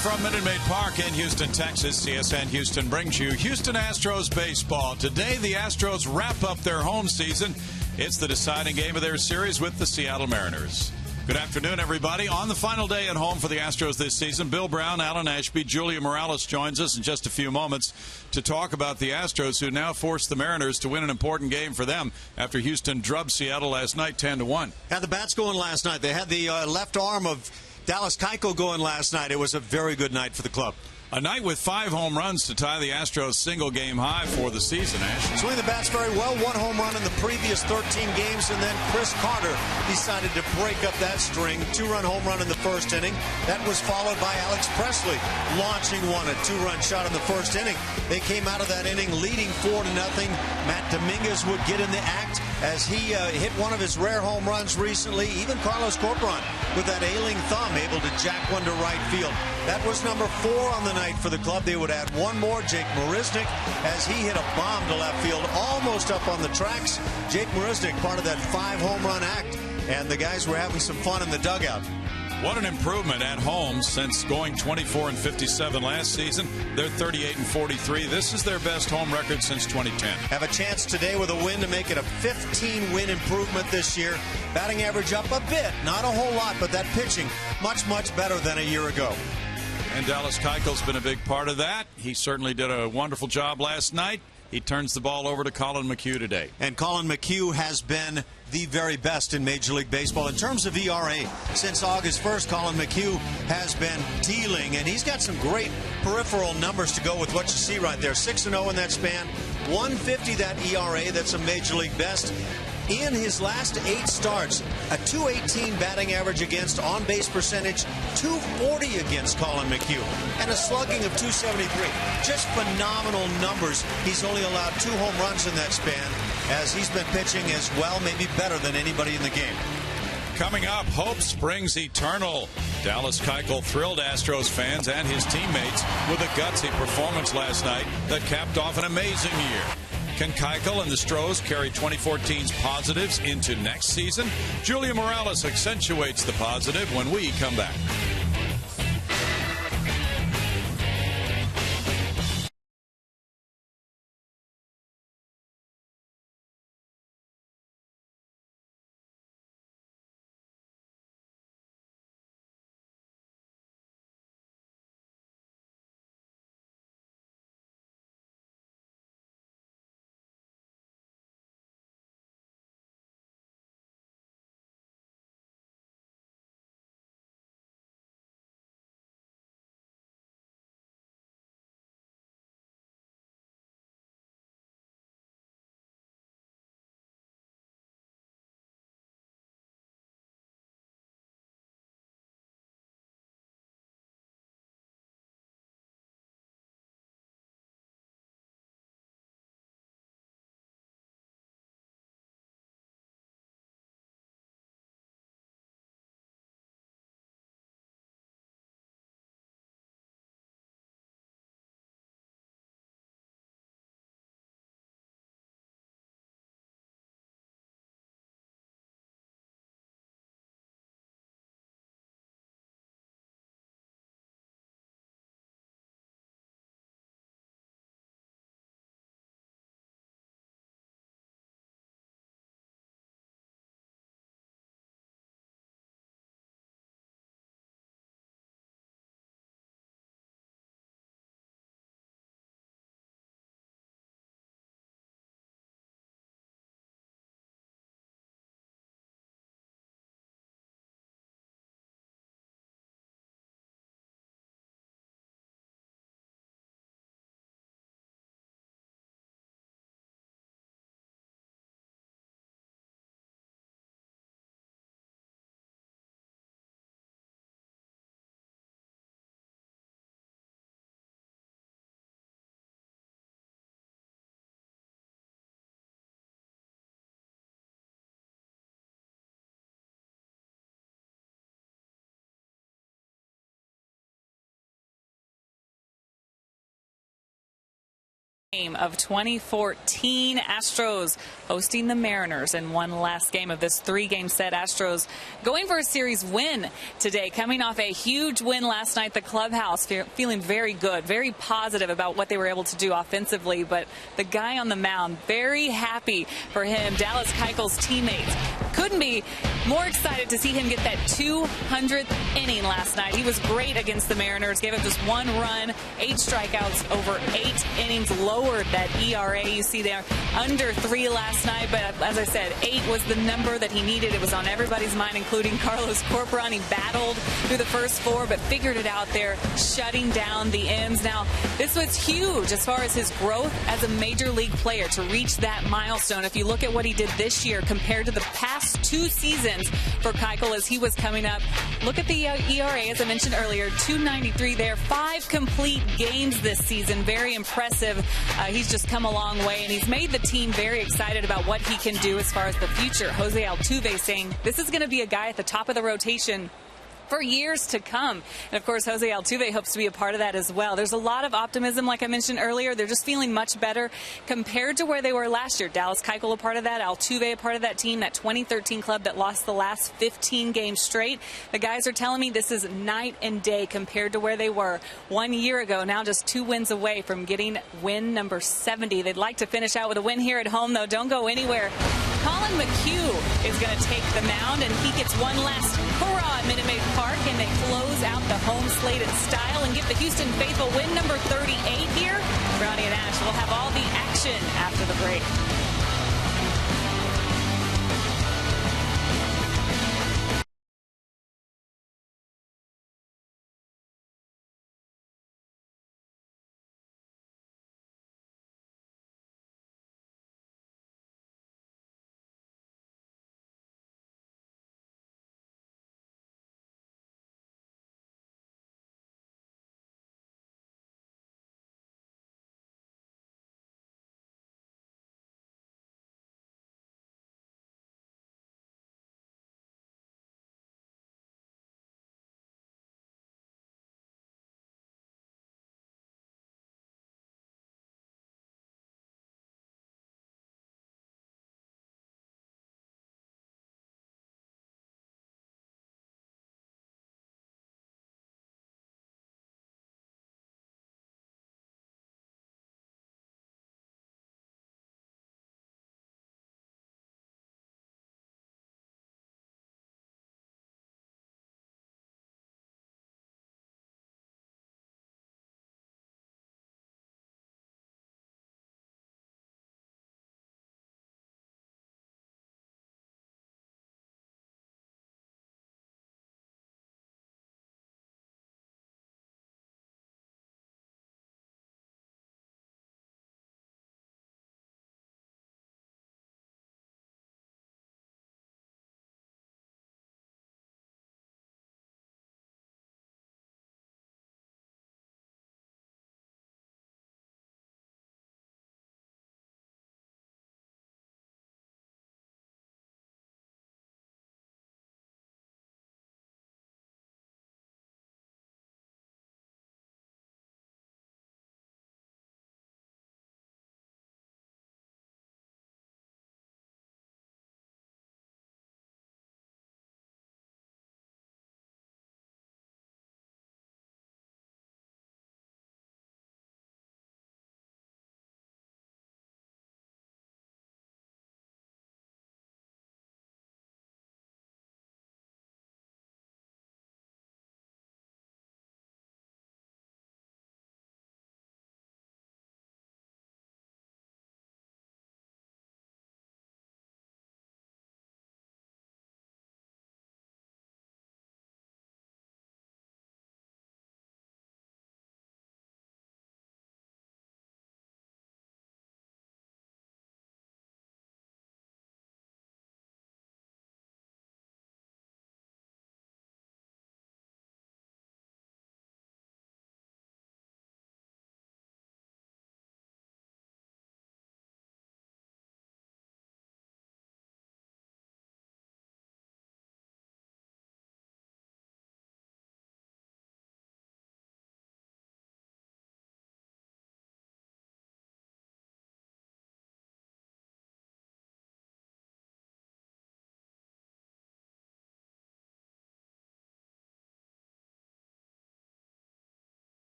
from Minute Maid Park in Houston, Texas, CSN Houston brings you Houston Astros baseball. Today, the Astros wrap up their home season. It's the deciding game of their series with the Seattle Mariners. Good afternoon, everybody. On the final day at home for the Astros this season, Bill Brown, Alan Ashby, Julia Morales joins us in just a few moments to talk about the Astros, who now force the Mariners to win an important game for them after Houston drubbed Seattle last night 10-1. Had the bats going last night. They had the left arm of Dallas Keuchel going last night. It was a very good night for the club. A night with 5 home runs to tie the Astros' single-game high for the season, Ash. Swing the bats very well. 1 home run in the previous 13 games, and then Chris Carter decided to break up that string. 2-run home run in the first inning. That was followed by Alex Presley launching one, a 2-run shot in the first inning. They came out of that inning leading 4-0. Matt Dominguez would get in the act as he hit one of his rare home runs recently. Even Carlos Corporon with that ailing thumb able to jack one to right field. That was number 4 on the night for the club. They would add one more, Jake Marisnick, as he hit a bomb to left field almost up on the tracks. Jake Marisnick, part of that 5 home run act, and the guys were having some fun in the dugout. What an improvement at home since going 24-57 last season. They're 38-43. This is their best home record since 2010. Have a chance today with a win to make it a 15-win improvement this year. Batting average up a bit, not a whole lot, but that pitching much, much better than a year ago. And Dallas Keuchel's been a big part of that. He certainly did a wonderful job last night. He turns the ball over to Colin McHugh today. And Colin McHugh has been the very best in Major League Baseball. In terms of ERA, since August 1st, Colin McHugh has been dealing, and he's got some great peripheral numbers to go with what you see right there. 6-0 in that span, 150 that ERA, that's a Major League best. In his last 8 starts, a .218 batting average against, on-base percentage, .240 against Colin McHugh, and a slugging of .273. Just phenomenal numbers. He's only allowed 2 home runs in that span, as he's been pitching as well, maybe better than anybody in the game. Coming up, hope springs eternal. Dallas Keuchel thrilled Astros fans and his teammates with a gutsy performance last night that capped off an amazing year. Can Keuchel and the Astros carry 2014's positives into next season? Julia Morales accentuates the positive when we come back. Game of 2014, Astros hosting the Mariners in one last game of this 3-game set. Astros going for a series win today, coming off a huge win last night. The clubhouse feeling very good, very positive about what they were able to do offensively, but the guy on the mound, very happy for him. Dallas Keuchel's teammates couldn't be more excited to see him get that 200th inning last night. He was great against the Mariners, gave up just 1 run, 8 strikeouts over 8 innings, lowered that ERA you see there under 3 last night. But as I said, 8 was the number that he needed. It was on everybody's mind, including Carlos Corporan. He battled through the first 4, but figured it out there, shutting down the M's. Now, this was huge as far as his growth as a major league player to reach that milestone. If you look at what he did this year compared to the past 2 seasons for Keuchel as he was coming up, look at the ERA, as I mentioned earlier, 2.93 there, 5 complete games this season. Very impressive. He's just come a long way, and he's made the team very excited about what he can do as far as the future. Jose Altuve saying this is going to be a guy at the top of the rotation for years to come. And of course, Jose Altuve hopes to be a part of that as well. There's a lot of optimism, like I mentioned earlier. They're just feeling much better compared to where they were last year. Dallas Keuchel a part of that, Altuve a part of that team, that 2013 club that lost the last 15 games straight. The guys are telling me this is night and day compared to where they were 1 year ago. Now just 2 wins away from getting win number 70. They'd like to finish out with a win here at home, though. Don't go anywhere. Colin McHugh is going to take the mound, and he gets one last hurrah at Minute Maid Park, and they close out the home slate in style and give the Houston faithful win number 38 here. Brownie and Ash will have all the action after the break.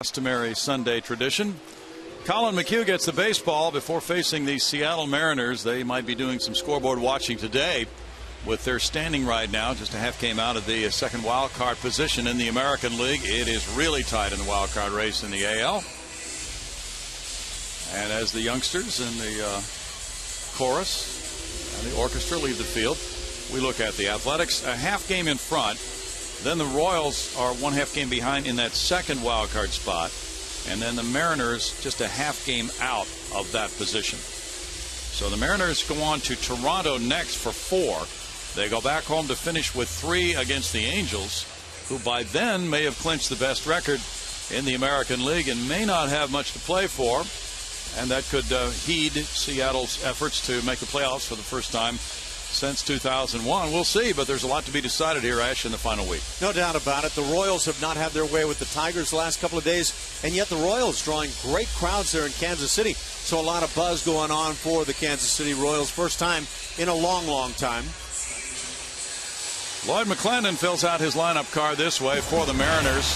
Customary Sunday tradition. Colin McHugh gets the baseball before facing the Seattle Mariners. They might be doing some scoreboard watching today with their standing right now. Just a half game out of the second wild card position in the American League. It is really tight in the wild card race in the AL. And as the youngsters in the chorus and the orchestra leave the field, we look at the Athletics a half game in front. Then the Royals are one half game behind in that second wild card spot. And then the Mariners just a half game out of that position. So the Mariners go on to Toronto next for 4. They go back home to finish with 3 against the Angels, who by then may have clinched the best record in the American League and may not have much to play for. And that could heed Seattle's efforts to make the playoffs for the first time since 2001. We'll see, but there's a lot to be decided here, Ash, in the final week. No doubt about it. The Royals have not had their way with the Tigers the last couple of days, and yet the Royals drawing great crowds there in Kansas City. So a lot of buzz going on for the Kansas City Royals. First time in a long, long time. Lloyd McClendon fills out his lineup card this way for the Mariners,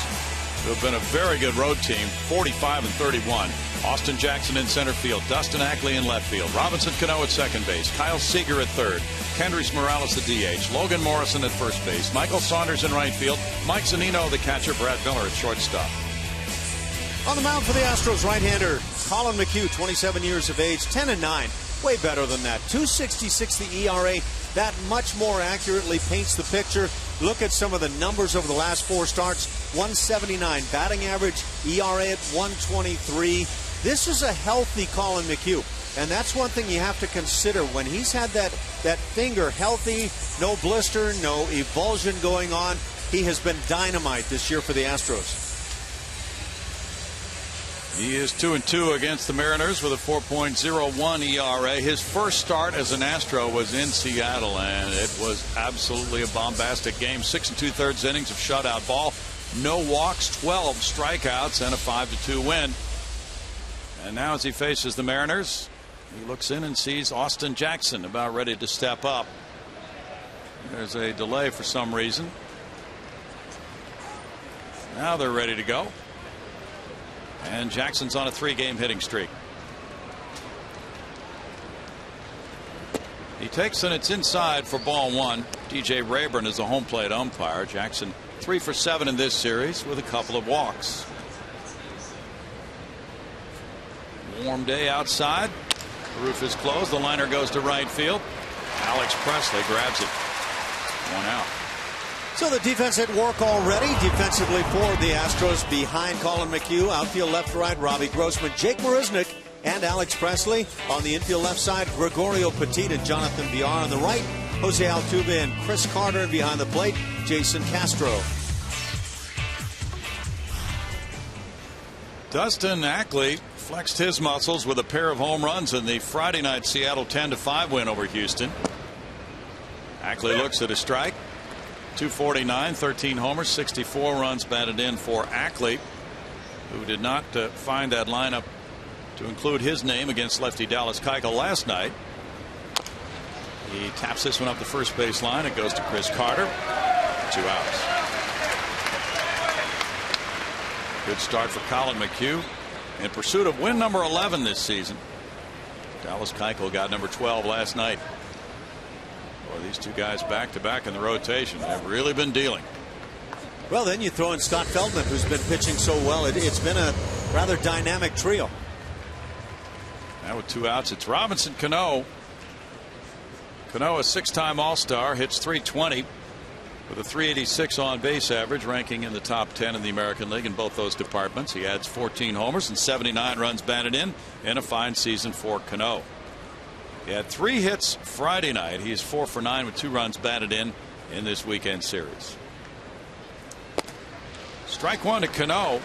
who have been a very good road team, 45-31. Austin Jackson in center field, Dustin Ackley in left field, Robinson Cano at second base, Kyle Seager at third, Kendrys Morales the DH, Logan Morrison at first base, Michael Saunders in right field, Mike Zunino the catcher, Brad Miller at shortstop. On the mound for the Astros, right-hander Colin McHugh, 27 years of age, 10-9. Way better than that. 2.66 the ERA. That much more accurately paints the picture. Look at some of the numbers over the last 4 starts. 179 batting average, ERA at 123. This is a healthy Colin McHugh. And that's one thing you have to consider. When he's had that finger healthy, no blister, no evulsion going on, he has been dynamite this year for the Astros. He is 2-2 against the Mariners with a 4.01 ERA. His first start as an Astro was in Seattle, and it was absolutely a bombastic game. 6 2/3 innings of shutout ball, no walks, 12 strikeouts, and a 5-2 win. And now as he faces the Mariners, he looks in and sees Austin Jackson about ready to step up. There's a delay for some reason. Now they're ready to go. And Jackson's on a 3-game hitting streak. He takes and it's inside for ball 1. DJ Rayburn is a home plate umpire. Jackson 3 for 7 in this series with a couple of walks. Warm day outside. The roof is closed. The liner goes to right field. Alex Presley grabs it. 1 out. So the defense at work already defensively for the Astros behind Colin McHugh. Outfield left to right, Robbie Grossman, Jake Marisnick, and Alex Presley. On the infield left side, Gregorio Petit and Jonathan Villar. On the right, Jose Altuve and Chris Carter. And behind the plate, Jason Castro. Dustin Ackley flexed his muscles with a pair of home runs in the Friday night Seattle 10-5 win over Houston. Ackley looks at a strike. 249, 13 homers, 64 runs batted in for Ackley, who did not find that lineup to include his name against lefty Dallas Keuchel last night. He taps this one up the first base line. It goes to Chris Carter. 2 outs. Good start for Colin McHugh in pursuit of win number 11 this season. Dallas Keuchel got number 12 last night. These two guys back to back in the rotation have really been dealing. Well, then you throw in Scott Feldman, who's been pitching so well. It's been a rather dynamic trio. Now with 2 outs, it's Robinson Cano. Cano, a 6-time All-Star, hits .320 with a .386 on base average, ranking in the top 10 in the American League in both those departments. He adds 14 homers and 79 runs batted in a fine season for Cano. He had 3 hits Friday night. He is 4 for 9 with 2 runs batted in this weekend series. Strike 1 to Cano,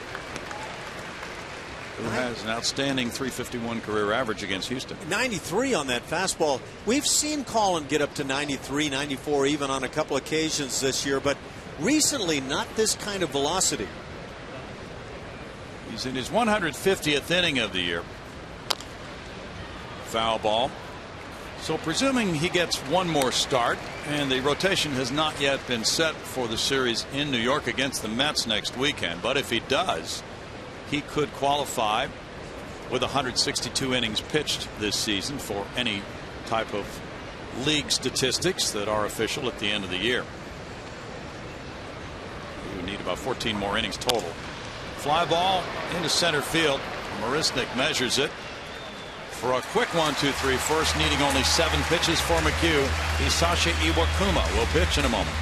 who has an outstanding .351 career average against Houston. 93 on that fastball. We've seen Colin get up to 93, 94 even on a couple occasions this year, but recently not this kind of velocity. He's in his 150th inning of the year. Foul ball. So presuming he gets one more start, and the rotation has not yet been set for the series in New York against the Mets next weekend, but if he does, he could qualify with 162 innings pitched this season for any type of league statistics that are official at the end of the year. You need about 14 more innings total. Fly ball into center field. Marisnick measures it for a quick 1-2-3 first, needing only 7 pitches for McHugh. Hisashi Iwakuma will pitch in a moment.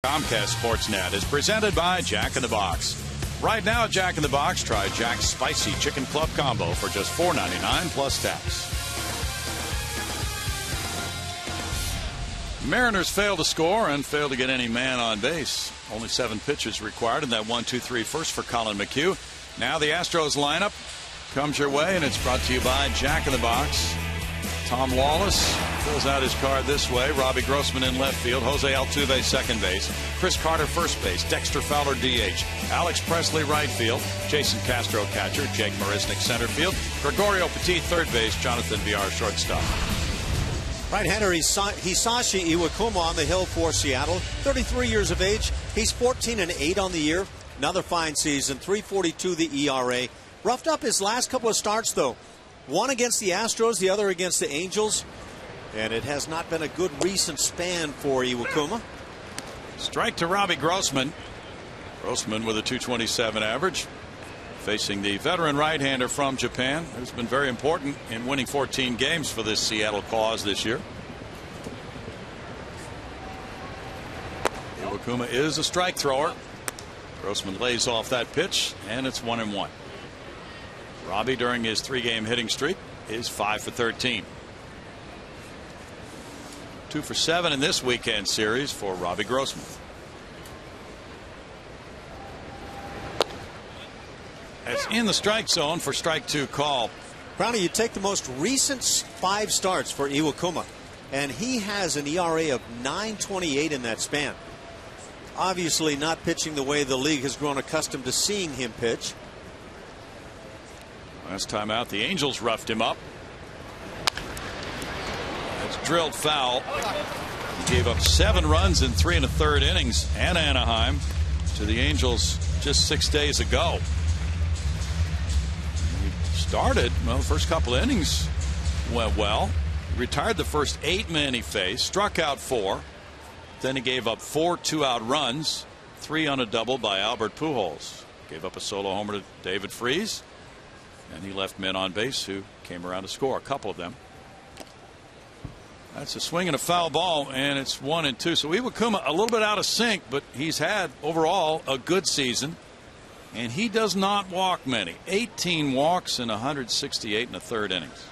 Comcast Sportsnet is presented by Jack in the Box. Right now at Jack in the Box, try Jack's Spicy Chicken Club Combo for just $4.99 plus tax. Mariners fail to score and fail to get any man on base. Only 7 pitches required in that 1-2-3 first for Colin McHugh. Now the Astros lineup comes your way, and it's brought to you by Jack in the Box. Tom Wallace fills out his card this way. Robbie Grossman in left field. Jose Altuve second base. Chris Carter first base. Dexter Fowler DH. Alex Presley right field. Jason Castro catcher. Jake Marisnick center field. Gregorio Petit third base. Jonathan Villar shortstop. Right-hander Hisashi Iwakuma on the hill for Seattle. 33 years of age. He's 14-8 on the year. Another fine season. 3.42 the ERA. Roughed up his last couple of starts though. One against the Astros, the other against the Angels. And it has not been a good recent span for Iwakuma. Strike to Robbie Grossman. Grossman with a .227 average. Facing the veteran right-hander from Japan, who's been very important in winning 14 games for this Seattle cause this year. Iwakuma is a strike thrower. Grossman lays off that pitch, and it's 1-1. Robbie, during his 3-game hitting streak, is 5 for 13. 2 for 7 in this weekend series for Robbie Grossman. That's in the strike zone for strike 2 call. Brownie, you take the most recent 5 starts for Iwakuma, and he has an ERA of 9.28 in that span. Obviously not pitching the way the league has grown accustomed to seeing him pitch. Last time out, the Angels roughed him up. That's drilled foul. He gave up 7 runs in 3 1/3 innings and Anaheim to the Angels just 6 days ago. He started, well, the first couple of innings went well. He retired the first 8 men he faced, struck out 4. Then he gave up 4 2-out runs, 3 on a double by Albert Pujols. Gave up a solo homer to David Freese. And he left men on base who came around to score, a couple of them. That's a swing and a foul ball, and it's 1-2. So Iwakuma a little bit out of sync, but he's had overall a good season. And he does not walk many. 18 walks in 168 1/3 innings.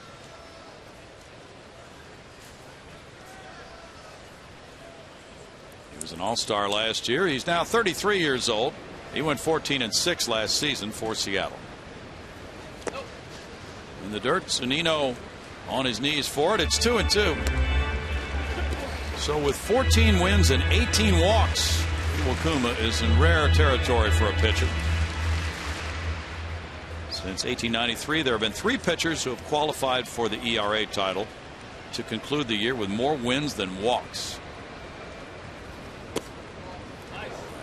He was an all-star last year. He's now 33 years old. He went 14-6 last season for Seattle. In the dirt, Zunino on his knees for it. It's 2-2. So with 14 wins and 18 walks, Iwakuma is in rare territory for a pitcher. Since 1893, there have been 3 pitchers who have qualified for the ERA title to conclude the year with more wins than walks.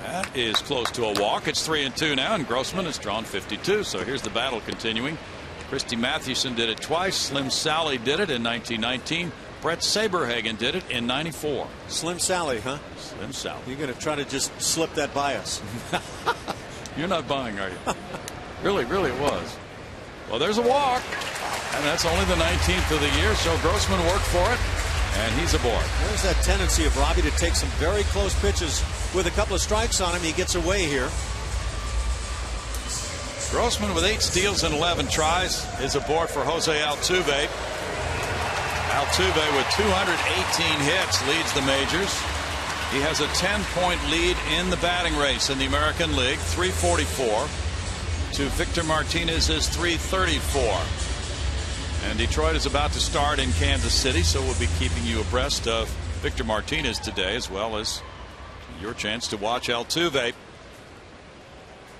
That is close to a walk. It's 3-2 now, and Grossman has drawn 52. So here's the battle continuing. Christy Mathewson did it twice. Slim Sally did it in 1919. Brett Saberhagen did it in 94. Slim Sally, huh? Slim Sally. You're going to try to just slip that by us. You're not buying, are you? Really it was. Well, there's a walk, and that's only the 19th of the year, so Grossman worked for it, and he's aboard. There's that tendency of Robbie to take some very close pitches with a couple of strikes on him. He gets away here. Grossman with 8 steals and 11 tries is aboard for Jose Altuve. Altuve with 218 hits leads the majors. He has a 10-point lead in the batting race in the American League, 344 to Victor Martinez's 334. And Detroit is about to start in Kansas City, so we'll be keeping you abreast of Victor Martinez today, as well as your chance to watch Altuve.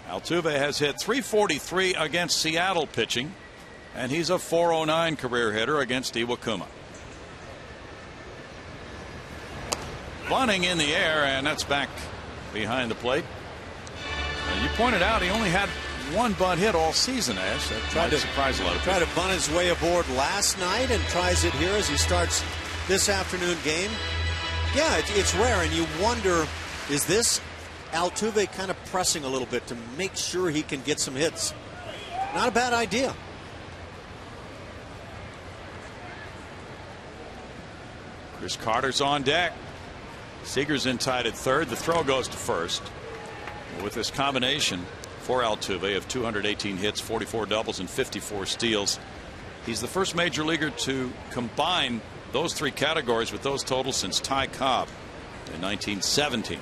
Altuve has hit 343 against Seattle pitching, and he's a 409 career hitter against Iwakuma. Bunting in the air, and that's back behind the plate. And you pointed out he only had 1 bunt hit all season, Ash. That tried to surprise a lot of people. Tried to bunt his way aboard last night and tries it here as he starts this afternoon game. Yeah, it's rare, and you wonder, is this Altuve kind of pressing a little bit to make sure he can get some hits? Not a bad idea. Chris Carter's on deck. Seager's in tied at third. The throw goes to first. With this combination for Altuve of 218 hits, 44 doubles, and 54 steals, he's the first major leaguer to combine those 3 categories with those totals since Ty Cobb in 1917.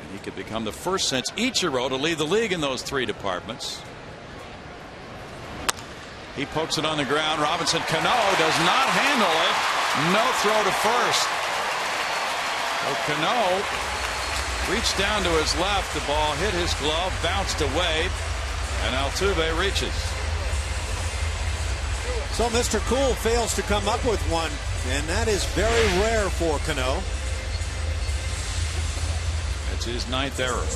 And he could become the first since Ichiro to lead the league in those 3 departments. He pokes it on the ground. Robinson Cano does not handle it. No throw to first. So Cano reached down to his left. The ball hit his glove, bounced away, and Altuve reaches. So Mr. Cool fails to come up with one, and that is very rare for Cano. It's his 9th error.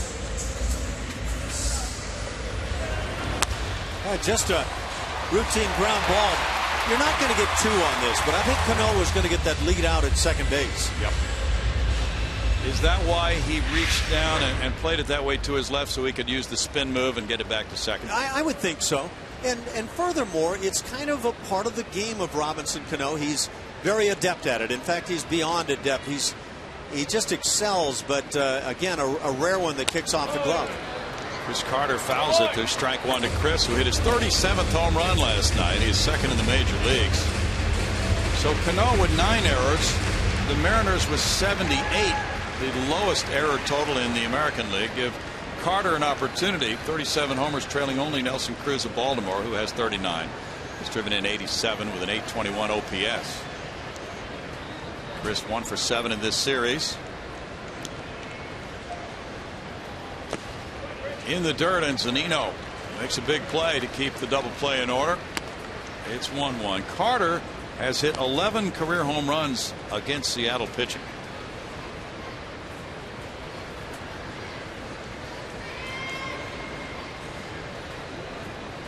Just a routine ground ball. You're not going to get 2 on this, but I think Cano was going to get that lead out at second base. Yep. Is that why he reached down and played it that way to his left so he could use the spin move and get it back to second? I would think so. And furthermore, it's kind of a part of the game of Robinson Cano. He's very adept at it. In fact, he's beyond adept. He just excels, but again, a rare one that kicks off the glove. Chris Carter fouls it to strike 1 to Chris, who hit his 37th home run last night. He's second in the major leagues. So Cano with 9 errors. The Mariners with 78, the lowest error total in the American League. Give Carter an opportunity. 37 homers, trailing only Nelson Cruz of Baltimore, who has 39. He's driven in 87 with an 821 OPS. Chris 1 for 7 in this series. In the dirt, and Zunino makes a big play to keep the double play in order. It's 1-1. Carter has hit 11 career home runs against Seattle pitching.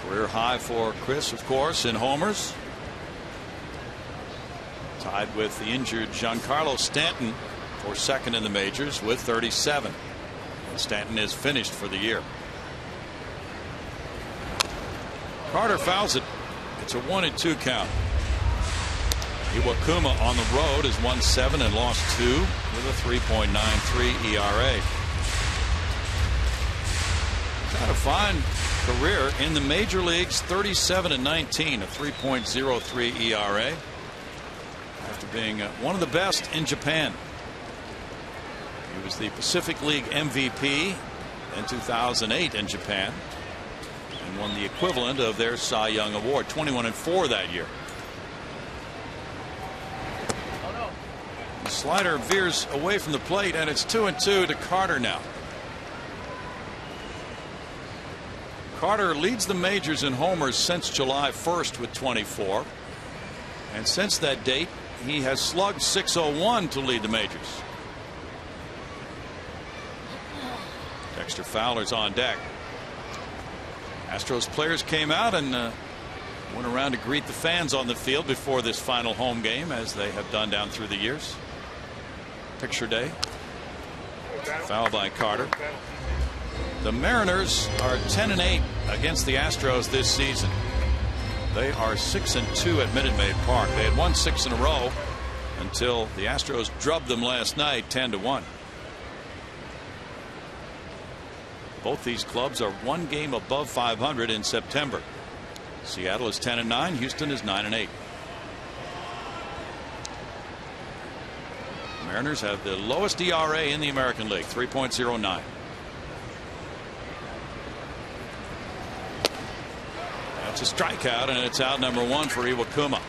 Career high for Chris, of course, in homers. Tied with the injured Giancarlo Stanton for second in the majors with 37. Stanton is finished for the year. Carter fouls it. It's a 1-2 count. Iwakuma on the road has won 7 and lost 2 with a 3.93 ERA. Had a fine career in the major leagues, 37 and 19, a 3.03 ERA. After being one of the best in Japan. He was the Pacific League MVP in 2008 in Japan and won the equivalent of their Cy Young Award, 21 and 4 that year. The slider veers away from the plate, and it's 2-2 to Carter now. Carter leads the majors in homers since July 1st with 24. And since that date, he has slugged .601 to lead the majors. Dexter Fowler's on deck. Astros players came out and went around to greet the fans on the field before this final home game, as they have done down through the years. Picture day. Foul by Carter. The Mariners are 10-8 against the Astros this season. They are 6-2 at Minute Maid Park. They had won 6 in a row until the Astros drubbed them last night 10-1. Both these clubs are one game above 500 in September. Seattle is 10-9. Houston is 9-8. Mariners have the lowest ERA in the American League, 3.09. That's a strikeout, and it's out number 1 for Iwakuma.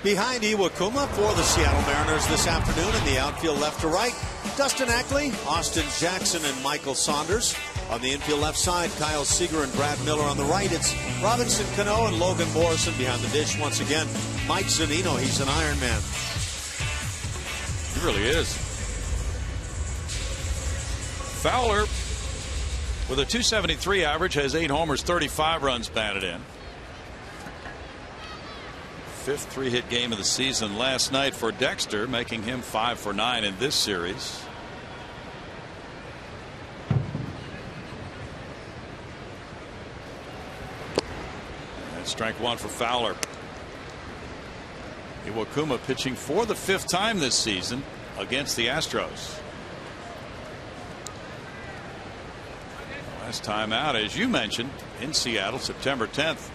Behind Iwakuma for the Seattle Mariners this afternoon in the outfield left to right, Dustin Ackley, Austin Jackson, and Michael Saunders. On the infield left side, Kyle Seager and Brad Miller. On the right, it's Robinson Cano and Logan Morrison. Behind the dish once again, Mike Zunino. He's an Iron Man. He really is. Fowler, with a .273 average, has 8 homers, 35 runs batted in. 5th 3-hit game of the season last night for Dexter, making him 5 for 9 in this series. And strike 1 for Fowler. Iwakuma pitching for the 5th time this season against the Astros. Last time out, as you mentioned, in Seattle, September 10th.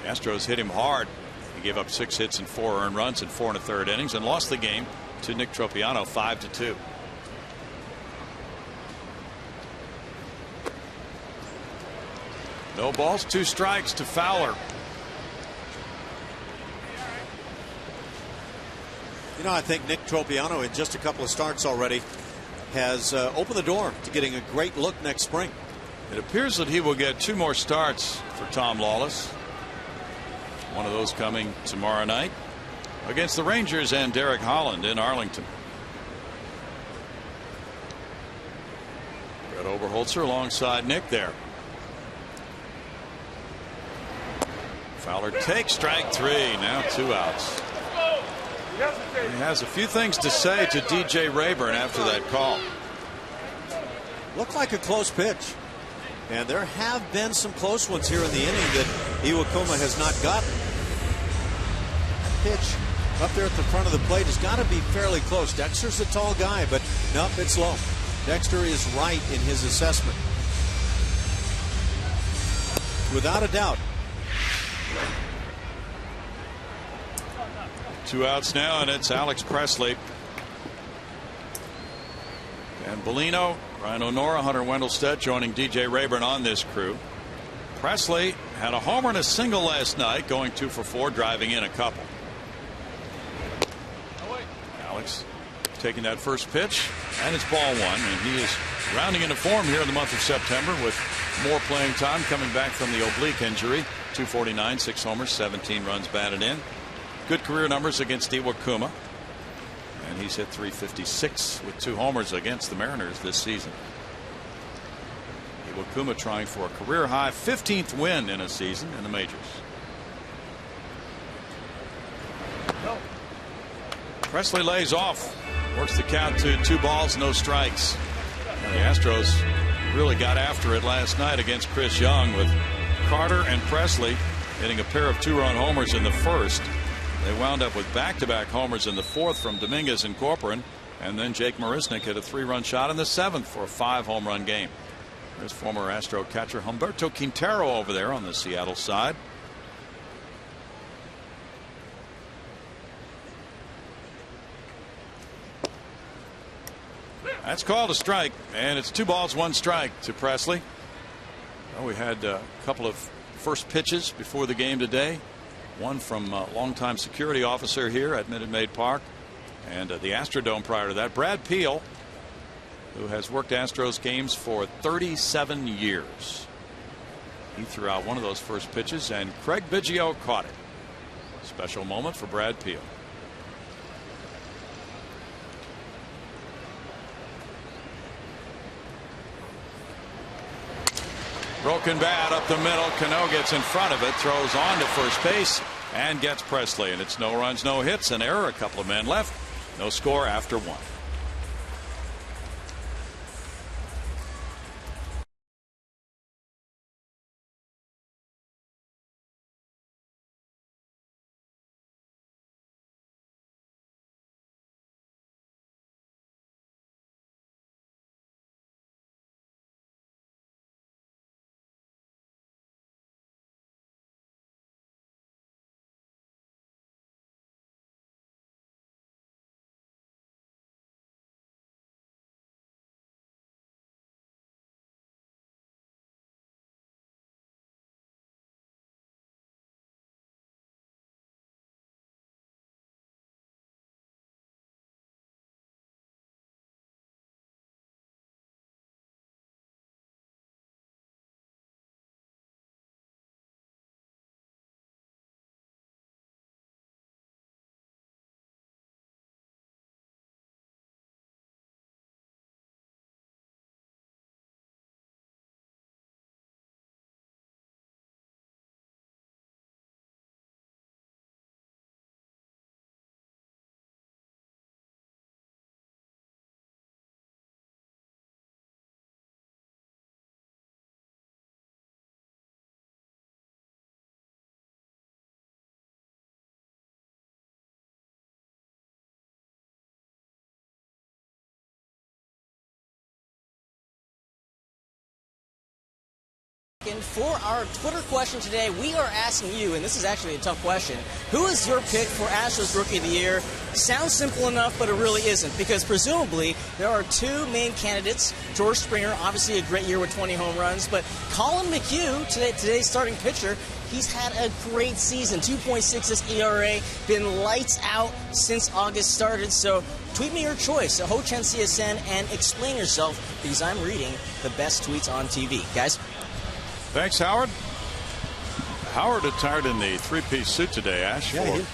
The Astros hit him hard. He gave up 6 hits and 4 earned runs in 4 1/3 innings and lost the game to Nick Tropiano 5-2. No balls, 2 strikes to Fowler. You know, I think Nick Tropiano, in just a couple of starts already, has opened the door to getting a great look next spring. It appears that he will get 2 more starts for Tom Lawless. One of those coming tomorrow night against the Rangers and Derek Holland in Arlington. Brett Oberholzer alongside Nick there. Fowler takes strike 3. Now 2 outs. He has a few things to say to DJ Rayburn after that call. Looked like a close pitch. And there have been some close ones here in the inning that Iwakuma has not gotten. That pitch up there at the front of the plate has got to be fairly close. Dexter's a tall guy, but nope, it's low. Dexter is right in his assessment. Without a doubt. 2 outs now, and it's Alex Presley. And Bellino, Ryan O'Nora, Hunter Wendelstedt joining DJ Rayburn on this crew. Presley had a homer and a single last night, going 2 for 4, driving in a couple. Alex taking that first pitch, and it's ball 1, and he is rounding into form here in the month of September with more playing time, coming back from the oblique injury. 249, 6 homers, 17 runs batted in. Good career numbers against Iwakuma. And he's hit .356 with 2 homers against the Mariners this season. Iwakuma trying for a career high 15th win in a season in the majors. Presley lays off, works the count to 2 balls, no strikes. And the Astros really got after it last night against Chris Young, with Carter and Presley hitting a pair of 2-run homers in the first. They wound up with back-to-back homers in the 4th from Dominguez and Corcoran, and then Jake Marisnick hit a 3-run shot in the 7th for a 5-home-run game. There's former Astro catcher Humberto Quintero over there on the Seattle side. That's called a strike, and it's 2 balls, 1 strike to Presley. Well, we had a couple of first pitches before the game today. one from longtime security officer here at Minute Maid Park and the Astrodome prior to that, Brad Peel, who has worked Astros games for 37 years. He threw out one of those first pitches, and Craig Biggio caught it. Special moment for Brad Peel. Broken bat up the middle. Cano gets in front of it, throws on to first base, and gets Presley. And it's no runs, no hits, an error, a couple of men left. No score after one. For our Twitter question today, we are asking you, and this is actually a tough question, who is your pick for Astros Rookie of the Year? Sounds simple enough, but it really isn't, because presumably there are two main candidates. George Springer, obviously a great year with 20 home runs, but Colin McHugh, today's starting pitcher, he's had a great season, 2.66 ERA, been lights out since August started, so tweet me your choice at HoChen CSN and explain yourself, because I'm reading the best tweets on TV. Guys? Thanks, Howard. Howard attired in the three-piece suit today, Ash, for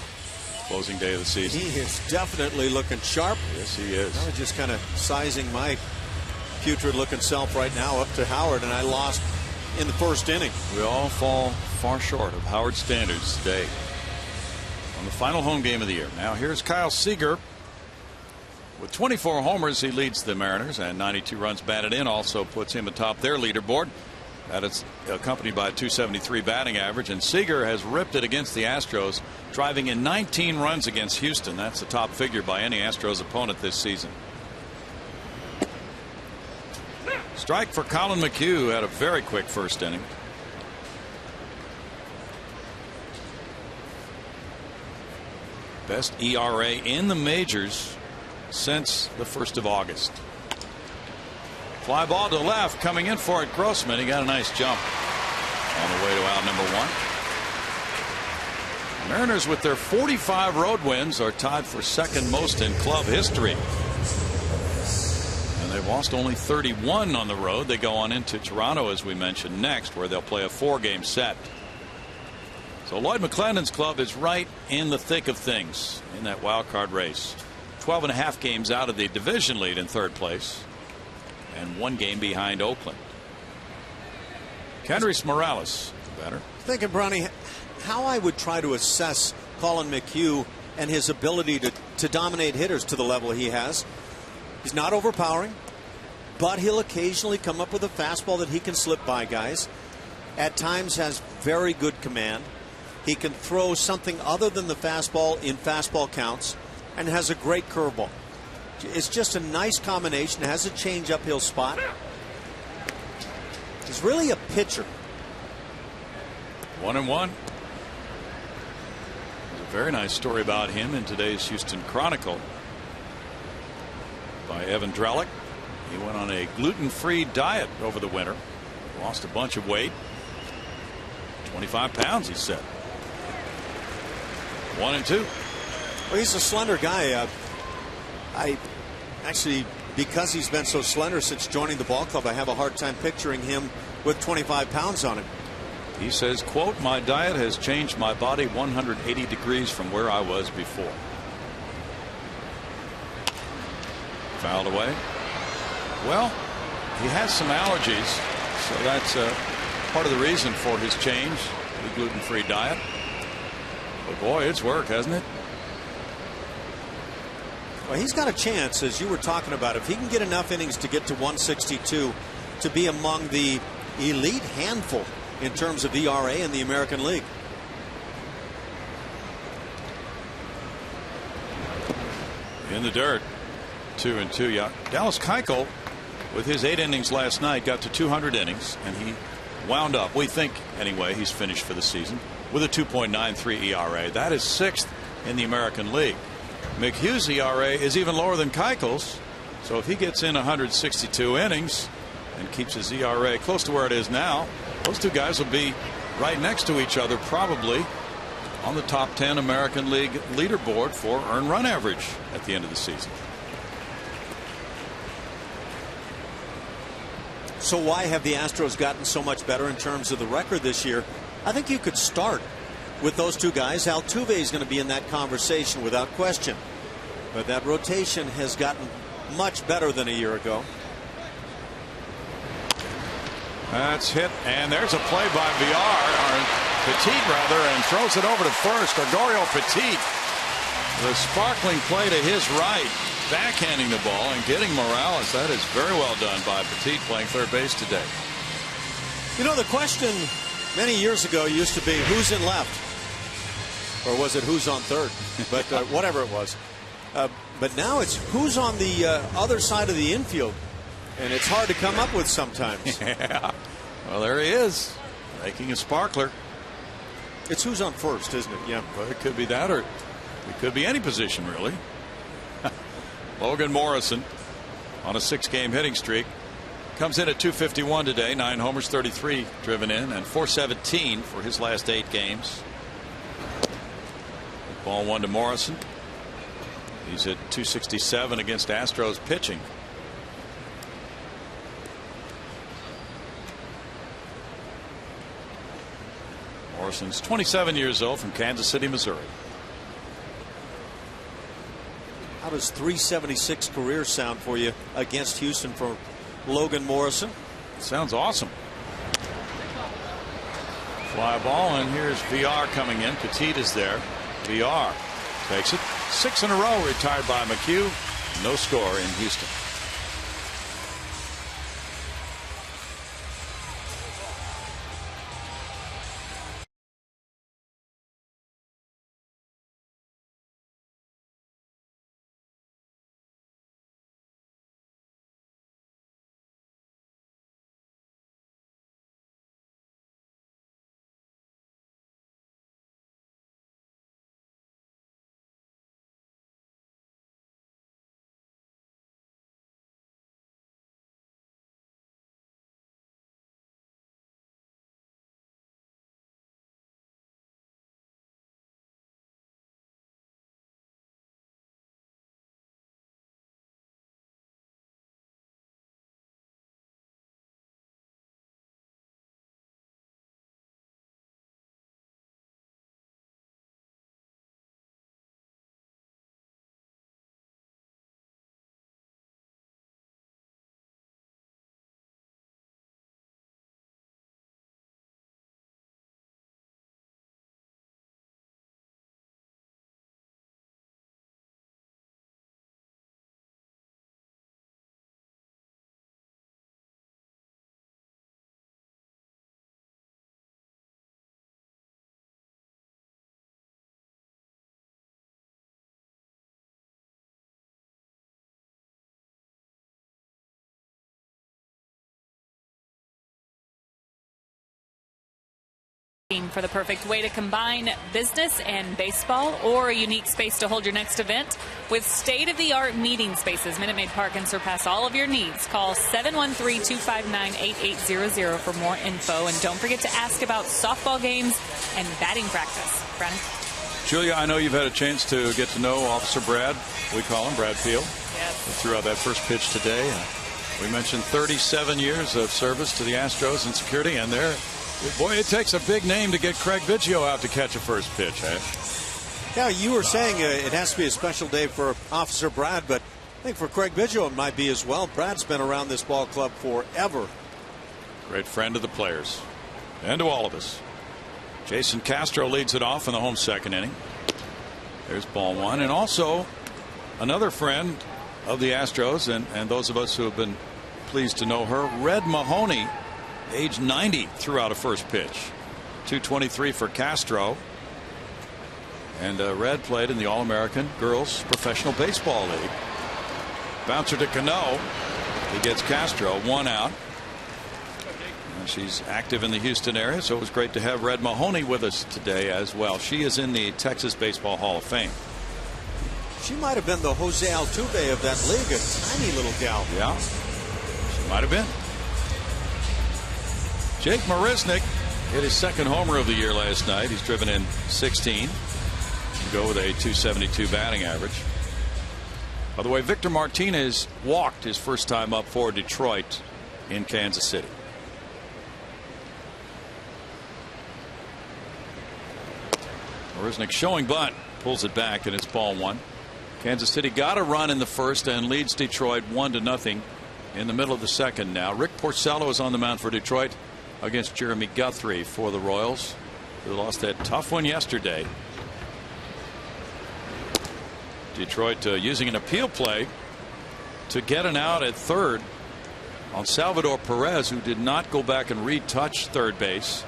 closing day of the season. He is definitely looking sharp. Yes, he is. I was just kind of sizing my putrid-looking self right now up to Howard, and I lost in the first inning. We all fall far short of Howard's standards today on the final home game of the year. Now here's Kyle Seager. With 24 homers, he leads the Mariners, and 92 runs batted in also puts him atop their leaderboard. That is accompanied by a .273 batting average, and Seager has ripped it against the Astros, driving in 19 runs against Houston. That's the top figure by any Astros opponent this season. Strike for Colin McHugh, who had a very quick first inning. Best ERA in the majors since the 1st of August. Fly ball to left, coming in for it, Grossman. He got a nice jump on the way to out number one. Mariners, with their 45 road wins, are tied for second most in club history. And they've lost only 31 on the road. They go on into Toronto, as we mentioned, next, where they'll play a 4-game set. So Lloyd McClendon's club is right in the thick of things in that wild card race. 12.5 games out of the division lead in third place, and 1 game behind Oakland. Kendrys Morales better. Thinking, Brownie, how I would try to assess Colin McHugh and his ability to dominate hitters to the level he has. He's not overpowering, but he'll occasionally come up with a fastball that he can slip by guys. At times has very good command. He can throw something other than the fastball in fastball counts, and has a great curveball. It's just a nice combination. Has a change uphill spot. He's really a pitcher. 1-1. There's a very nice story about him in today's Houston Chronicle by Evan Drellick. He went on a gluten-free diet over the winter. Lost a bunch of weight. 25 pounds, he said. 1-2. Well, he's a slender guy. I actually, because he's been so slender since joining the ball club, I have a hard time picturing him with 25 pounds on him. He says, quote, "My diet has changed my body 180 degrees from where I was before." Fouled away. Well, he has some allergies, so that's part of the reason for his change, the gluten-free diet. But boy, it's work, hasn't it? Well, he's got a chance, as you were talking about, if he can get enough innings to get to 162, to be among the elite handful in terms of ERA in the American League. In the dirt. 2-2. Yeah. Dallas Keuchel, with his 8 innings last night, got to 200 innings, and he wound up, we think anyway, he's finished for the season with a 2.93 ERA. That is 6th in the American League. McHugh's ERA is even lower than Keuchel's, so if he gets in 162 innings and keeps his ERA close to where it is now, those two guys will be right next to each other, probably on the top 10 American League leaderboard for earned run average at the end of the season. So why have the Astros gotten so much better in terms of the record this year? I think you could start with those two guys. Altuve is going to be in that conversation without question. But that rotation has gotten much better than a year ago. That's hit, and there's a play by Villar, or Petit rather, and throws it over to first. Gregorio Petit, the sparkling play to his right, backhanding the ball and getting Morales. That is very well done by Petit, playing third base today. You know, the question many years ago used to be who's in left, or was it who's on third? But whatever it was. But now it's who's on the other side of the infield, and it's hard to come up with sometimes. Yeah. Well, there he is, making a sparkler. It's who's on first, isn't it? Yeah. Well, it could be that, or it could be any position, really. Logan Morrison on a 6-game hitting streak comes in at 251 today. 9 homers, 33 driven in, and 417 for his last 8 games. Ball 1 to Morrison. He's at 267 against Astros pitching. Morrison's 27 years old, from Kansas City, Missouri. How does 376 career sound for you against Houston for Logan Morrison? Sounds awesome. Fly ball, and here's Villar coming in. Petit is there. Villar takes it. 6 in a row retired by McHugh. No score in Houston. For the perfect way to combine business and baseball, or a unique space to hold your next event, with state-of-the-art meeting spaces, Minute Maid Park can surpass all of your needs. Call 713-259-8800 for more info, and don't forget to ask about softball games and batting practice. Brandon? Julia, I know you've had a chance to get to know Officer Brad. We call him Brad Field. Yes. He threw out that first pitch today. We mentioned 37 years of service to the Astros in security, and there, boy, it takes a big name to get Craig Biggio out to catch a first pitch. Eh? Yeah, you were saying it has to be a special day for Officer Brad, but I think for Craig Biggio it might be as well. Brad's been around this ball club forever. Great friend of the players and to all of us. Jason Castro leads it off in the home second inning. There's ball one, and also another friend of the Astros and those of us who have been pleased to know her, Red Mahoney, age 90, threw out a first pitch. 223 for Castro. And Red played in the All-American Girls Professional Baseball League. Bouncer to Cano. He gets Castro, 1 out. She's active in the Houston area, so it was great to have Red Mahoney with us today as well. She is in the Texas Baseball Hall of Fame. She might have been the Jose Altuve of that league, a tiny little gal. Yeah, she might have been. Jake Marisnick hit his second homer of the year last night. He's driven in 16 to go with a .272 batting average. By the way, Victor Martinez walked his first time up for Detroit in Kansas City. Marisnick showing bunt, pulls it back, and it's ball one. Kansas City got a run in the first and leads Detroit 1-0 in the middle of the second now. Rick Porcello is on the mound for Detroit against Jeremy Guthrie for the Royals, who lost that tough one yesterday. Detroit using an appeal play to get an out at third on Salvador Perez, who did not go back and retouch third base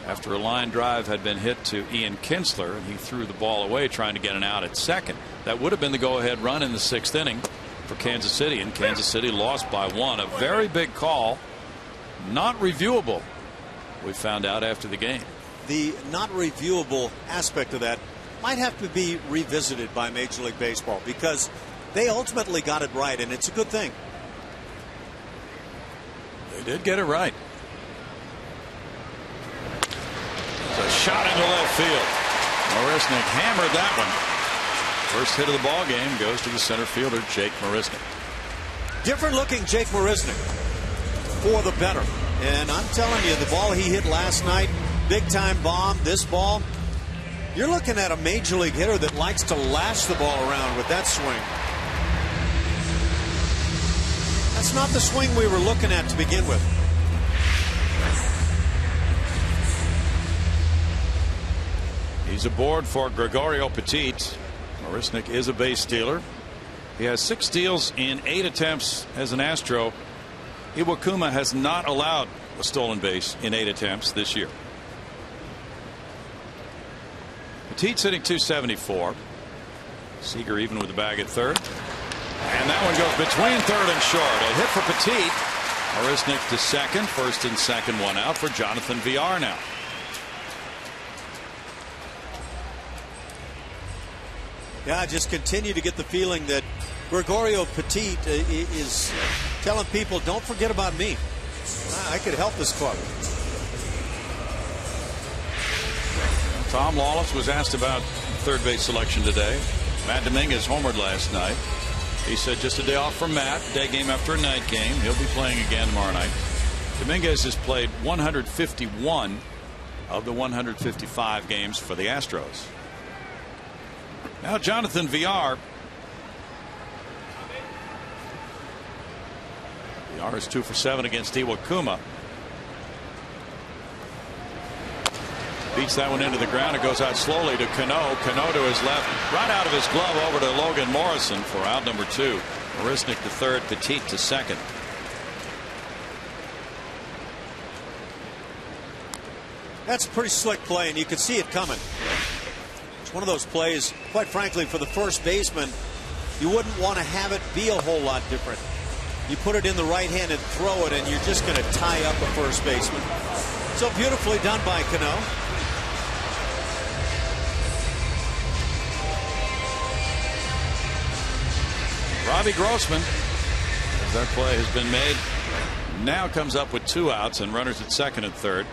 after a line drive had been hit to Ian Kinsler, and he threw the ball away trying to get an out at second. That would have been the go-ahead run in the sixth inning for Kansas City, and Kansas City lost by 1. A very big call, not reviewable, we found out after the game. The not reviewable aspect of that might have to be revisited by Major League Baseball, because they ultimately got it right, and it's a good thing. They did get it right. A shot into left field. Marisnick hammered that one. First hit of the ball game goes to the center fielder, Jake Marisnick. Different looking Jake Marisnick for the better. And I'm telling you, the ball he hit last night, big time bomb. This ball, you're looking at a major league hitter that likes to lash the ball around with that swing. That's not the swing we were looking at to begin with. He's aboard for Gregorio Petit. Marisnick is a base stealer. He has 6 steals in 8 attempts as an Astro. Iwakuma has not allowed a stolen base in 8 attempts this year. Petit's hitting .274. Seager even with the bag at third. And that one goes between third and short. A hit for Petit. Marisnick to second. First and second, 1 out for Jonathan Villar now. Yeah, I just continue to get the feeling that Gregorio Petit is telling people, don't forget about me. I could help this club. Tom Lawless was asked about third base selection today. Matt Dominguez homered last night. He said just a day off from Matt, day game after a night game. He'll be playing again tomorrow night. Dominguez has played 151 of the 155 games for the Astros. Now Jonathan Villar. Villar is 2 for 7 against Iwakuma. Beats that one into the ground. It goes out slowly to Cano. Cano to his left. Right out of his glove over to Logan Morrison for out number 2. Marisnick to third. Petit to second. That's a pretty slick play, and you could see it coming. One of those plays, quite frankly, for the first baseman, you wouldn't want to have it be a whole lot different. You put it in the right hand and throw it, and you're just going to tie up a first baseman. So beautifully done by Cano. Robbie Grossman, as that play has been made, now comes up with 2 outs and runners at second and third.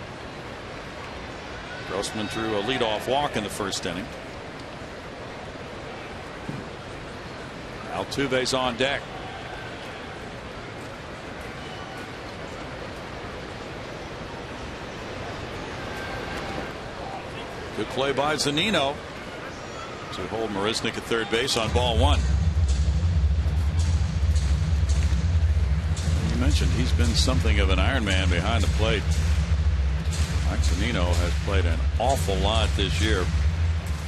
Grossman drew a leadoff walk in the first inning. Altuve's on deck. Good play by Zunino to hold Marisnick at third base on ball one. You mentioned he's been something of an Iron Man behind the plate. Mike Zunino has played an awful lot this year.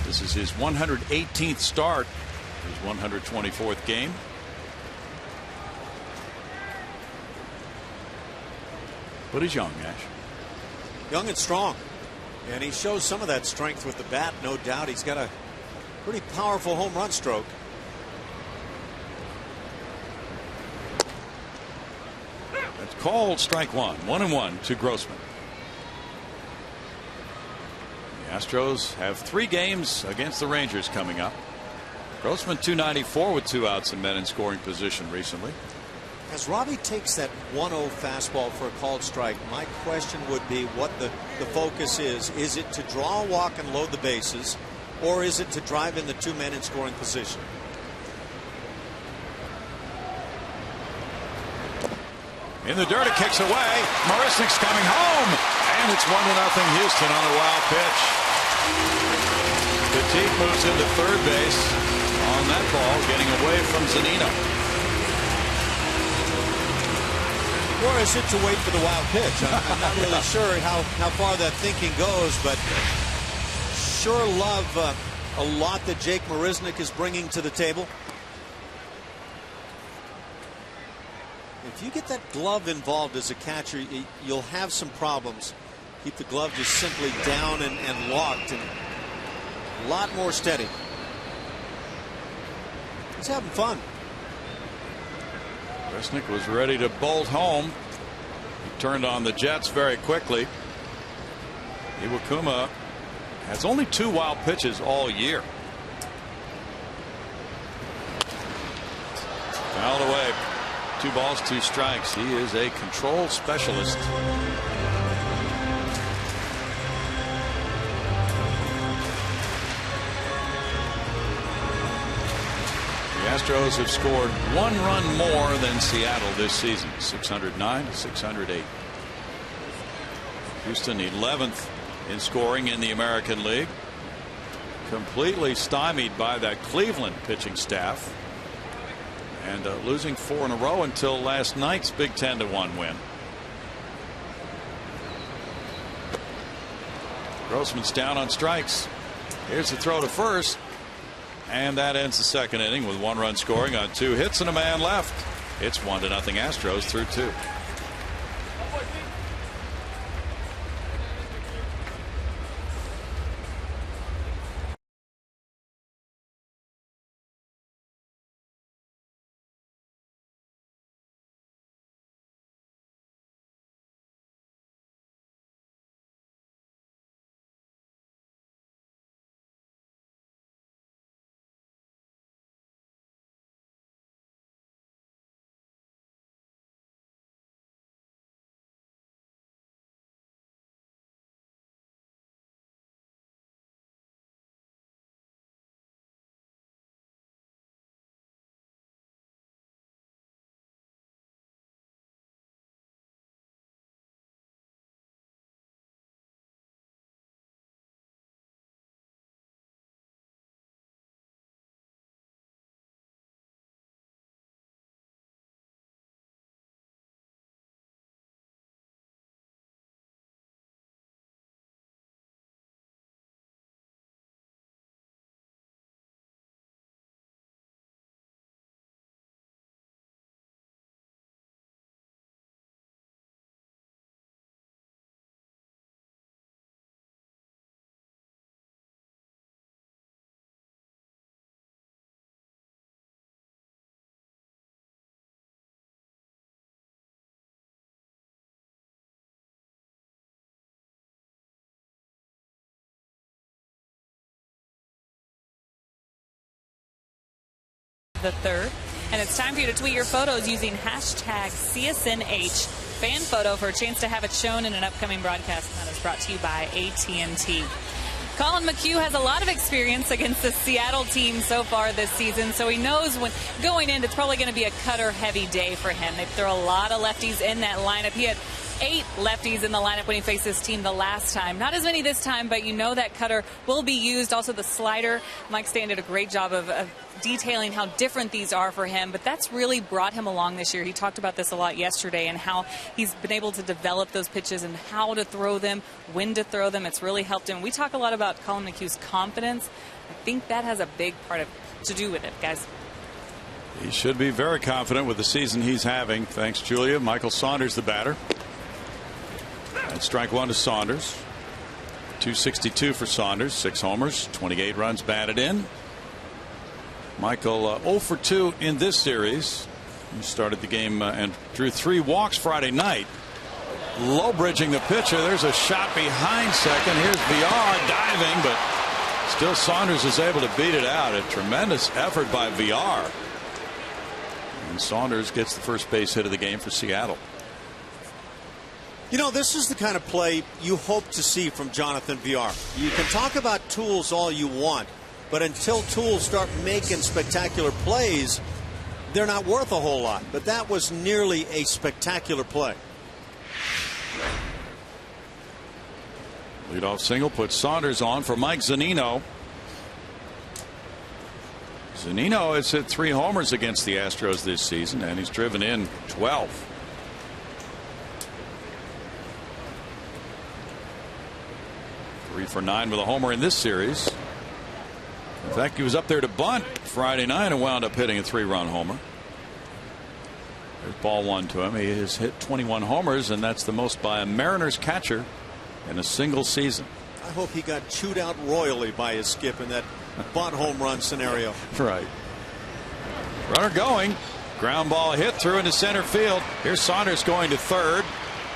This is his 118th start, his 124th game. But he's young, Ash. Young and strong. And he shows some of that strength with the bat, no doubt. He's got a pretty powerful home run stroke. That's called strike one. 1-1 to Grossman. The Astros have 3 games against the Rangers coming up. Grossman .294 with 2 outs and men in scoring position recently. As Robbie takes that 1-0 fastball for a called strike, my question would be what the focus is. Is it to draw a walk and load the bases, or is it to drive in the 2 men in scoring position? In the dirt, it kicks away. Marisnick's coming home, and it's 1-0 Houston on a wild pitch. Petit moves into third base on that ball, getting away from Zunino. Or is it to wait for the wild pitch? I'm not really sure how far that thinking goes, but sure love a lot that Jake Marisnick is bringing to the table. If you get that glove involved as a catcher, you'll have some problems. Keep the glove just simply down and locked and a lot more steady. He's having fun. Marisnick was ready to bolt home. He turned on the Jets very quickly. Iwakuma has only 2 wild pitches all year. Fouled away. 2 balls, 2 strikes. He is a control specialist. The Astros have scored 1 run more than Seattle this season, 609 to 608. Houston 11th in scoring in the American League. Completely stymied by that Cleveland pitching staff. And losing 4 in a row until last night's big 10-1 win. Grossman's down on strikes. Here's the throw to first. And that ends the second inning with 1 run scoring on 2 hits and a man left. It's 1-0 Astros through 2. The 3rd, and it's time for you to tweet your photos using hashtag CSNH fan photo for a chance to have it shown in an upcoming broadcast. And that is brought to you by AT&T. Colin McHugh has a lot of experience against the Seattle team so far this season, so he knows when going in it's probably going to be a cutter-heavy day for him. They throw a lot of lefties in that lineup. He had 8 lefties in the lineup when he faced this team the last time. Not as many this time, but you know that cutter will be used. Also the slider. Mike Stan did a great job of detailing how different these are for him, but that's really brought him along this year. He talked about this a lot yesterday and how he's been able to develop those pitches and how to throw them, when to throw them. It's really helped him. We talk a lot about Colin McHugh's confidence. I think that has a big part to do with it, guys. He should be very confident with the season he's having. Thanks, Julia. Michael Saunders, the batter. And strike one to Saunders. 262 for Saunders, 6 homers, 28 runs batted in. Michael 0 for 2 in this series. He started the game and drew 3 walks Friday night. Low bridging the pitcher. There's a shot behind second. Here's VR diving, but still Saunders is able to beat it out. A tremendous effort by VR. And Saunders gets the first base hit of the game for Seattle. You know, this is the kind of play you hope to see from Jonathan VR. You can talk about tools all you want, but until tools start making spectacular plays, they're not worth a whole lot. But that was nearly a spectacular play. Leadoff single puts Saunders on for Mike Zunino. Zunino has hit 3 homers against the Astros this season, and he's driven in 12. Three for 9 with a homer in this series. In fact, he was up there to bunt Friday night and wound up hitting a 3-run homer. There's ball 1 to him. He has hit 21 homers, and that's the most by a Mariners catcher in a single season. I hope he got chewed out royally by his skip in that bunt home run scenario. Right. Runner going. Ground ball hit through into center field. Here's Saunders going to third.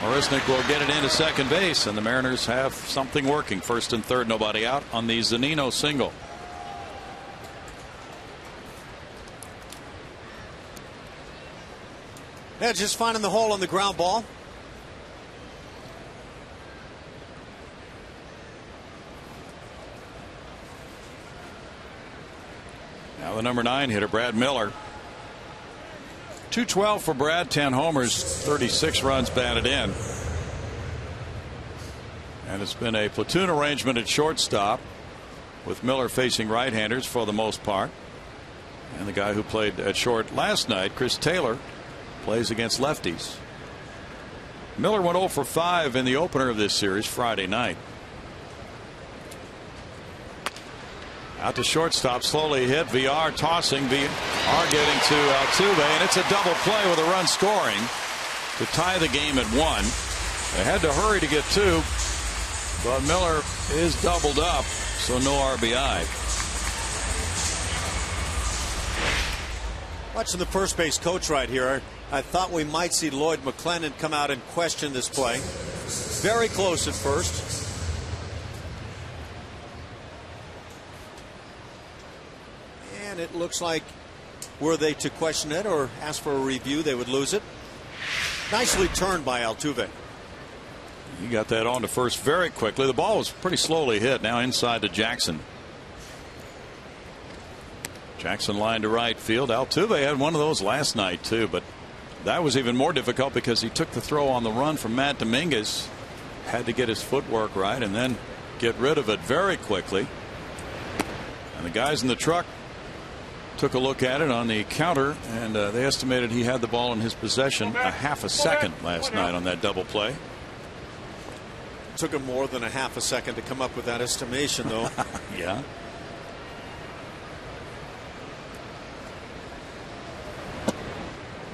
Marisnik will get it into second base, and the Mariners have something working. First and third, nobody out on the Zunino single. Yeah, just finding the hole on the ground ball. Now the number 9 hitter, Brad Miller. 212 for Brad, 10 homers, 36 runs batted in. And it's been a platoon arrangement at shortstop with Miller facing right-handers for the most part. And the guy who played at short last night, Chris Taylor, plays against lefties. Miller went 0 for 5 in the opener of this series Friday night. Out to shortstop, slowly hit. VR tossing. VR getting to Altuve, and it's a double play with a run scoring to tie the game at 1. They had to hurry to get 2, but Miller is doubled up, so no RBI. Watching the first base coach right here, I thought we might see Lloyd McClendon come out and question this play. Very close at first. And it looks like were they to question it or ask for a review, they would lose it. Nicely turned by Altuve. He got that on to first very quickly. The ball was pretty slowly hit. Now inside to Jackson. Jackson line to right field. Altuve had one of those last night too, but that was even more difficult because he took the throw on the run from Matt Dominguez. Had to get his footwork right and then get rid of it very quickly. And the guys in the truck took a look at it on the counter, and they estimated he had the ball in his possession a half a second last night on that double play. Took him more than a half a second to come up with that estimation, though. Yeah.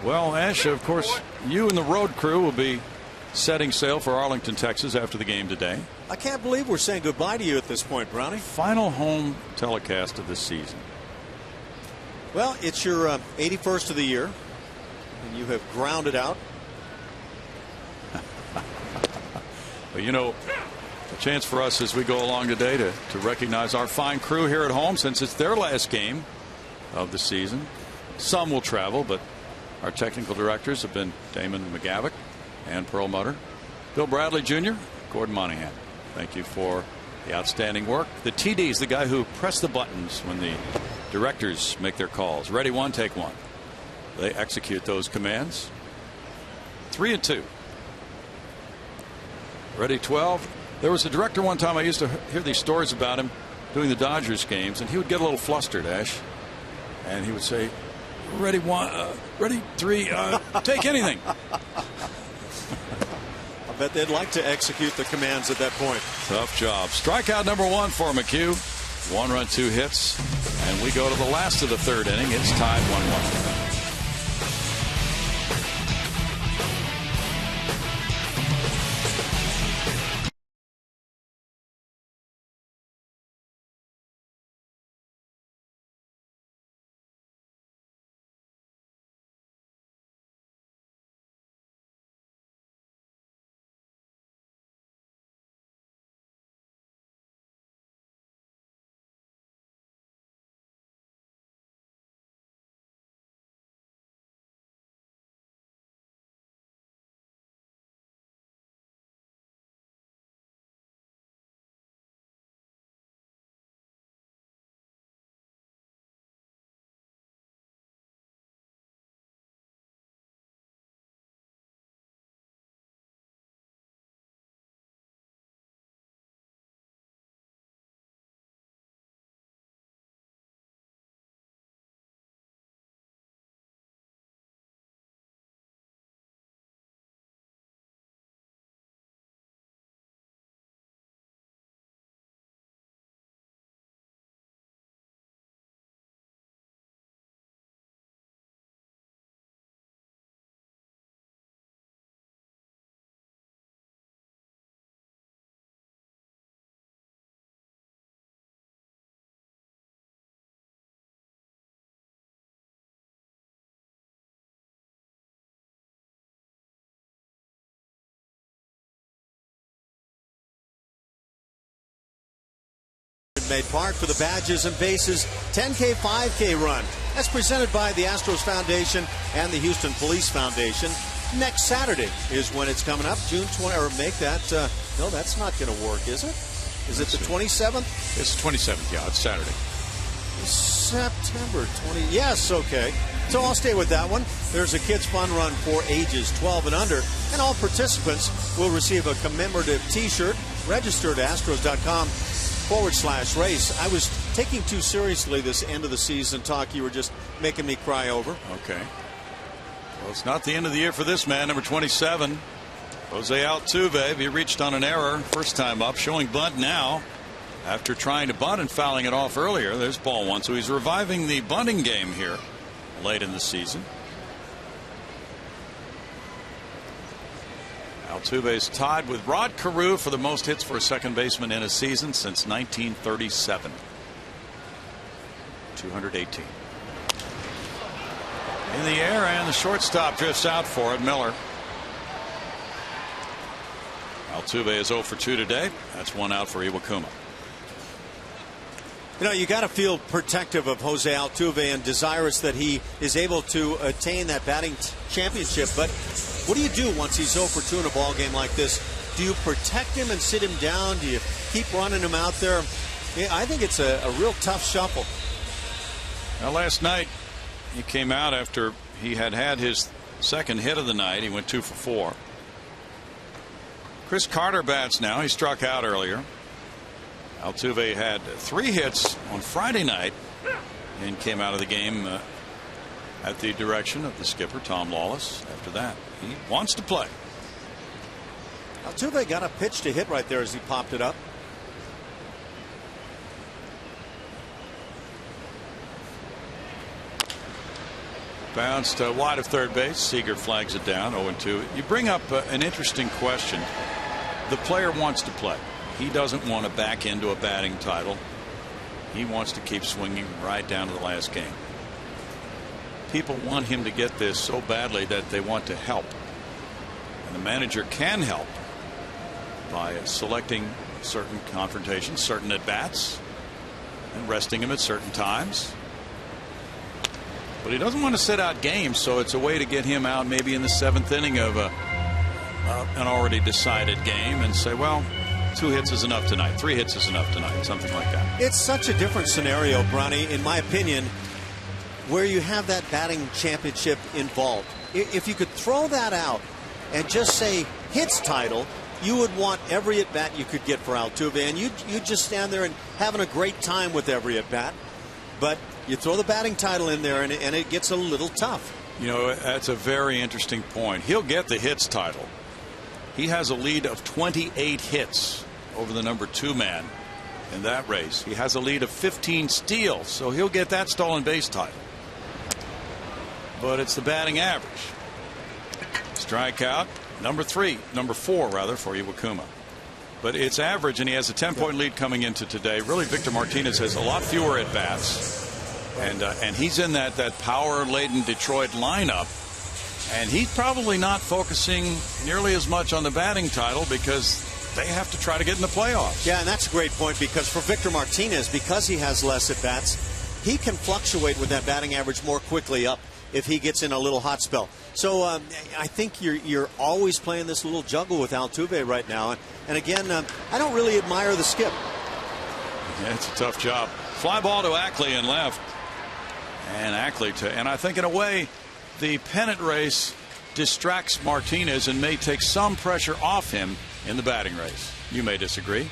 Well, Ash, of course, you and the road crew will be setting sail for Arlington, Texas after the game today. I can't believe we're saying goodbye to you at this point, Brownie. Final home telecast of this season. Well, it's your 81st of the year, and you have grounded out. But you know, a chance for us as we go along today to recognize our fine crew here at home, since it's their last game of the season. Some will travel, but our technical directors have been Damon McGavick and Pearl Mutter, Bill Bradley Jr., Gordon Monahan. Thank you for The outstanding work. The TD is the guy who pressed the buttons when the directors make their calls. Ready, one, take one. They execute those commands. 3-2. Ready, 12. There was a director one time, I used to hear these stories about him doing the Dodgers games, and he would get a little flustered, Ash, and he would say, ready, one, ready, three, take anything. I bet they'd like to execute the commands at that point. Tough job. Strikeout number 1 for McHugh. 1 run, 2 hits, and we go to the last of the third inning. It's tied 1-1. Made Park for the Badges and Bases 10K 5K run. That's presented by the Astros Foundation and the Houston Police Foundation. Next Saturday is when it's coming up, June 20. Or make that. No, that's not going to work, is it? Is it the 27th? It's the 27th. Yeah, it's Saturday. September 20. Yes, okay. So I'll stay with that one. There's a kids fun run for ages 12 and under, and all participants will receive a commemorative T-shirt. Register at astros.com/race. I was taking too seriously this end of the season talk you were just making me cry over. Okay. Well, it's not the end of the year for this man, number 27, Jose Altuve. He reached on an error first time up, showing bunt now after trying to bunt and fouling it off earlier. There's ball one, so he's reviving the bunting game here late in the season. Altuve's tied with Rod Carew for the most hits for a second baseman in a season since 1937. 218. In the air, and the shortstop drifts out for it, Miller. Altuve is 0 for 2 today. That's 1 out for Iwakuma. You know, you got to feel protective of Jose Altuve and desirous that he is able to attain that batting championship. But what do you do once he's 0 for 2 in a ball game like this? Do you protect him and sit him down? Do you keep running him out there? Yeah, I think it's a real tough shuffle. Now, last night he came out after he had his second hit of the night. He went 2 for 4. Chris Carter bats now. He struck out earlier. Altuve had 3 hits on Friday night and came out of the game at the direction of the skipper, Tom Lawless. After that, he wants to play. Altuve got a pitch to hit right there as he popped it up. Bounced wide of third base. Seager flags it down, 0-2. You bring up an interesting question. The player wants to play. He doesn't want to back into a batting title. He wants to keep swinging right down to the last game. People want him to get this so badly that they want to help. And the manager can help by selecting certain confrontations, certain at-bats, and resting him at certain times. But he doesn't want to sit out games, so it's a way to get him out maybe in the 7th inning of an already decided game and say, well, 2 hits is enough tonight. 3 hits is enough tonight. Something like that. It's such a different scenario, Brownie, in my opinion, where you have that batting championship involved. If you could throw that out and just say hits title, you would want every at-bat you could get for Altuve, and you'd just stand there and having a great time with every at-bat. But you throw the batting title in there, and it gets a little tough. You know, that's a very interesting point. He'll get the hits title. He has a lead of 28 hits over the number 2 man in that race. He has a lead of 15 steals, so he'll get that stolen base title. But it's the batting average. Strikeout number 4 rather for Iwakuma. But it's average, and he has a 10-point lead coming into today. Really, Victor Martinez has a lot fewer at bats, and he's in that power-laden Detroit lineup. And he's probably not focusing nearly as much on the batting title because they have to try to get in the playoffs. Yeah, and that's a great point, because for Victor Martinez, because he has less at-bats, he can fluctuate with that batting average more quickly up if he gets in a little hot spell. So I think you're always playing this little juggle with Altuve right now. And again, I don't really admire the skip. Yeah, it's a tough job. Fly ball to Ackley in left. And Ackley and I think in a way, the pennant race distracts Martinez and may take some pressure off him in the batting race. You may disagree.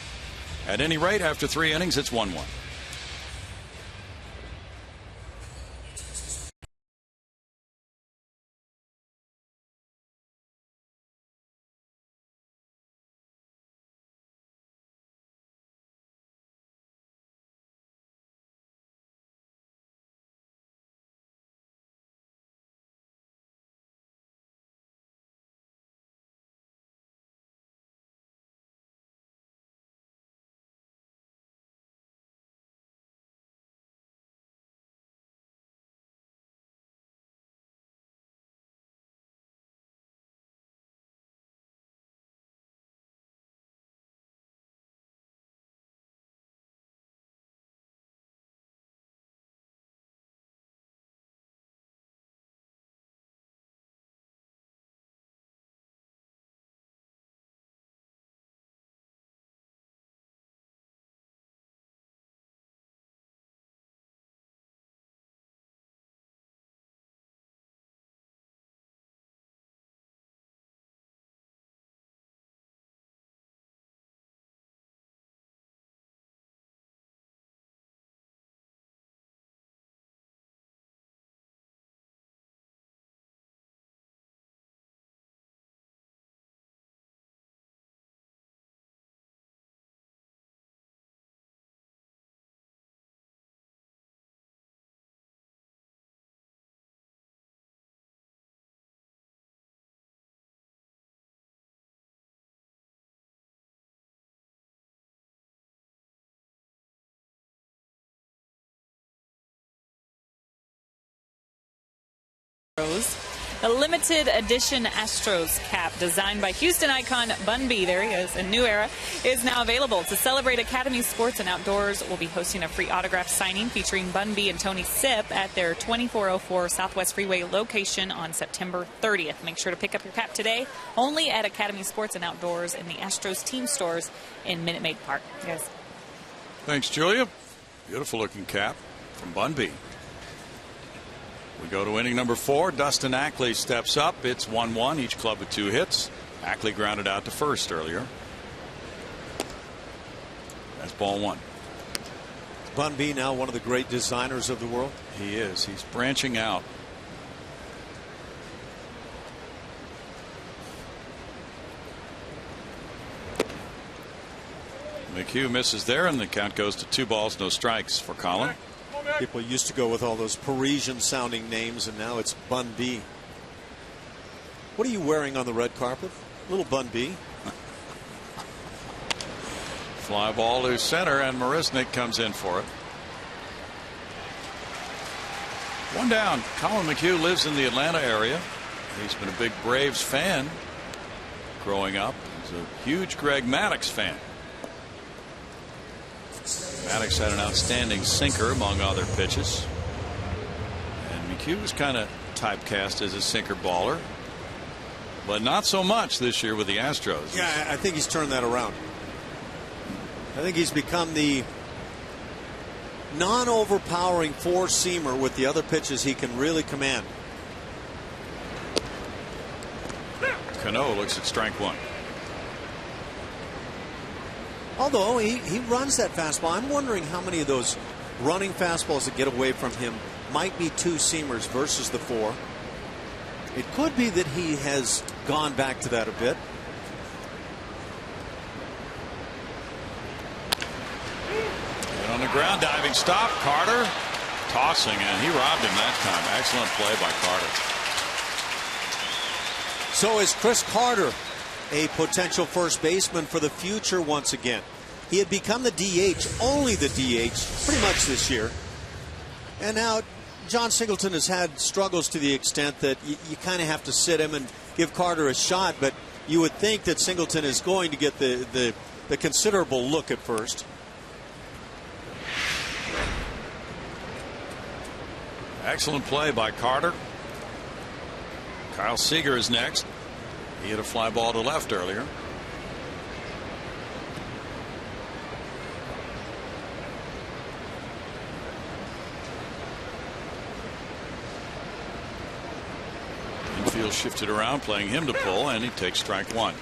At any rate, after 3 innings, it's 1-1. The limited edition Astros cap, designed by Houston icon Bun B, there he is, a new era, is now available. To celebrate Academy Sports and Outdoors, we'll be hosting a free autograph signing featuring Bun B and Tony Sipp at their 2404 Southwest Freeway location on September 30th. Make sure to pick up your cap today, only at Academy Sports and Outdoors in the Astros team stores in Minute Maid Park. Yes. Thanks, Julia. Beautiful looking cap from Bun B. We go to inning number 4. Dustin Ackley steps up. It's 1-1, each club with 2 hits. Ackley grounded out to first earlier. That's ball 1. Bun B now one of the great designers of the world. He is. He's branching out. McHugh misses there, and the count goes to 2 balls, no strikes for Colin. People used to go with all those Parisian sounding names, and now it's Bun B. What are you wearing on the red carpet? Little Bun B. Fly ball to center, and Marisnik comes in for it. 1 down. Colin McHugh lives in the Atlanta area. He's been a big Braves fan growing up. He's a huge Greg Maddux fan. Maddux had an outstanding sinker among other pitches. And McHugh was kind of typecast as a sinker baller, but not so much this year with the Astros. Yeah, I think he's turned that around. I think he's become the non-overpowering four-seamer with the other pitches he can really command. Cano looks at strike one. Although he runs that fastball, I'm wondering how many of those running fastballs that get away from him might be two-seamers versus the four. It could be that he has gone back to that a bit. And on the ground, diving stop. Carter tossing, and he robbed him that time. Excellent play by Carter. So is Chris Carter a potential first baseman for the future once again? He had become the DH, only the DH, pretty much this year. And now John Singleton has had struggles to the extent that you kind of have to sit him and give Carter a shot, but you would think that Singleton is going to get the considerable look at first. Excellent play by Carter. Kyle Seager is next. He hit a fly ball to left earlier. Infield shifted around, playing him to pull, and he takes strike one.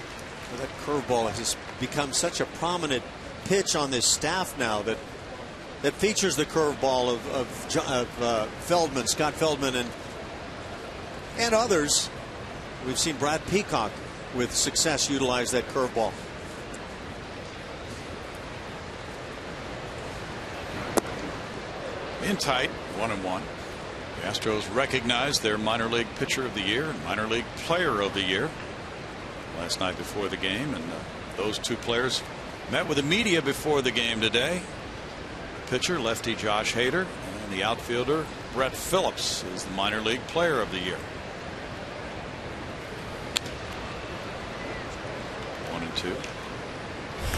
Well, that curveball has become such a prominent pitch on this staff now that features the curveball of Feldman, Scott Feldman, and others. We've seen Brad Peacock with success utilize that curveball. In tight, 1-1. The Astros recognized their minor league pitcher of the year and minor league player of the year last night before the game, and those two players met with the media before the game today. Pitcher lefty Josh Hader, and the outfielder Brett Phillips is the minor league player of the year. 1-2.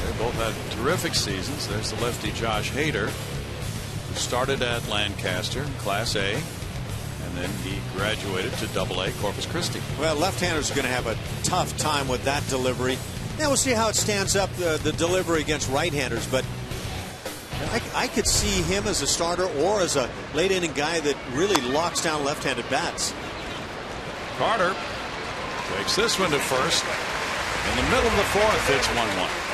They both had terrific seasons. There's the lefty Josh Hader, who started at Lancaster, Class A, and then he graduated to Double-A, Corpus Christi. Well, left-handers are going to have a tough time with that delivery. Now we'll see how it stands up, the delivery against right-handers, but I could see him as a starter or as a late-inning guy that really locks down left-handed bats. Carter takes this one to first. In the middle of the fourth, it's 1-1.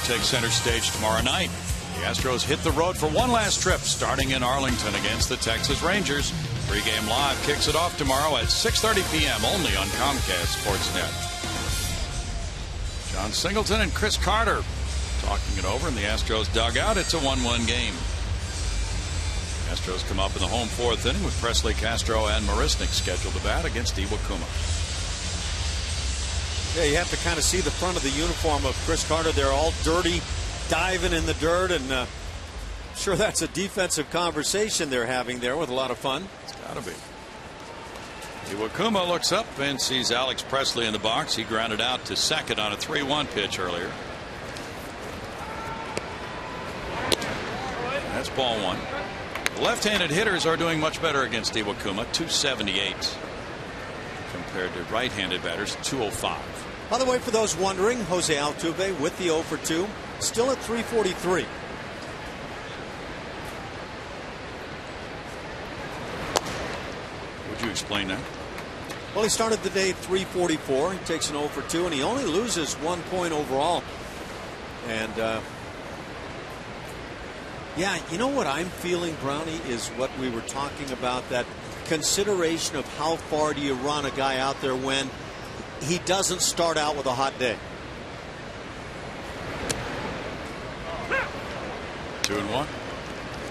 Takes center stage tomorrow night. The Astros hit the road for one last trip, starting in Arlington against the Texas Rangers. Pre-game live kicks it off tomorrow at 6:30 p.m. only on Comcast Sportsnet. John Singleton and Chris Carter talking it over in the Astros dugout. It's a 1-1 game. Astros come up in the home fourth inning with Presley, Castro, and Marisnik scheduled to bat against Iwakuma. Yeah, you have to kind of see the front of the uniform of Chris Carter. They're all dirty, diving in the dirt, and sure that's a defensive conversation they're having there with a lot of fun. It's got to be. Iwakuma looks up and sees Alex Presley in the box. He grounded out to second on a 3-1 pitch earlier. That's ball one. Left-handed hitters are doing much better against Iwakuma. 278 compared to right-handed batters. 205. By the way, for those wondering, Jose Altuve with the 0 for 2, still at 343. Would you explain that? Well, he started the day 344. He takes an 0 for 2, and he only loses 1 point overall. And yeah, you know what I'm feeling, Brownie, is what we were talking about, that consideration of how far do you run a guy out there when he doesn't start out with a hot day. 2-1.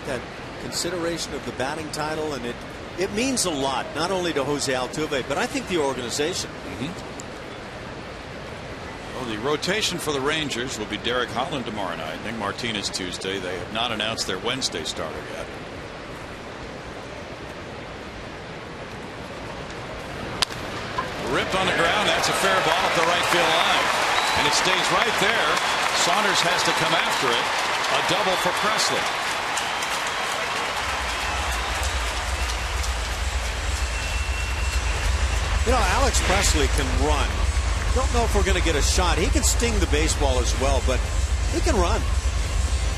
That consideration of the batting title, and it means a lot, not only to Jose Altuve, but I think the organization. Well, the rotation for the Rangers will be Derek Holland tomorrow night. Nick Martinez Tuesday. They have not announced their Wednesday starter yet. Ripped on the ground. That's a fair ball at the right field line. And it stays right there. Saunders has to come after it. A double for Presley. You know, Alex Presley can run. Don't know if we're going to get a shot. He can sting the baseball as well, but he can run.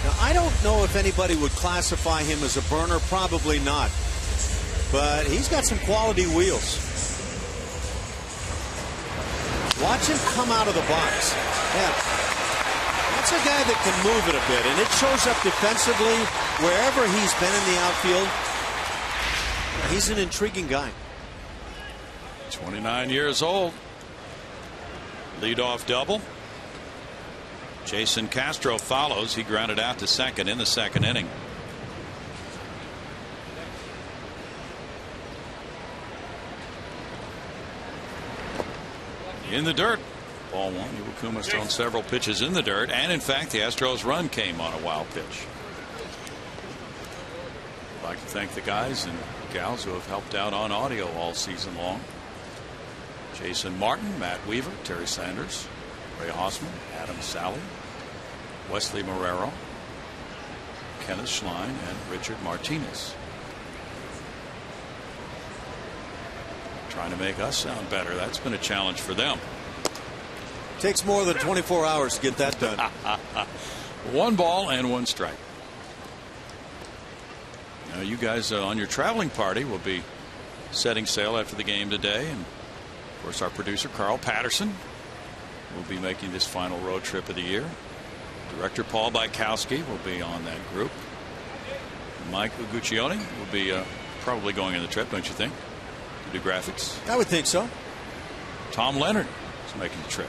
Now, I don't know if anybody would classify him as a burner. Probably not. But he's got some quality wheels. Watch him come out of the box. Yeah. That's a guy that can move it a bit, and it shows up defensively wherever he's been in the outfield. He's an intriguing guy. 29 years old. Leadoff double. Jason Castro follows. He grounded out to second in the second inning. In the dirt. Ball one. Iwakuma's thrown several pitches in the dirt, and in fact the Astros run came on a wild pitch. I'd like to thank the guys and gals who have helped out on audio all season long. Jason Martin, Matt Weaver, Terry Sanders, Ray Hossman, Adam Sally, Wesley Marrero, Kenneth Schlein, and Richard Martinez. Trying to make us sound better. That's been a challenge for them. Takes more than 24 hours to get that done. 1 ball and 1 strike. Now you guys on your traveling party will be setting sail after the game today, and of course our producer Carl Patterson will be making this final road trip of the year. Director Paul Bykowski will be on that group. Mike Uguccione will be probably going on the trip, don't you think? To do graphics. I would think so. Tom Leonard is making the trip.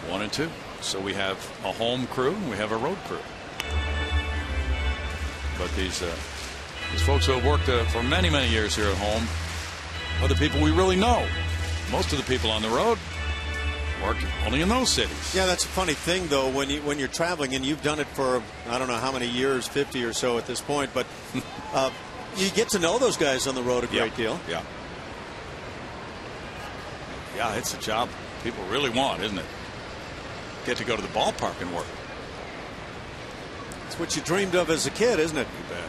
1 and 2. So we have a home crew and we have a road crew. But these folks who have worked for many years here at home are the people we really know. Most of the people on the road work only in those cities. Yeah, that's a funny thing though, when you're traveling, and you've done it for I don't know how many years, 50 or so at this point, but you get to know those guys on the road a great deal. Yeah, it's a job people really want, isn't it? Get to go to the ballpark and work. It's what you dreamed of as a kid, isn't it? You bet.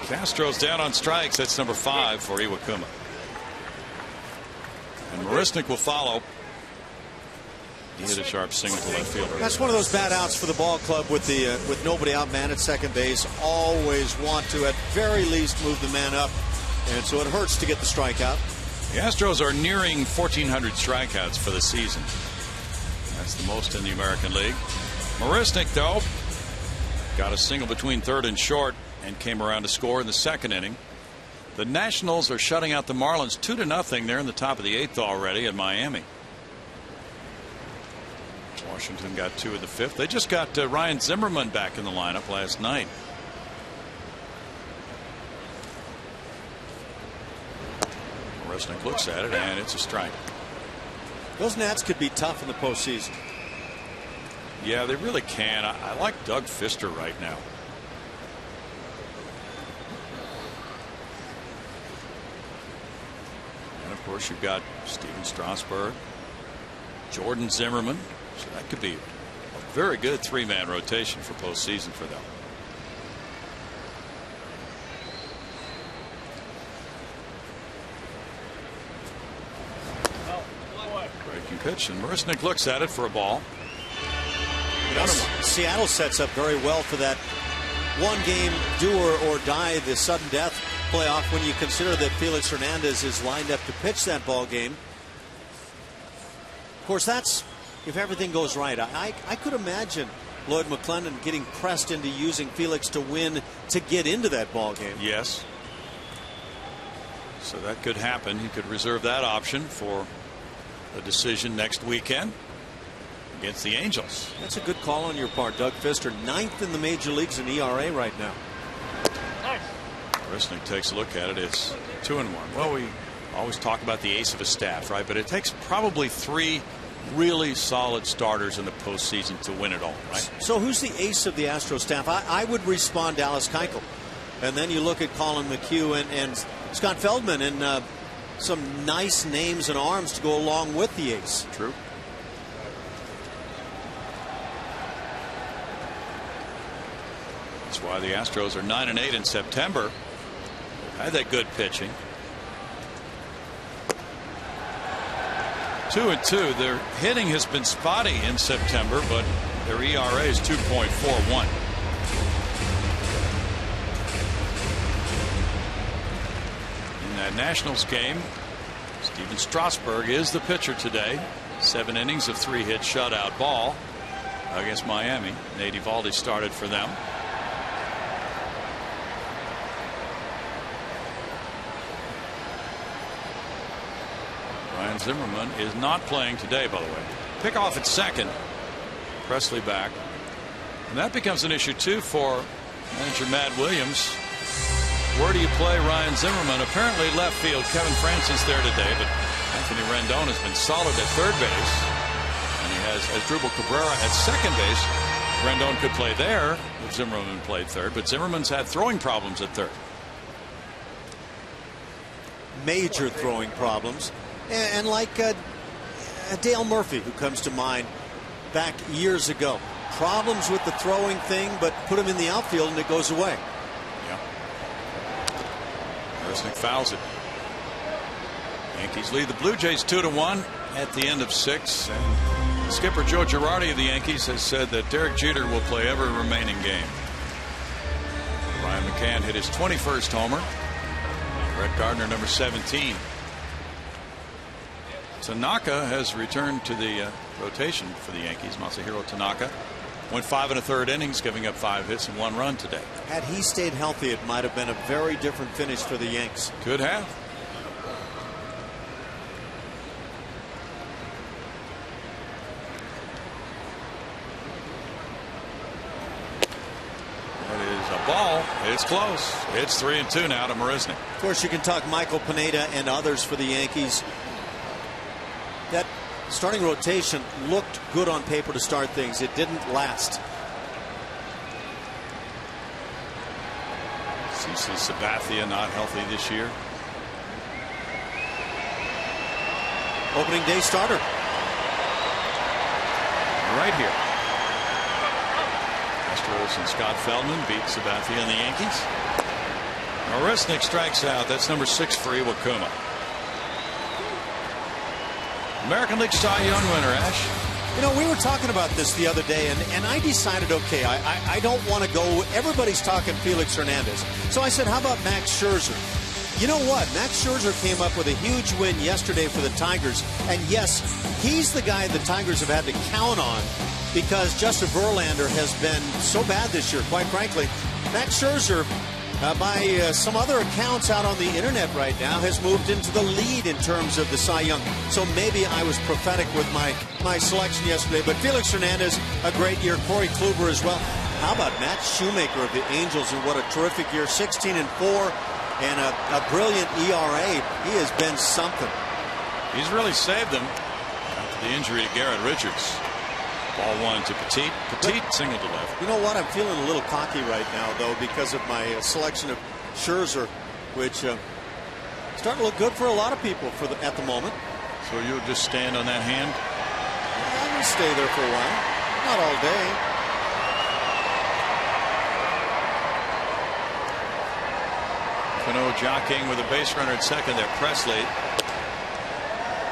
Castro's down on strikes. That's number 5 for Iwakuma. And Marisnik will follow. He hit a sharp single to left fielder. That's one of those bad outs for the ball club with nobody out, man at second base. Always want to at very least move the man up, and so it hurts to get the strikeout. The Astros are nearing 1,400 strikeouts for the season. That's the most in the American League. Marisnik, though, got a single between third and short and came around to score in the second inning. The Nationals are shutting out the Marlins 2-0. They're in the top of the 8th already at Miami. Washington got 2 in the 5th. They just got Ryan Zimmerman back in the lineup last night. Rusnick looks at it, and it's a strike. Those Nats could be tough in the postseason. Yeah, they really can. I like Doug Fister right now. And of course, you've got Steven Strasburg, Jordan Zimmerman. So that could be a very good three-man rotation for postseason for them. Breaking pitch, and Rusnick looks at it for a ball. Seattle sets up very well for that one-game do or die, the sudden death playoff, when you consider that Felix Hernandez is lined up to pitch that ball game. Of course, that's if everything goes right. I could imagine Lloyd McClendon getting pressed into using Felix to win to get into that ball game. Yes. So that could happen. He could reserve that option for a decision next weekend against the Angels. That's a good call on your part, Doug Fister. 9th in the major leagues in ERA right now. Rusnick takes a look at it. It's 2-1. Well, we always talk about the ace of a staff, right? But it takes probably 3 really solid starters in the postseason to win it all, right? So who's the ace of the Astros staff? I would respond Dallas Keuchel. And then you look at Colin McHugh and Scott Feldman, and some nice names and arms to go along with the ace. True. That's why the Astros are 9-8 in September. They've had that good pitching. 2-2. Their hitting has been spotty in September, but their ERA is 2.41. In that Nationals game, Steven Strasburg is the pitcher today. 7 innings of 3-hit shutout ball against Miami. Nate Eovaldi started for them. Ryan Zimmerman is not playing today, by the way. Pickoff at second. Presley back. And that becomes an issue, too, for manager Matt Williams. Where do you play Ryan Zimmerman? Apparently left field. Kevin Francis there today, but Anthony Rendon has been solid at third base. And he has Asdrubal Cabrera at second base. Rendon could play there if Zimmerman played third, but Zimmerman's had throwing problems at third. Major throwing problems. And like Dale Murphy, who comes to mind back years ago. Problems with the throwing thing, but put him in the outfield and it goes away. Yeah. Rusnick fouls it. Yankees lead the Blue Jays 2-1 at the end of 6. And skipper Joe Girardi of the Yankees has said that Derek Jeter will play every remaining game. Ryan McCann hit his 21st homer. Brett Gardner, number 17. Tanaka has returned to the rotation for the Yankees. Masahiro Tanaka went 5 1/3 innings, giving up 5 hits and 1 run today. Had he stayed healthy, it might have been a very different finish for the Yanks. Could have. That is a ball. It's close. It's 3-2 now to Marisnick. Of course, you can talk Michael Pineda and others for the Yankees. That starting rotation looked good on paper to start things. It didn't last. CC Sabathia not healthy this year. Opening day starter. Right here. Astros and Scott Feldman beat Sabathia and the Yankees. Marisnick strikes out. That's number 6 for Iwakuma. American League Cy Young winner, Ash. You know, we were talking about this the other day, and I decided, okay, I don't want to go. Everybody's talking Felix Hernandez. So I said, how about Max Scherzer? You know what? Max Scherzer came up with a huge win yesterday for the Tigers. And yes, he's the guy the Tigers have had to count on because Justin Verlander has been so bad this year, quite frankly. Max Scherzer, by some other accounts out on the internet right now, has moved into the lead in terms of the Cy Young. So maybe I was prophetic with my selection yesterday. But Felix Hernandez, a great year. Corey Kluber as well. How about Matt Shoemaker of the Angels, and what a terrific year. 16-4. and a brilliant ERA. He has been something. He's really saved them after the injury to Garrett Richards. Ball one to Petit. Petit single to left. You know what? I'm feeling a little cocky right now, though, because of my selection of Scherzer, which starting to look good for a lot of people at the moment. So you'll just stand on that hand? Yeah, I'm going to stay there for a while. Not all day. Cano jockeying with a base runner at second there. Presley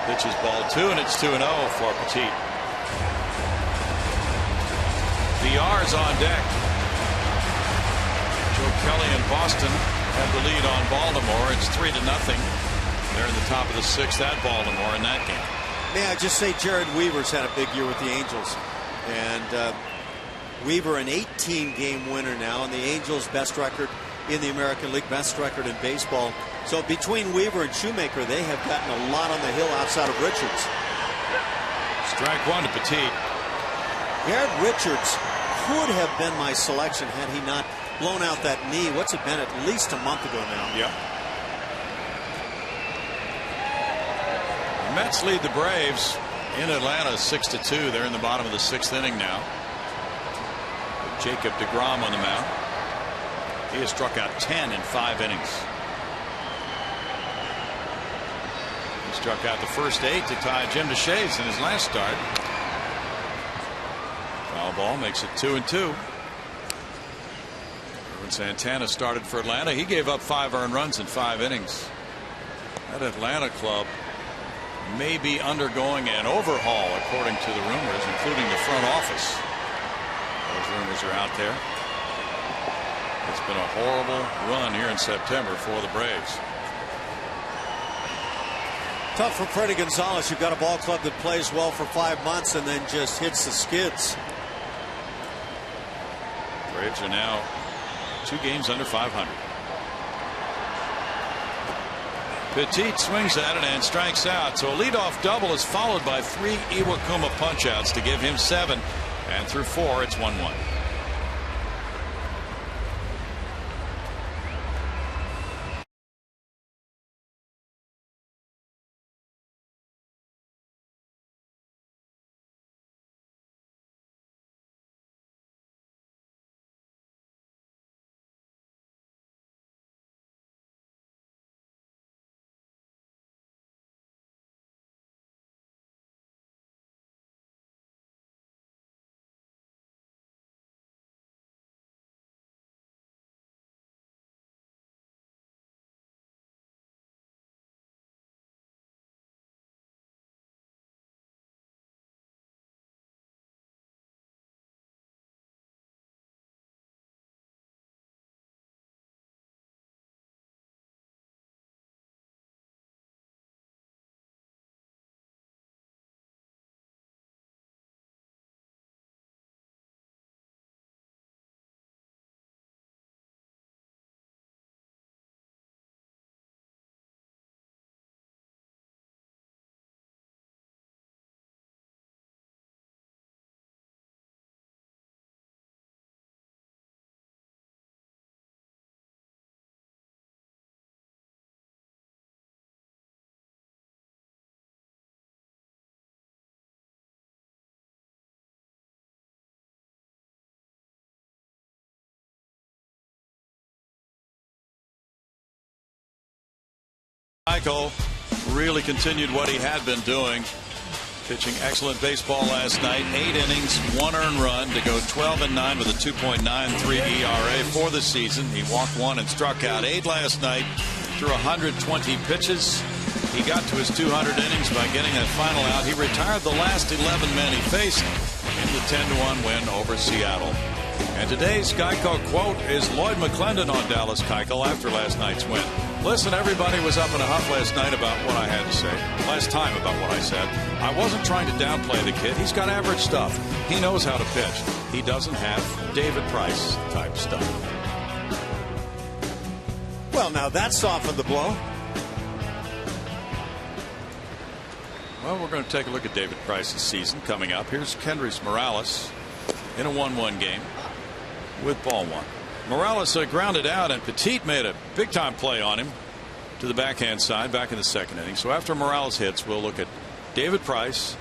pitches ball two, and it's 2-0 for Petit. VR's on deck. Joe Kelly in Boston have the lead on Baltimore. It's 3-0. They're in the top of the sixth at Baltimore in that game. May I just say, Jared Weaver's had a big year with the Angels, and Weaver an 18-game winner now, and the Angels' best record in the American League, best record in baseball. So between Weaver and Shoemaker, they have gotten a lot on the hill outside of Richards. Strike one to Petit. Garrett Richards could have been my selection had he not blown out that knee. What's it been? At least a month ago now. Yep. The Mets lead the Braves in Atlanta 6-2. They're in the bottom of the sixth inning now. With Jacob deGrom on the mound. He has struck out 10 in 5 innings. He struck out the first 8 to tie Jim DeShays in his last start. Foul ball makes it 2-2. When Santana started for Atlanta, he gave up 5 earned runs in 5 innings. That Atlanta club may be undergoing an overhaul, according to the rumors, including the front office. Those rumors are out there. It's been a horrible run here in September for the Braves. Tough for Freddie Gonzalez. You've got a ball club that plays well for 5 months and then just hits the skids. Braves are now 2 games under 500. Petit swings at it and strikes out. So a leadoff double is followed by 3 Iwakuma punchouts to give him 7. And through 4, it's 1-1. Michael really continued what he had been doing, pitching excellent baseball last night. 8 innings, 1 earned run to go 12-9 with a 2.93 ERA for the season. He walked 1 and struck out 8 last night through 120 pitches. He got to his 200 innings by getting that final out. He retired the last 11 men he faced in the 10-1 win over Seattle. And today's Geico quote is Lloyd McClendon on Dallas Keuchel after last night's win. Listen, everybody was up in a huff last night about what I had to say. Last time about what I said. I wasn't trying to downplay the kid. He's got average stuff. He knows how to pitch. He doesn't have David Price type stuff. Well, now that softened the blow. Well, we're going to take a look at David Price's season coming up. Here's Kendrys Morales in a 1-1 game with ball 1. Morales grounded out, and Petit made a big-time play on him to the backhand side back in the second inning. So after Morales hits, we'll look at David Price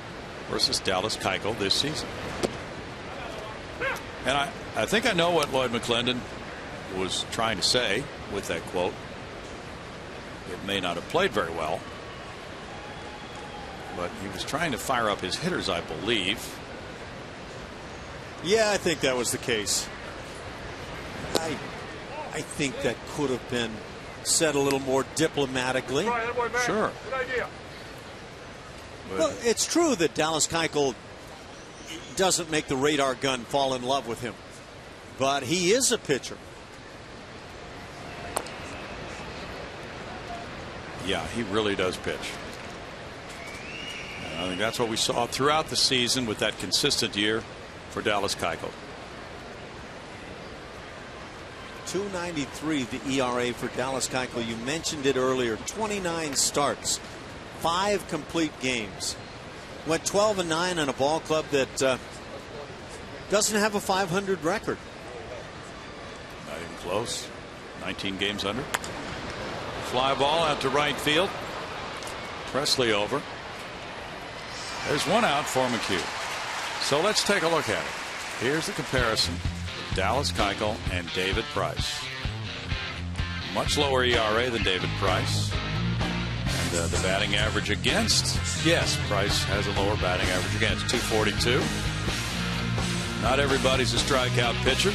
versus Dallas Keuchel this season. And I think I know what Lloyd McClendon was trying to say with that quote. It may not have played very well, but he was trying to fire up his hitters, I believe. Yeah, I think that was the case. I think that could have been said a little more diplomatically. Sure. Well, it's true that Dallas Keuchel doesn't make the radar gun fall in love with him, but he is a pitcher. Yeah, he really does pitch. And I think that's what we saw throughout the season with that consistent year for Dallas Keuchel. .293 the ERA for Dallas Keuchel. You mentioned it earlier. 29 starts, 5 complete games. Went 12-9 on a ball club that doesn't have a .500 record. Not even close. 19 games under. Fly ball out to right field. Presley over. There's one out for McHugh. So let's take a look at it. Here's the comparison. Dallas Keuchel and David Price. Much lower ERA than David Price. And the batting average against. Yes, Price has a lower batting average against. .242. Not everybody's a strikeout pitcher.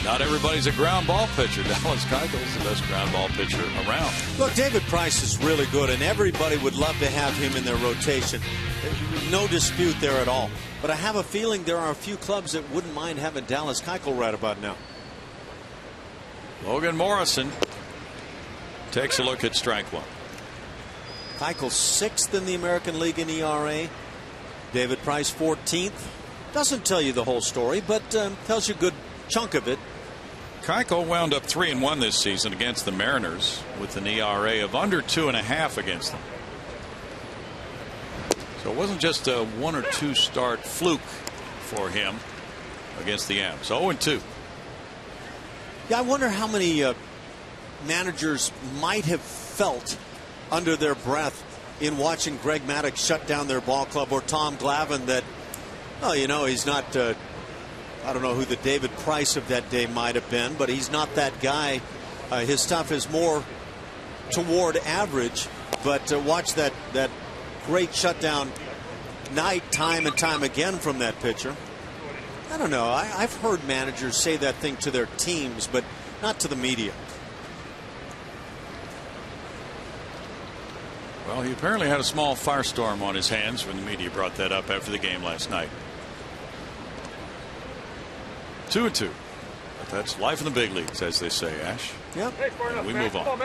Not everybody's a ground ball pitcher. Dallas Keuchel's the best ground ball pitcher around. Look, David Price is really good, and everybody would love to have him in their rotation. No dispute there at all. But I have a feeling there are a few clubs that wouldn't mind having Dallas Keuchel right about now. Logan Morrison takes a look at strike one. Keuchel 6th in the American League in ERA. David Price 14th. Doesn't tell you the whole story, but tells you a good chunk of it. Keuchel wound up 3-1 this season against the Mariners with an ERA of under 2.5 against them. So it wasn't just a 1 or 2 start fluke for him against the Ams. 0-2. Yeah, I wonder how many managers might have felt under their breath in watching Greg Maddux shut down their ball club, or Tom Glavine, that, oh, you know, he's not, I don't know who the David Price of that day might have been, but he's not that guy. His stuff is more toward average, but watch that great shutdown night time and time again from that pitcher. I don't know. I've heard managers say that thing to their teams, but not to the media. Well, he apparently had a small firestorm on his hands when the media brought that up after the game last night. 2-2. But that's life in the big leagues, as they say, Ash. Yep. And we move on.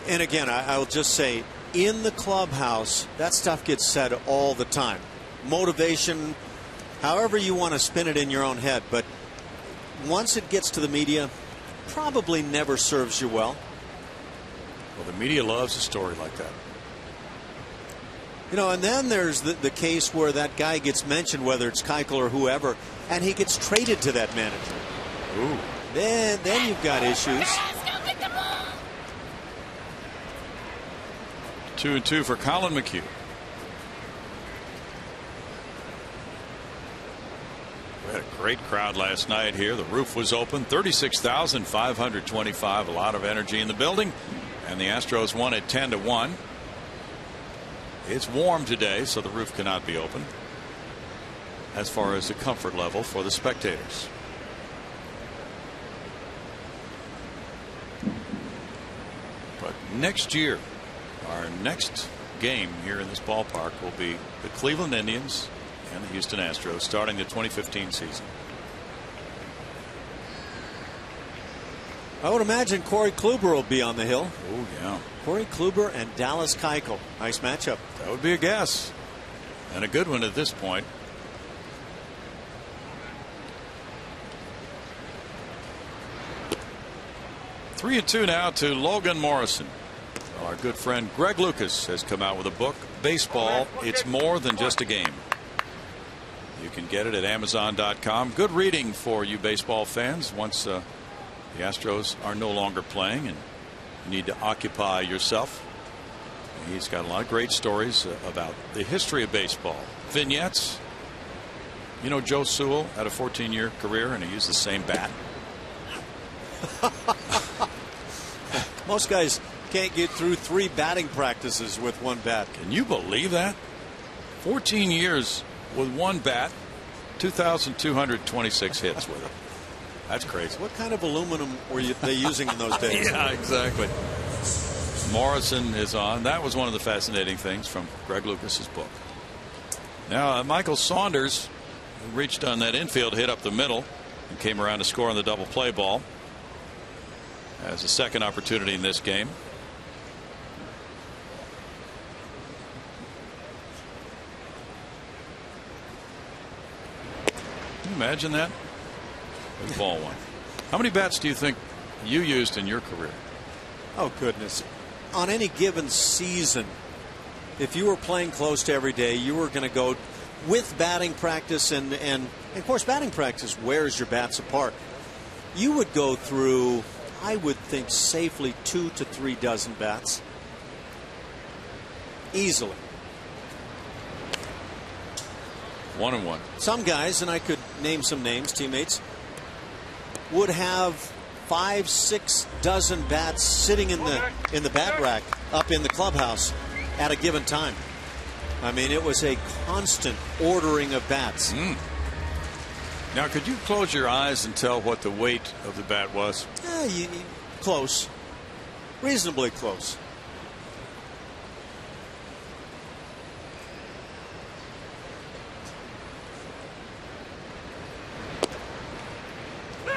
And again, I'll just say, in the clubhouse, that stuff gets said all the time. Motivation, however you want to spin it in your own head. But once it gets to the media, probably never serves you well. Well, the media loves a story like that. You know, and then there's the case where that guy gets mentioned, whether it's Keuchel or whoever, and he gets traded to that manager. Ooh. Then you've got issues. 2-2 for Colin McHugh. We had a great crowd last night here. The roof was open. 36,525. A lot of energy in the building. And the Astros won at 10-1. It's warm today, so the roof cannot be open as far as the comfort level for the spectators. But next year, our next game here in this ballpark will be the Cleveland Indians and the Houston Astros starting the 2015 season. I would imagine Corey Kluber will be on the hill. Oh, yeah. Corey Kluber and Dallas Keuchel. Nice matchup. That would be a guess. And a good one at this point. Three and 2 now to Logan Morrison. Our good friend Greg Lucas has come out with a book, Baseball, It's More Than Just a Game. You can get it at Amazon.com. Good reading for you baseball fans once The Astros are no longer playing, and you need to occupy yourself. He's got a lot of great stories about the history of baseball. Vignettes. You know, Joe Sewell had a 14-year career, and he used the same bat. Most guys can't get through 3 batting practices with one bat. Can you believe that? 14 years with one bat, 2,226 hits with it. That's crazy. What kind of aluminum were they using in those days? Yeah, exactly. Morrison is on. That was one of the fascinating things from Greg Lucas's book. Now, Michael Saunders reached on that infield hit up the middle and came around to score on the double play ball. Has a second opportunity in this game. Can you imagine that? With ball one. How many bats do you think you used in your career? Oh, goodness. On any given season, if you were playing close to every day, you were going to go with batting practice, and of course batting practice wears your bats apart. You would go through, I would think, safely 2 to 3 dozen bats. Easily. 1-1. Some guys, and I could name some names, teammates, would have 5-6 dozen bats sitting in the bat rack up in the clubhouse at a given time. I mean, it was a constant ordering of bats. Now, could you close your eyes and tell what the weight of the bat was? Close. Reasonably close.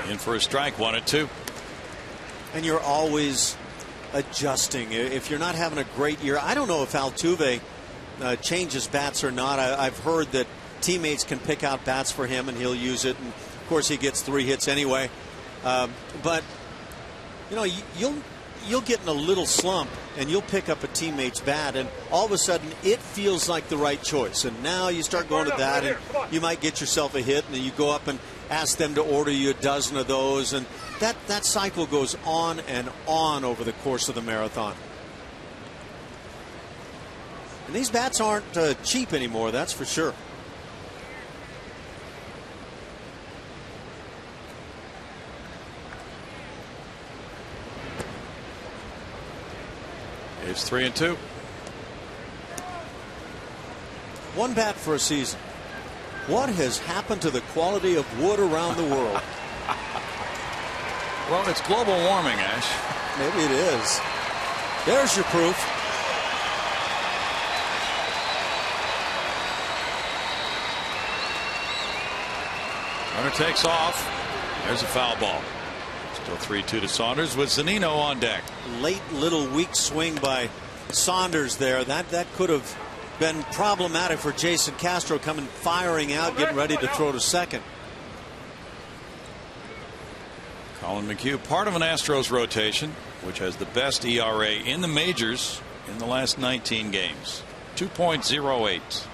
In for a strike, 1-2. And you're always adjusting. If you're not having a great year, I don't know if Altuve changes bats or not. I've heard that teammates can pick out bats for him and he'll use it. And of course, he gets 3 hits anyway. But you know, you'll get in a little slump and you'll pick up a teammate's bat, and all of a sudden it feels like the right choice. And now you start going to that, and you might get yourself a hit, and then you go up and ask them to order you a dozen of those, and that cycle goes on and on over the course of the marathon. And these bats aren't cheap anymore, that's for sure. It's 3-2. One bat for a season. What has happened to the quality of wood around the world? Well, it's global warming, Ash. Maybe it is. There's your proof. Runner takes off. There's a foul ball. Still 3-2 to Saunders with Zunino on deck. Late little weak swing by Saunders there. That could have been problematic for Jason Castro, coming firing out, getting ready to throw to second. Colin McHugh, part of an Astros rotation, which has the best ERA in the majors in the last 19 games. 2.08.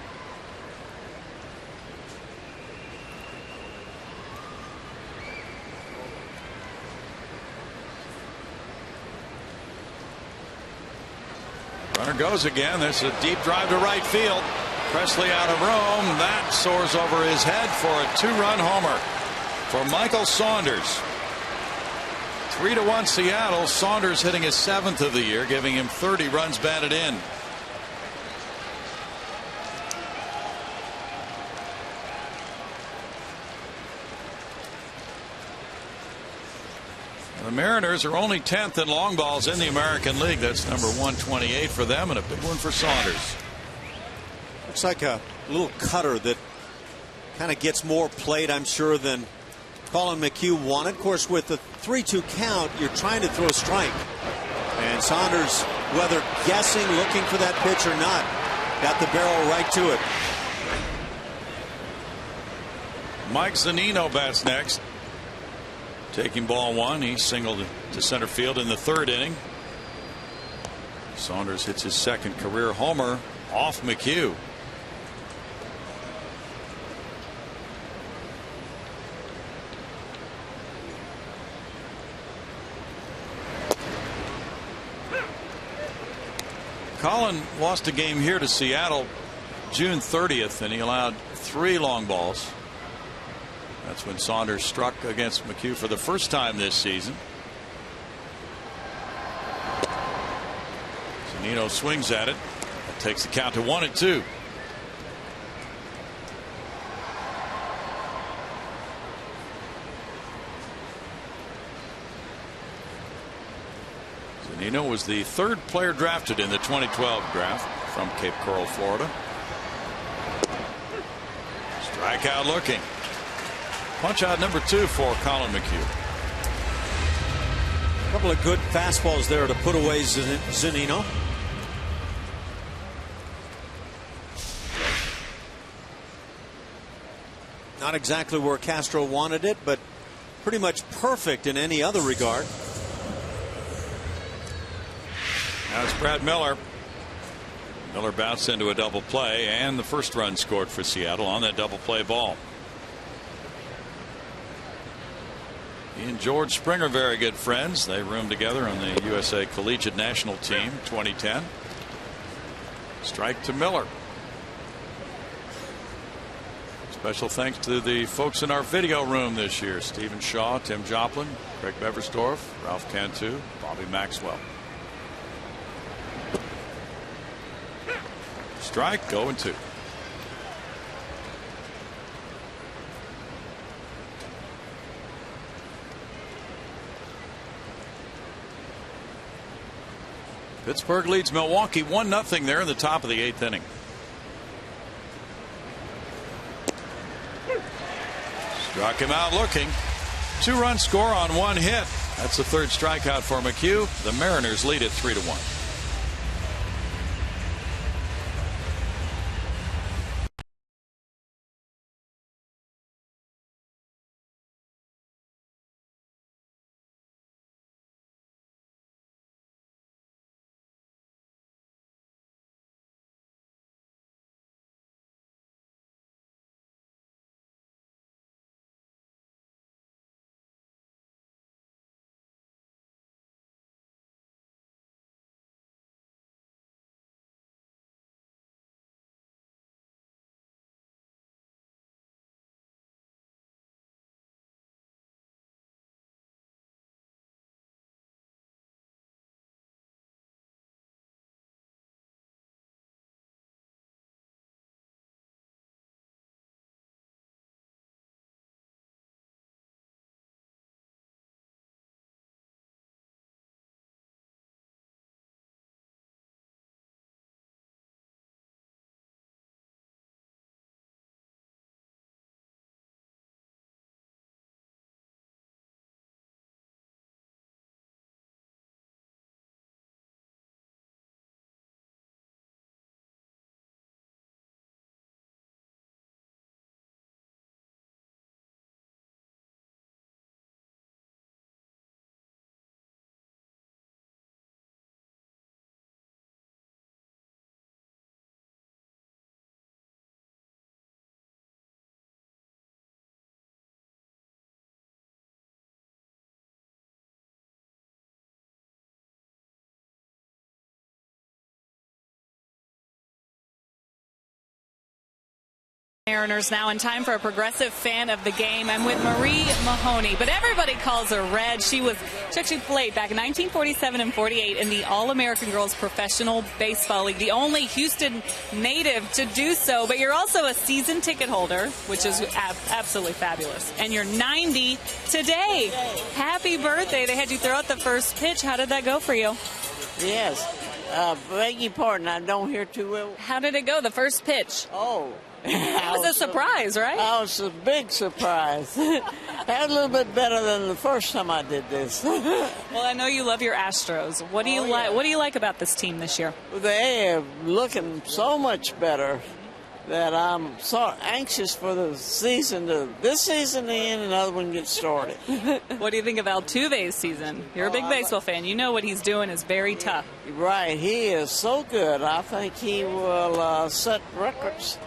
Runner goes again. There's a deep drive to right field. Presley out of room. That soars over his head for a 2-run homer for Michael Saunders. 3-1 Seattle. Saunders hitting his 7th of the year, giving him 30 runs batted in. The Mariners are only 10th in long balls in the American League. That's number 128 for them, and a big one for Saunders. Looks like a little cutter that kind of gets more plate, I'm sure, than Colin McHugh wanted. Of course, with the 3-2 count, you're trying to throw a strike. And Saunders, whether guessing, looking for that pitch or not, got the barrel right to it. Mike Zunino bats next. Taking ball 1, he singled to center field in the 3rd inning. Saunders hits his 2nd career homer off McHugh. Colin lost a game here to Seattle June 30th, and he allowed 3 long balls. That's when Saunders struck against McHugh for the first time this season. Zunino swings at it. That takes the count to 1-2. Zunino was the 3rd player drafted in the 2012 draft from Cape Coral, Florida. Strikeout looking. Punch out number 2 for Colin McHugh. A couple of good fastballs there to put away Zunino. Not exactly where Castro wanted it, but pretty much perfect in any other regard. Now it's Brad Miller. Miller bounced into a double play, and the first run scored for Seattle on that double play ball. He and George Springer, very good friends. They roomed together on the USA Collegiate National Team 2010. Strike to Miller. Special thanks to the folks in our video room this year: Stephen Shaw, Tim Joplin, Craig Beversdorf, Ralph Cantu, Bobby Maxwell. Strike, 0-2. Pittsburgh leads Milwaukee 1-0 there in the top of the 8th inning. Struck him out looking. 2-run score on 1 hit. That's the 3rd strikeout for McHugh. The Mariners lead it 3-1. Mariners now in time for a progressive fan of the game. I'm with Marie Mahoney, but everybody calls her Red. She actually played back in 1947 and 48 in the All-American Girls Professional Baseball League, the only Houston native to do so. But you're also a season ticket holder, which is absolutely fabulous. And you're 90 today. Happy birthday. They had you throw out the first pitch. How did that go for you? Yes. Beg your pardon, I don't hear too well. How did it go, the first pitch? Oh. It was a surprise, right? Oh, it's a big surprise. Had a little bit better than the first time I did this. Well, I know you love your Astros. What do you like? What do you like about this team this year? They are looking so much better that I'm so anxious for this season to end and another one get started. What do you think of Altuve's season? You're a big baseball fan. You know what he's doing is very tough. Right. He is so good. I think he will set records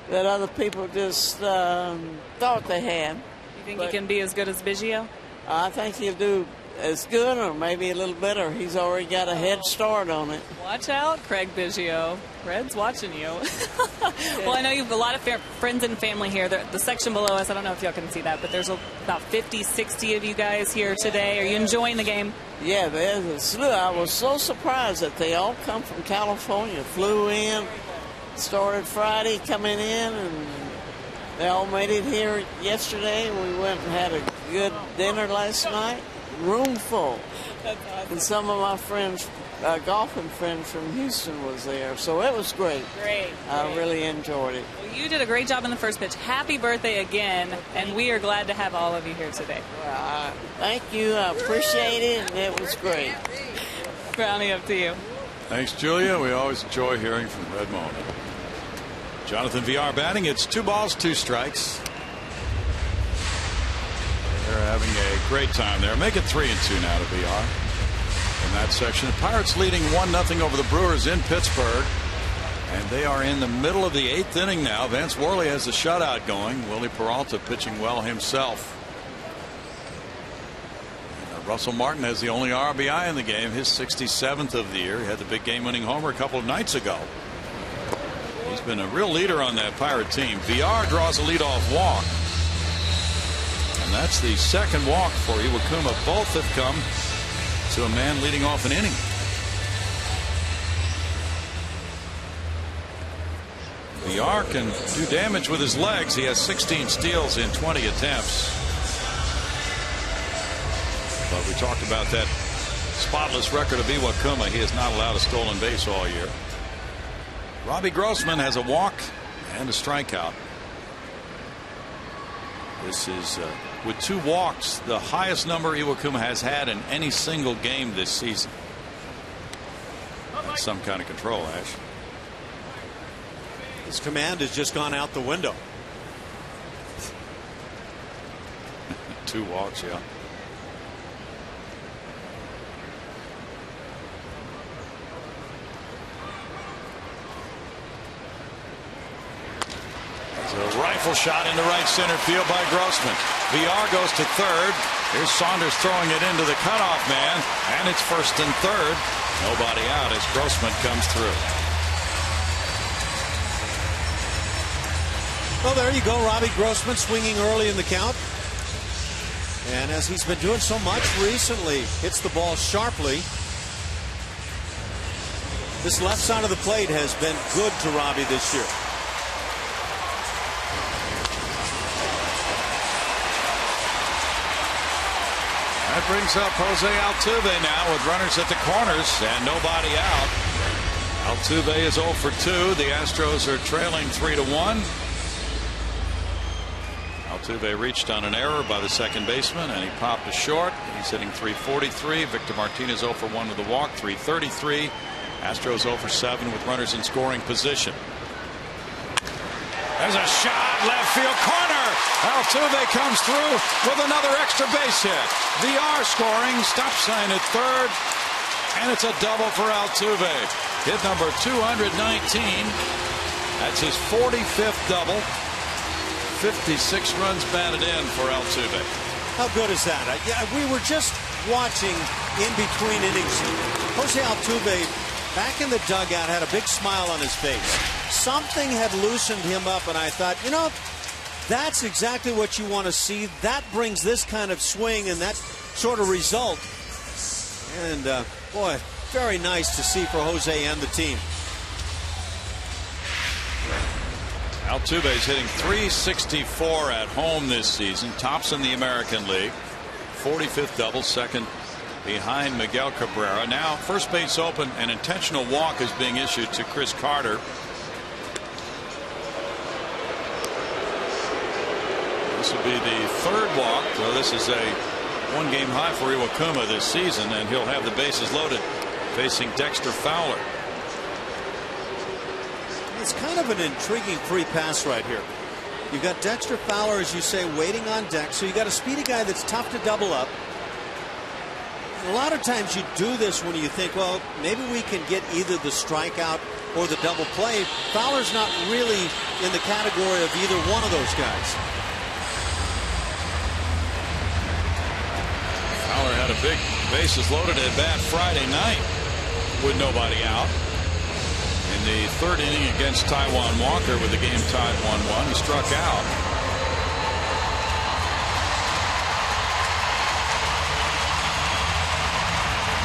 that other people just thought they had. You think he can be as good as Biggio? I think he'll do as good or maybe a little better. He's already got a head start on it. Watch out, Craig Biggio. Red's watching you. Well, I know you have a lot of friends and family here. The section below us, I don't know if y'all can see that, but there's about 50, 60 of you guys here today. Are you enjoying the game? Yeah, there's a slew. I was so surprised that they all come from California. Flew in, started Friday coming in, and they all made it here yesterday. We went and had a good dinner last night. Room full. That's awesome. And some of my friends, golfing friends from Houston was there. So it was great. Great. I really enjoyed it. Well, you did a great job in the first pitch. Happy birthday again, and we are glad to have all of you here today. Thank you. I appreciate it, and it was great. Brownie, up to you. Thanks, Julia. We always enjoy hearing from Red Moan. Jonathan VR batting. It's 2 balls, 2 strikes. They're having a great time there. Make it 3-2 now to VR in that section. The Pirates leading 1-0 over the Brewers in Pittsburgh. And they are in the middle of the 8th inning now. Vance Worley has the shutout going. Willie Peralta pitching well himself. Russell Martin has the only RBI in the game, his 67th of the year. He had the big game-winning homer a couple of nights ago. He's been a real leader on that Pirate team. VR draws a leadoff walk. And that's the second walk for Iwakuma. Both have come to a man leading off an inning. VR can do damage with his legs. He has 16 steals in 20 attempts. But we talked about that spotless record of Iwakuma. He has not allowed a stolen base all year. Robbie Grossman has a walk and a strikeout. This is with 2 walks, the highest number Iwakuma has had in any single game this season. That's some kind of control, Ash. His command has just gone out the window. 2 walks, yeah. A rifle shot into right center field by Grossman. VR goes to third. Here's Saunders throwing it into the cutoff man, and it's 1st and 3rd. Nobody out as Grossman comes through. Well, there you go. Robbie Grossman swinging early in the count. And as he's been doing so much recently, hits the ball sharply. This left side of the plate has been good to Robbie this year. That brings up Jose Altuve now with runners at the corners and nobody out. Altuve is 0 for 2. The Astros are trailing 3-1. Altuve reached on an error by the second baseman and he popped a short. He's hitting .343. Victor Martinez 0 for 1 with a walk, .333. Astros 0 for 7 with runners in scoring position. There's a shot, left field corner. Altuve comes through with another extra base hit. VR scoring, stop sign at third, and it's a double for Altuve. Hit number 219. That's his 45th double. 56 runs batted in for Altuve. How good is that? We were just watching in between innings. Jose Altuve back in the dugout had a big smile on his face. Something had loosened him up, and I thought, you know, that's exactly what you want to see. That brings this kind of swing and that sort of result. And, boy, very nice to see for Jose and the team. Altuve is hitting .364 at home this season. Tops in the American League. 45th double, second behind Miguel Cabrera. Now first base open. An intentional walk is being issued to Chris Carter. This will be the 3rd walk. So this is a 1-game high for Iwakuma this season, and he'll have the bases loaded facing Dexter Fowler. It's kind of an intriguing free pass right here. You've got Dexter Fowler, as you say, waiting on deck. So you got a speedy guy that's tough to double up. And a lot of times you do this when you think, well, maybe we can get either the strikeout or the double play. Fowler's not really in the category of either one of those guys. Fowler had a big bases loaded at bat Friday night with nobody out. In the third inning against Taijuan Walker with the game tied 1-1, he struck out.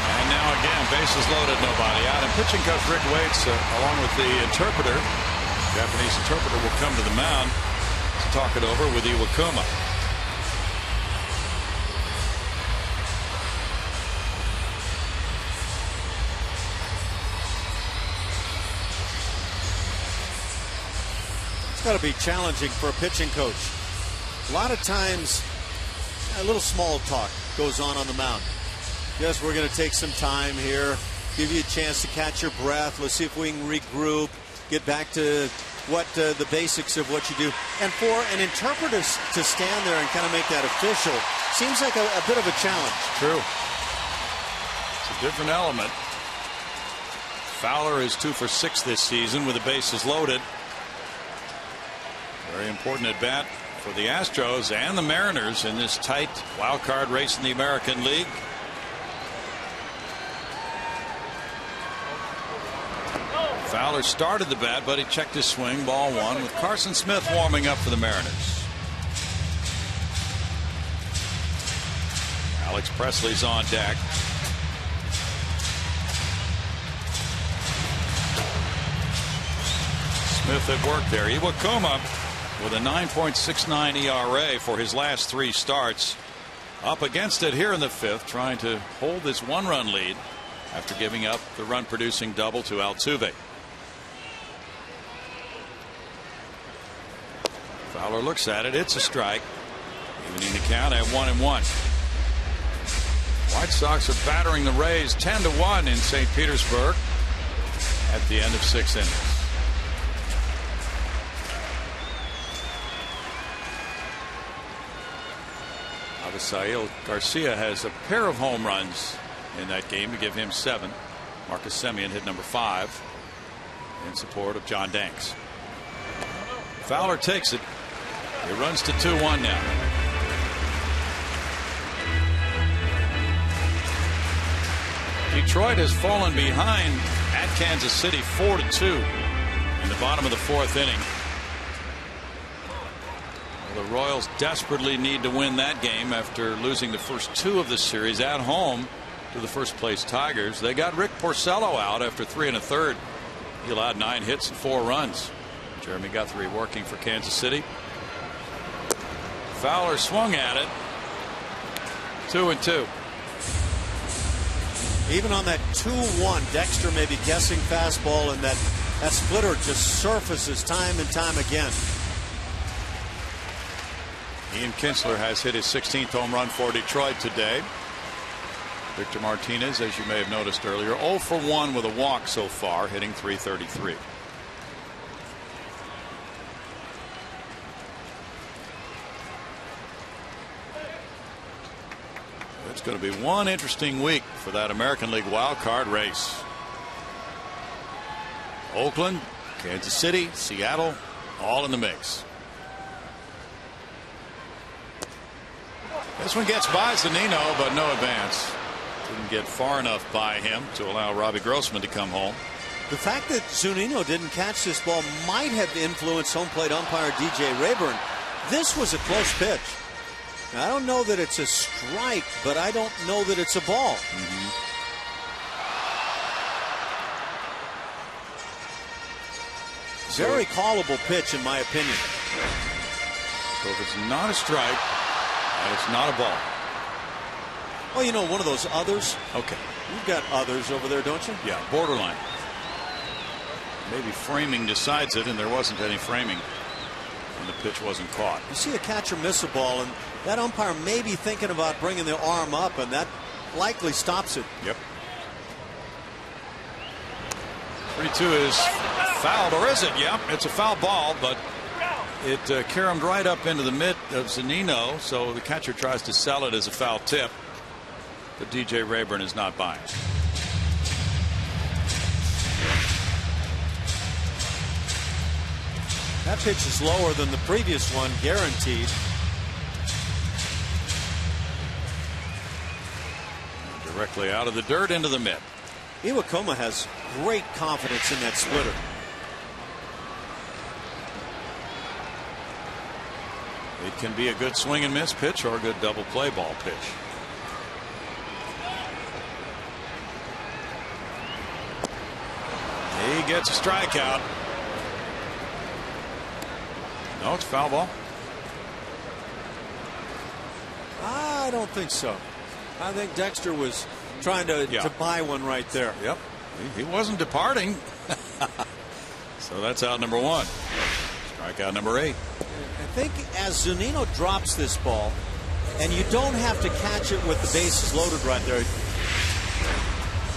And now again, bases loaded, nobody out. And pitching coach Rick Waits, along with the interpreter, Japanese interpreter, will come to the mound to talk it over with Iwakuma. It's got to be challenging for a pitching coach. A lot of times, a little small talk goes on the mound. Yes, we're going to take some time here, give you a chance to catch your breath. Let's see if we can regroup, get back to what the basics of what you do. And for an interpreter to stand there and kind of make that official seems like a bit of a challenge. True. It's a different element. Fowler is 2 for 6 this season with the bases loaded. Very important at bat for the Astros and the Mariners in this tight wild card race in the American League. Fowler started the bat, but he checked his swing. Ball 1 with Carson Smith warming up for the Mariners. Alex Presley's on deck. Smith at work there. Iwakuma with a 9.69 ERA for his last 3 starts. Up against it here in the 5th, trying to hold this 1-run lead after giving up the run-producing double to Altuve. Fowler looks at it. It's a strike. Evening the count at 1-1. White Sox are battering the Rays 10-1 in St. Petersburg at the end of 6 innings. Avisail Garcia has a pair of home runs in that game to give him 7. Marcus Semien hit number 5 in support of John Danks. Fowler takes it. It runs to 2-1 now. Detroit has fallen behind at Kansas City 4-2 in the bottom of the 4th inning. The Royals desperately need to win that game after losing the first 2 of the series at home to the first place Tigers. They got Rick Porcello out after 3 1/3. He allowed 9 hits and 4 runs. Jeremy Guthrie working for Kansas City. Fowler swung at it. 2-2. Even on that 2-1, Dexter may be guessing fastball, and that splitter just surfaces time and time again. Ian Kinsler has hit his 16th home run for Detroit today. Victor Martinez, as you may have noticed earlier, 0 for 1 with a walk so far, hitting .333. It's going to be one interesting week for that American League wild card race. Oakland, Kansas City, Seattle, all in the mix. This one gets by Zunino, but no advance. Didn't get far enough by him to allow Robbie Grossman to come home. The fact that Zunino didn't catch this ball might have influenced home plate umpire DJ Rayburn. This was a close pitch. Now, I don't know that it's a strike, but I don't know that it's a ball. Very callable pitch, in my opinion. So if it's not a strike, and it's not a ball. Well, you know, one of those others. Okay. You've got others over there, don't you? Yeah, borderline. Maybe framing decides it, and there wasn't any framing when the pitch wasn't caught. You see a catcher miss a ball, and that umpire may be thinking about bringing the arm up, and that likely stops it. Yep. 3-2 is fouled, or is it? Yep, it's a foul ball, but it caromed right up into the mitt of Zunino, so the catcher tries to sell it as a foul tip, but DJ Rayburn is not buying. That pitch is lower than the previous one, guaranteed. Directly out of the dirt into the mid. Iwakuma has great confidence in that splitter. It can be a good swing and miss pitch or a good double play ball pitch. He gets a strikeout. No, it's foul ball. I don't think so. I think Dexter was trying to buy one right there. Yep. He wasn't departing. So that's out number one. Strikeout number 8. I think as Zunino drops this ball, and you don't have to catch it with the bases loaded right there.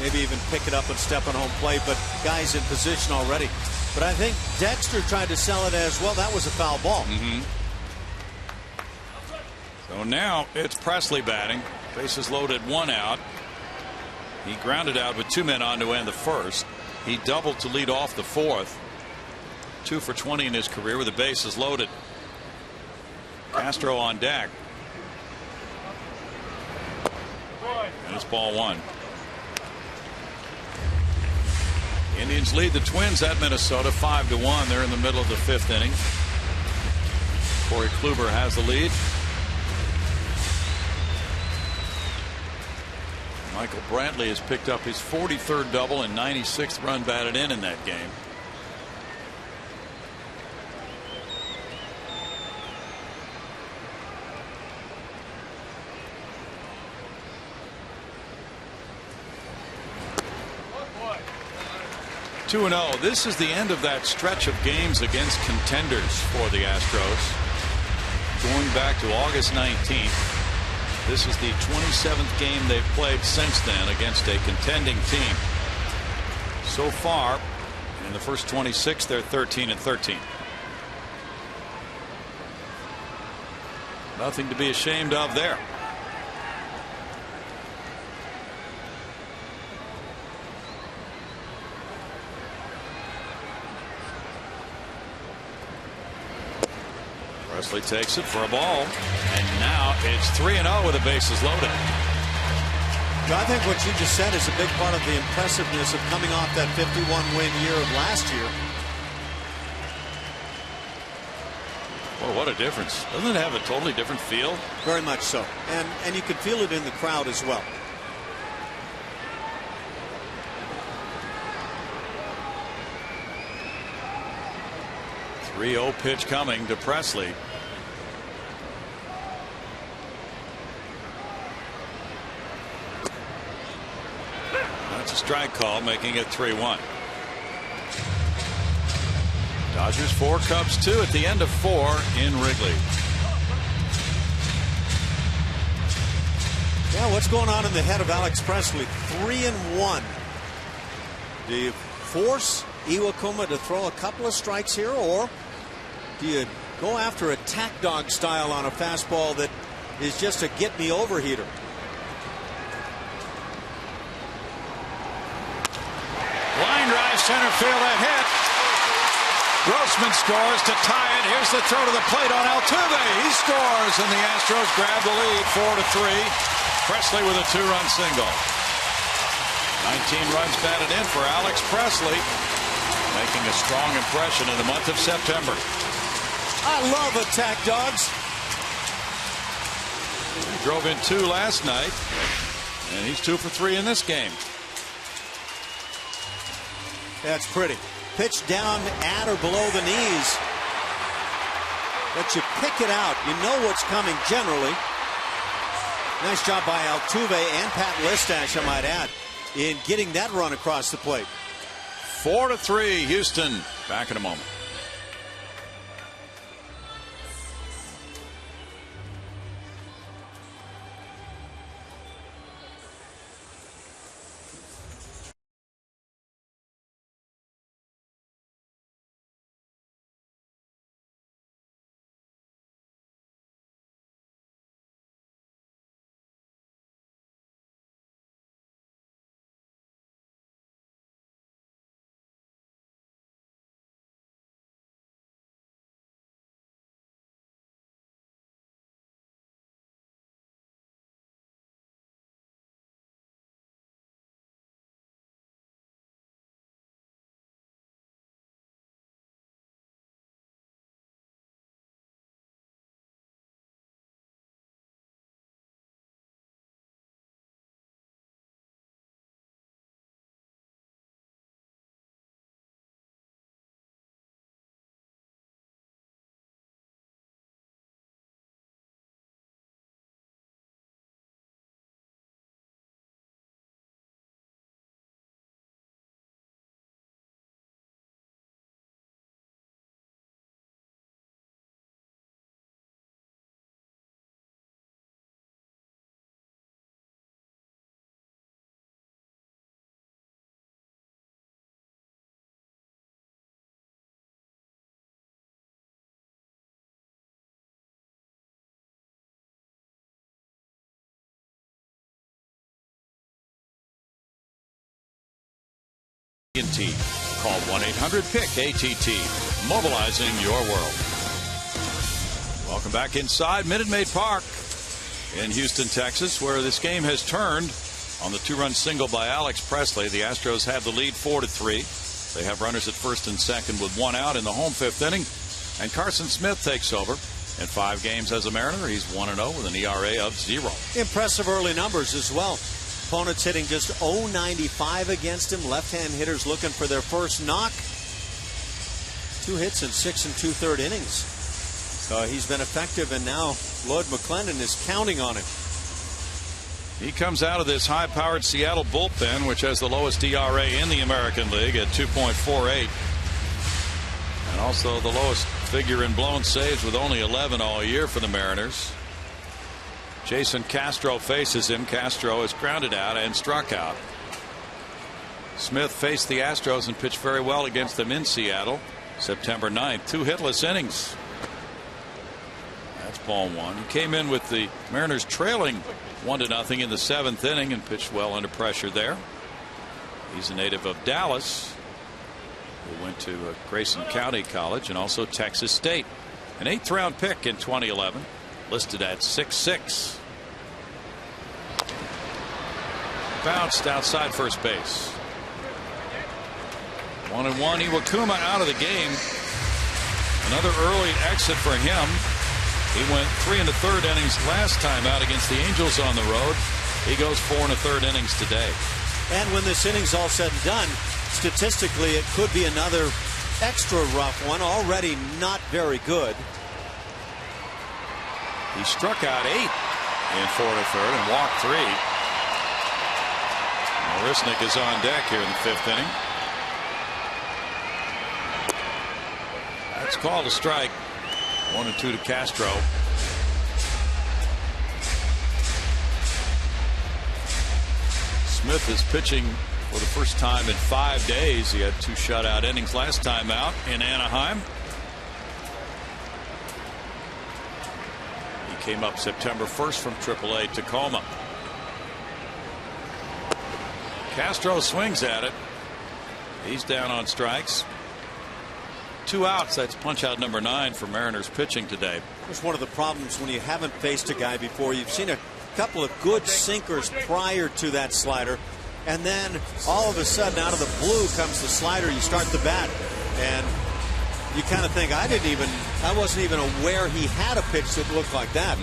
Maybe even pick it up and step on home plate, but guys in position already. But I think Dexter tried to sell it as well. That was a foul ball. So now it's Presley batting. Bases loaded, 1 out. He grounded out with 2 men on to end the first. He doubled to lead off the fourth. 2 for 20 in his career with the bases loaded. Castro on deck. And it's ball 1. Indians lead the Twins at Minnesota 5-1. They're in the middle of the 5th inning. Corey Kluber has the lead. Michael Brantley has picked up his 43rd double and 96th run batted in that game. Two and 0. This is the end of that stretch of games against contenders for the Astros. Going back to August 19th. This is the 27th game they've played since then against a contending team. So far, in the first 26, they're 13-13. Nothing to be ashamed of there. Presley takes it for a ball, and now it's 3-0 with the bases loaded. I think what you just said is a big part of the impressiveness of coming off that 51-win year of last year. Well, what a difference. Doesn't it have a totally different feel? Very much so. And you can feel it in the crowd as well. .30 pitch coming to Presley. That's a strike call, making it 3-1. Dodgers 4, Cubs 2 at the end of 4 in Wrigley. Yeah, what's going on in the head of Alex Presley? 3-1. Do you force Iwakuma to throw a couple of strikes here, or do you go after a tack dog style on a fastball that is just a get me over heater? Line drive center field, a hit. Grossman scores to tie it. Here's the throw to the plate on Altuve. He scores, and the Astros grab the lead 4-3. Presley with a 2-run single. 19 runs batted in for Alex Presley, making a strong impression in the month of September. I love attack dogs. He drove in 2 last night, and he's 2 for 3 in this game. That's pretty. Pitch down at or below the knees. But you pick it out. You know what's coming generally. Nice job by Altuve and Pat Listash, I might add, in getting that run across the plate. 4-3 Houston. Back in a moment. AT&T. Call 1-800-PIC-ATT. Mobilizing your world. Welcome back inside Minute Maid Park in Houston, Texas, where this game has turned on the two-run single by Alex Presley. The Astros have the lead 4-3. They have runners at first and second with one out in the home fifth inning. And Carson Smith takes over. In 5 games as a Mariner, he's 1-0 with an ERA of 0. Impressive early numbers as well. Opponents hitting just .095 against him. Left-hand hitters looking for their first knock. 2 hits in 6 2/3 innings. He's been effective, and now Lloyd McClendon is counting on him. He comes out of this high-powered Seattle bullpen, which has the lowest ERA in the American League at 2.48. And also the lowest figure in blown saves with only 11 all year for the Mariners. Jason Castro faces him. Castro is grounded out and struck out. Smith faced the Astros and pitched very well against them in Seattle September 9th. 2 hitless innings. That's ball 1. He came in with the Mariners trailing 1-0 in the 7th inning and pitched well under pressure there. He's a native of Dallas, who went to Grayson County College and also Texas State. An 8th round pick in 2011, listed at 6'6". Bounced outside first base. 1-1. Iwakuma out of the game. Another early exit for him. He went 3 1/3 innings last time out against the Angels on the road. He goes 4 1/3 innings today. And when this inning's all said and done, statistically it could be another extra rough one. Already not very good. He struck out 8 in 4 1/3 and walked 3. Marisnik is on deck here in the 5th inning. That's called a strike. 1-2 to Castro. Smith is pitching for the first time in 5 days. He had 2 shutout innings last time out in Anaheim. He came up September 1st from AAA Tacoma. Castro swings at it. He's down on strikes. 2 outs. That's punch out number 9 for Mariners pitching today. It's one of the problems when you haven't faced a guy before. You've seen a couple of good sinkers prior to that slider, and then all of a sudden out of the blue comes the slider. You start the bat and you kind of think, I wasn't even aware he had a pitch that looked like that.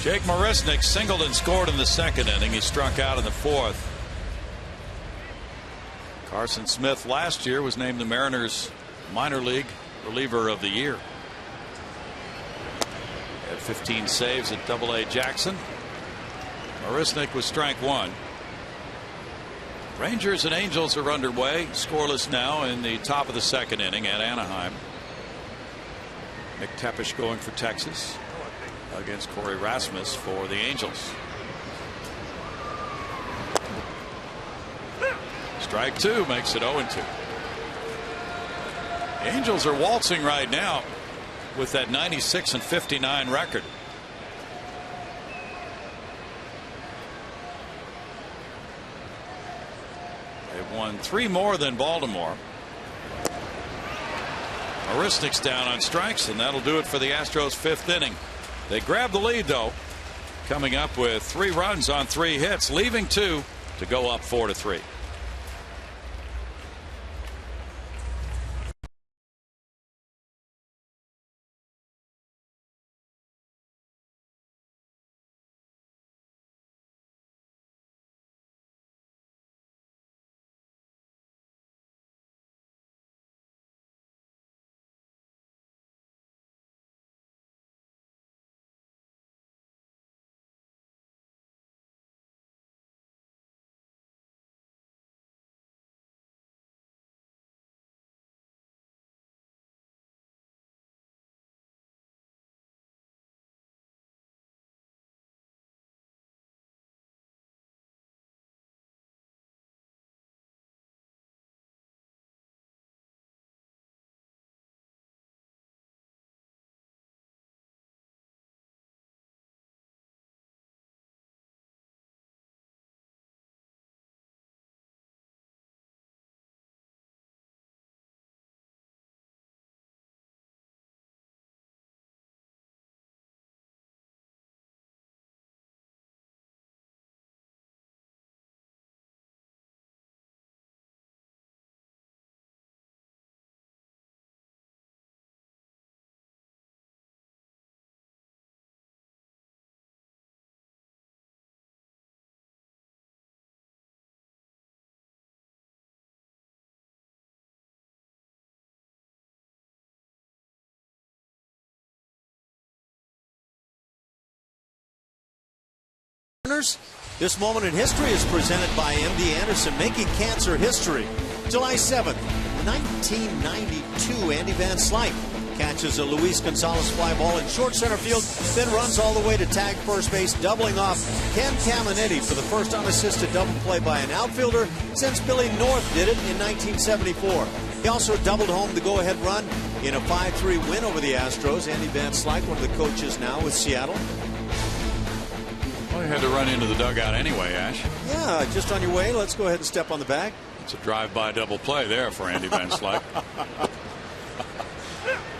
Jake Marisnik singled and scored in the 2nd inning. He struck out in the 4th. Carson Smith last year was named the Mariners minor league reliever of the year. Had 15 saves at AA Jackson. Marisnik was strike 1. Rangers and Angels are underway, scoreless now in the top of the 2nd inning at Anaheim. Nick Tepesch going for Texas against Corey Rasmus for the Angels. Strike 2 makes it 0-2. The Angels are waltzing right now with that 96-59 record. They've won 3 more than Baltimore. Marisnik's down on strikes, and that'll do it for the Astros' 5th inning. They grab the lead, though, coming up with 3 runs on 3 hits, leaving 2 to go up 4-3. This moment in history is presented by MD Anderson, making cancer history. July 7th, 1992, Andy Van Slyke catches a Luis Gonzalez fly ball in short center field, then runs all the way to tag first base, doubling off Ken Caminetti for the first unassisted double play by an outfielder since Billy North did it in 1974. He also doubled home the go-ahead run in a 5-3 win over the Astros. Andy Van Slyke, one of the coaches now with Seattle. Well, you had to run into the dugout anyway, Ash. Yeah, just on your way. Let's go ahead and step on the bag. It's a drive-by double play there for Andy Van Slyke.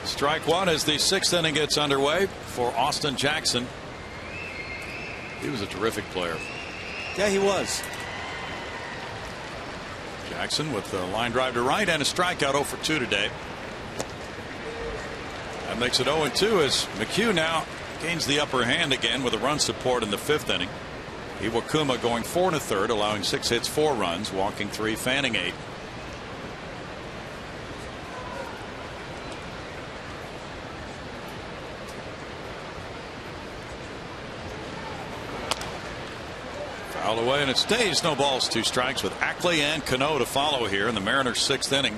Strike one as the sixth inning gets underway for Austin Jackson. He was a terrific player. Yeah, he was. Jackson with a line drive to right and a strikeout 0 for 2 today. That makes it 0-2 as McHugh now gains the upper hand again with a run support in the fifth inning. Iwakuma going 4 1/3, allowing 6 hits, 4 runs, walking 3, fanning 8. Foul away and it stays. No balls, 2 strikes with Ackley and Cano to follow here in the Mariners' 6th inning.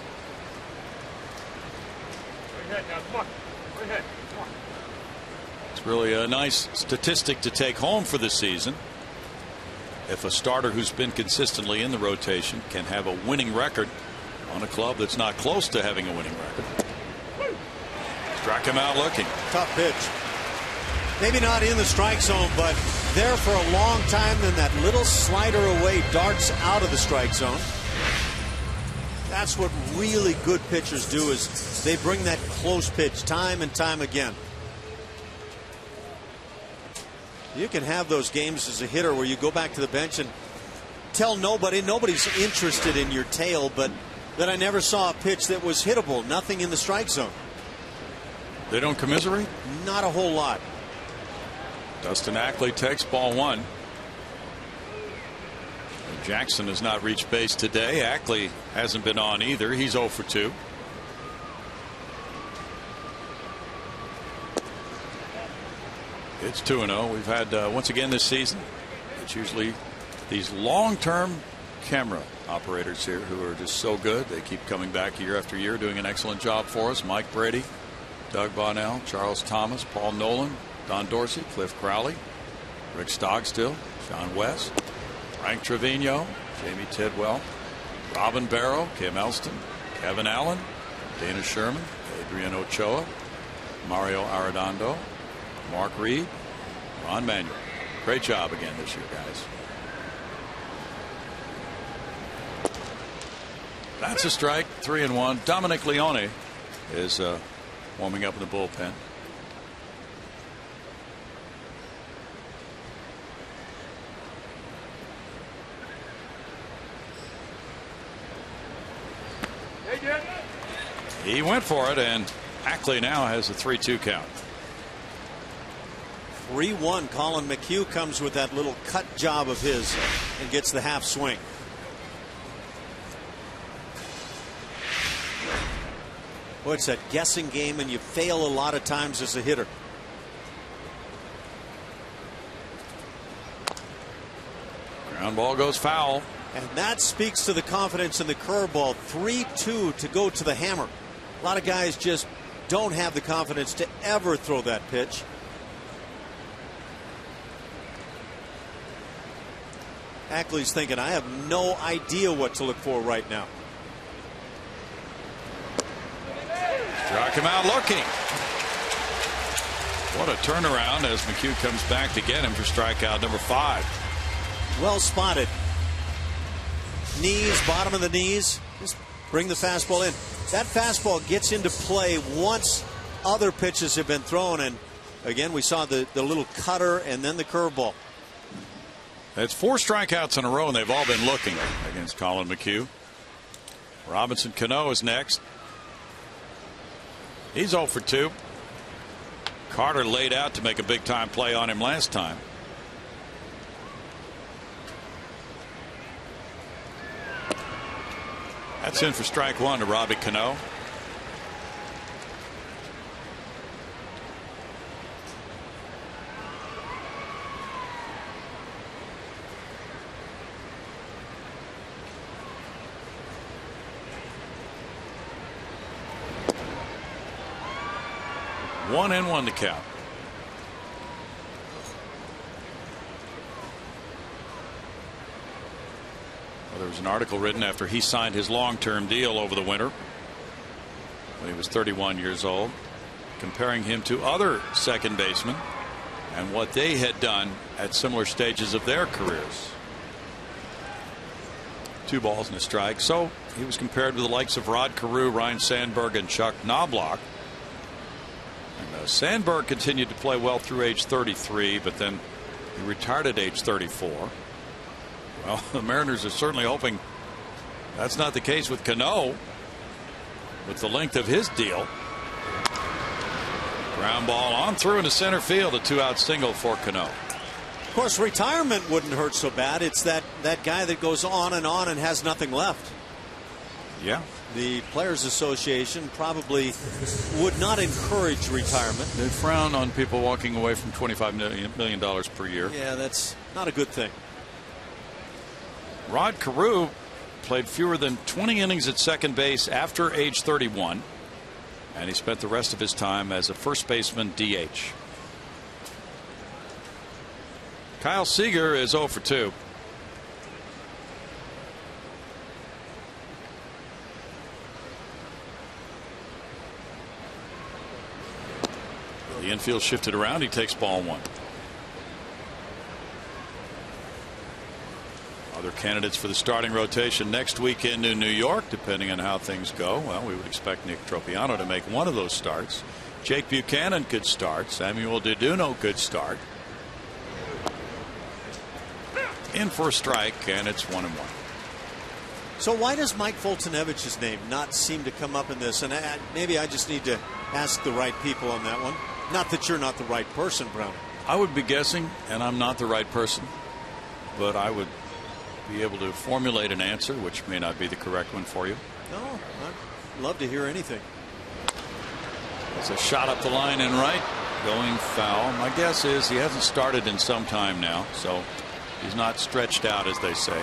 It's really a nice statistic to take home for this season. If a starter who's been consistently in the rotation can have a winning record on a club that's not close to having a winning record. Struck him out looking. Tough pitch. Maybe not in the strike zone, but there for a long time. Then that little slider away darts out of the strike zone. That's what really good pitchers do, is they bring that close pitch time and time again. You can have those games as a hitter where you go back to the bench and tell nobody's interested in your tail, but that I never saw a pitch that was hittable. Nothing in the strike zone. They don't commiserate? Not a whole lot. Dustin Ackley takes ball 1. Jackson has not reached base today. Ackley hasn't been on either. He's 0 for 2. It's 2-0. We've had once again this season, it's usually these long-term camera operators here who are just so good. They keep coming back year after year, doing an excellent job for us. Mike Brady, Doug Bonnell, Charles Thomas, Paul Nolan, Don Dorsey, Cliff Crowley, Rick Stogstill, Sean West, Frank Trevino, Jamie Tidwell, Robin Barrow, Kim Elston, Kevin Allen, Dana Sherman, Adrian Ochoa, Mario Arredondo, Mark Reed, Ron Manuel. Great job again this year, guys. That's a strike. 3-1. Dominic Leone is warming up in the bullpen. He went for it, and Ackley now has a 3-2 count. 3-1. Colin McHugh comes with that little cut job of his and gets the half swing. Boy, it's that guessing game, and you fail a lot of times as a hitter. Ground ball goes foul. And that speaks to the confidence in the curveball. 3-2 to go to the hammer. A lot of guys just don't have the confidence to ever throw that pitch. Ackley's thinking, I have no idea what to look for right now. Struck him out looking. What a turnaround as McHugh comes back to get him for strikeout number 5. Well spotted. Knees, bottom of the knees. Just bring the fastball in. That fastball gets into play once other pitches have been thrown. And again, we saw the little cutter and then the curveball. That's 4 strikeouts in a row, and they've all been looking against Colin McHugh. Robinson Cano is next. He's 0 for 2. Carter laid out to make a big time play on him last time. That's in for strike 1 to Robbie Cano. 1-1 to count. Well, there was an article written after he signed his long-term deal over the winter when he was 31 years old, comparing him to other second basemen and what they had done at similar stages of their careers. 2 balls and a strike. So he was compared with the likes of Rod Carew, Ryne Sandberg, and Chuck Knobloch. And Sandberg continued to play well through age 33, but then he retired at age 34. Well, the Mariners are certainly hoping that's not the case with Cano with the length of his deal. Ground ball on through into center field, a 2-out single for Cano. Of course, retirement wouldn't hurt so bad. It's that guy that goes on and has nothing left. Yeah. The Players Association probably would not encourage retirement. They frown on people walking away from $25 million per year. Yeah, that's not a good thing. Rod Carew played fewer than 20 innings at second base after age 31, and he spent the rest of his time as a first baseman DH. Kyle Seager is 0 for 2. The infield shifted around. He takes ball 1. Other candidates for the starting rotation next weekend in New York, depending on how things go. Well, we would expect Nick Tropiano to make one of those starts. Jake Buchanan could start. Samuel Deduno could start. In for a strike, and it's 1-1. So why does Mike Foltynewicz's name not seem to come up in this? And maybe I just need to ask the right people on that one. Not that you're not the right person, Brown. I would be guessing, and I'm not the right person, but I would be able to formulate an answer, which may not be the correct one for you. No, I'd love to hear anything. It's a shot up the line and right, going foul. My guess is he hasn't started in some time now, so he's not stretched out, as they say.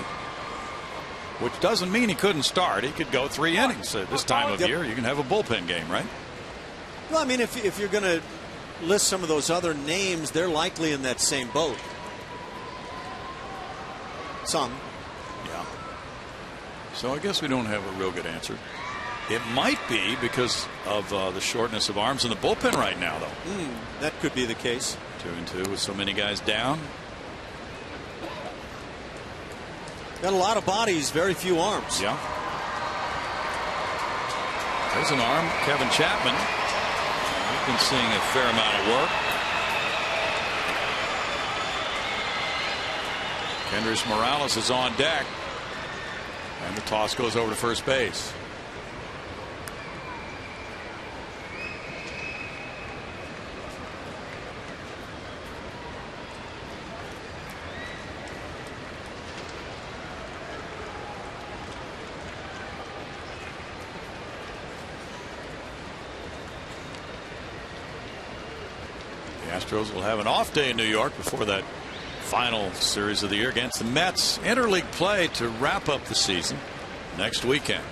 Which doesn't mean he couldn't start. He could go 3 innings at this time of year. You can have a bullpen game, right? Well, I mean, if you're going to list some of those other names, they're likely in that same boat. Some. Yeah. So I guess we don't have a real good answer. It might be because of the shortness of arms in the bullpen right now, though. That could be the case. 2-2 with so many guys down. Got a lot of bodies, very few arms. Yeah. There's an arm. Kevin Chapman. We've been seeing a fair amount of work. Kendrys Morales is on deck. And the toss goes over to first base. The Astros will have an off day in New York before that final series of the year against the Mets. Interleague play to wrap up the season next weekend.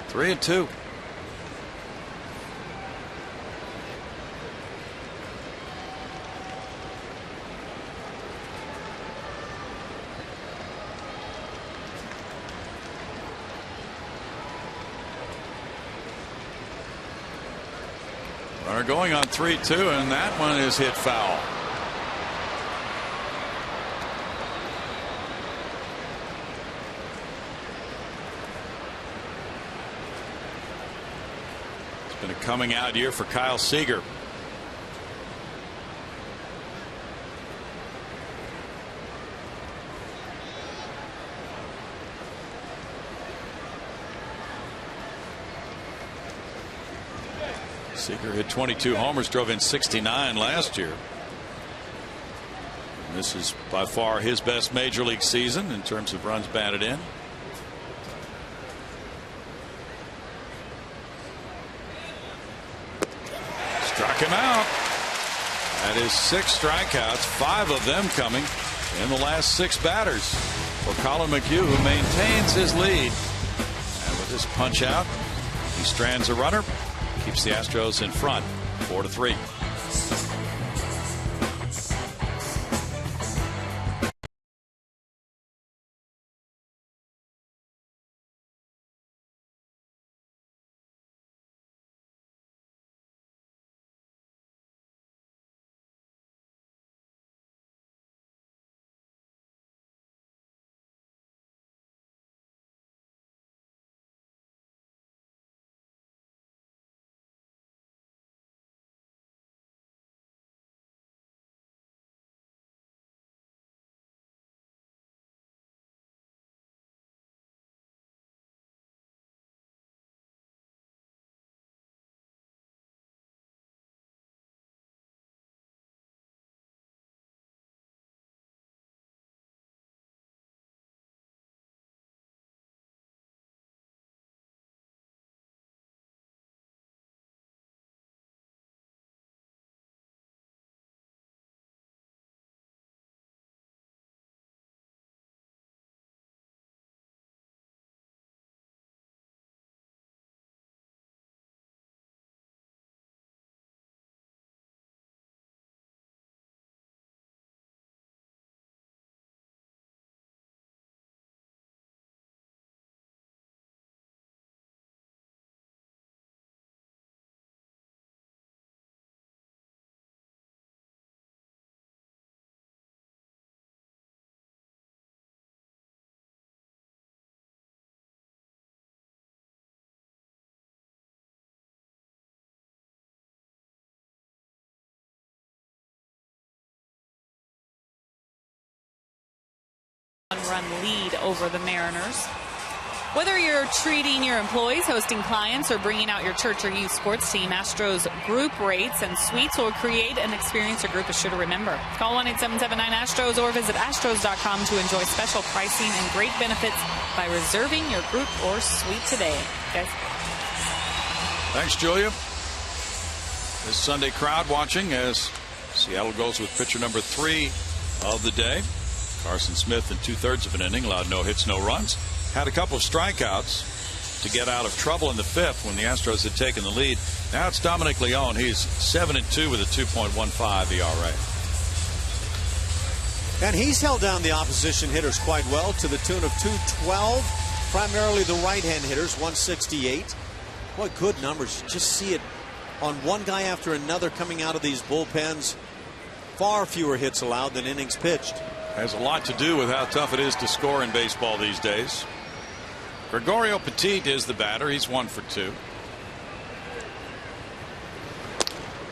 3-2. Runner going on 3-2, and that one is hit foul. It's been a coming out year for Kyle Seager. Seager hit 22 homers, drove in 69 last year. And this is by far his best major league season in terms of runs batted in. Struck him out. That is 6 strikeouts, 5 of them coming in the last 6 batters for Colin McHugh, who maintains his lead. And with this punch out, he strands a runner. Keeps the Astros in front 4-3. 1-run lead over the Mariners. Whether you're treating your employees, hosting clients, or bringing out your church or youth sports team, Astros group rates and suites will create an experience your group is sure to remember. Call 1-877-9-ASTROS or visit astros.com to enjoy special pricing and great benefits by reserving your group or suite today. Guys. Thanks, Julia. This Sunday crowd watching as Seattle goes with pitcher number 3 of the day. Carson Smith in 2/3 of an inning allowed no hits, no runs. Had a couple of strikeouts to get out of trouble in the 5th when the Astros had taken the lead. Now it's Dominic Leone. He's 7-2 with a 2.15 ERA. And he's held down the opposition hitters quite well to the tune of 212. Primarily the right-hand hitters, 168. What good numbers. You just see it on one guy after another coming out of these bullpens. Far fewer hits allowed than innings pitched. Has a lot to do with how tough it is to score in baseball these days. Gregorio Petit is the batter. He's 1 for 2.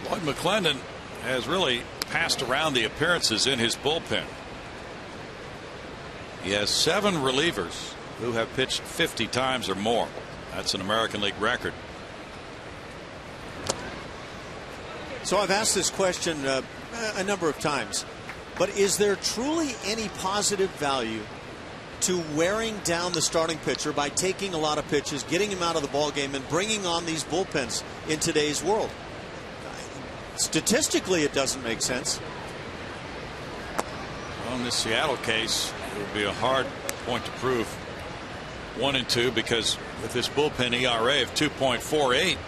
Lloyd McClendon has really passed around the appearances in his bullpen. He has 7 relievers who have pitched 50 times or more. That's an American League record. So I've asked this question a number of times, but is there truly any positive value to wearing down the starting pitcher by taking a lot of pitches, getting him out of the ball game, and bringing on these bullpens in today's world? Statistically, it doesn't make sense. Well, in this Seattle case, it would be a hard point to prove 1-2 because with this bullpen ERA of 2.48,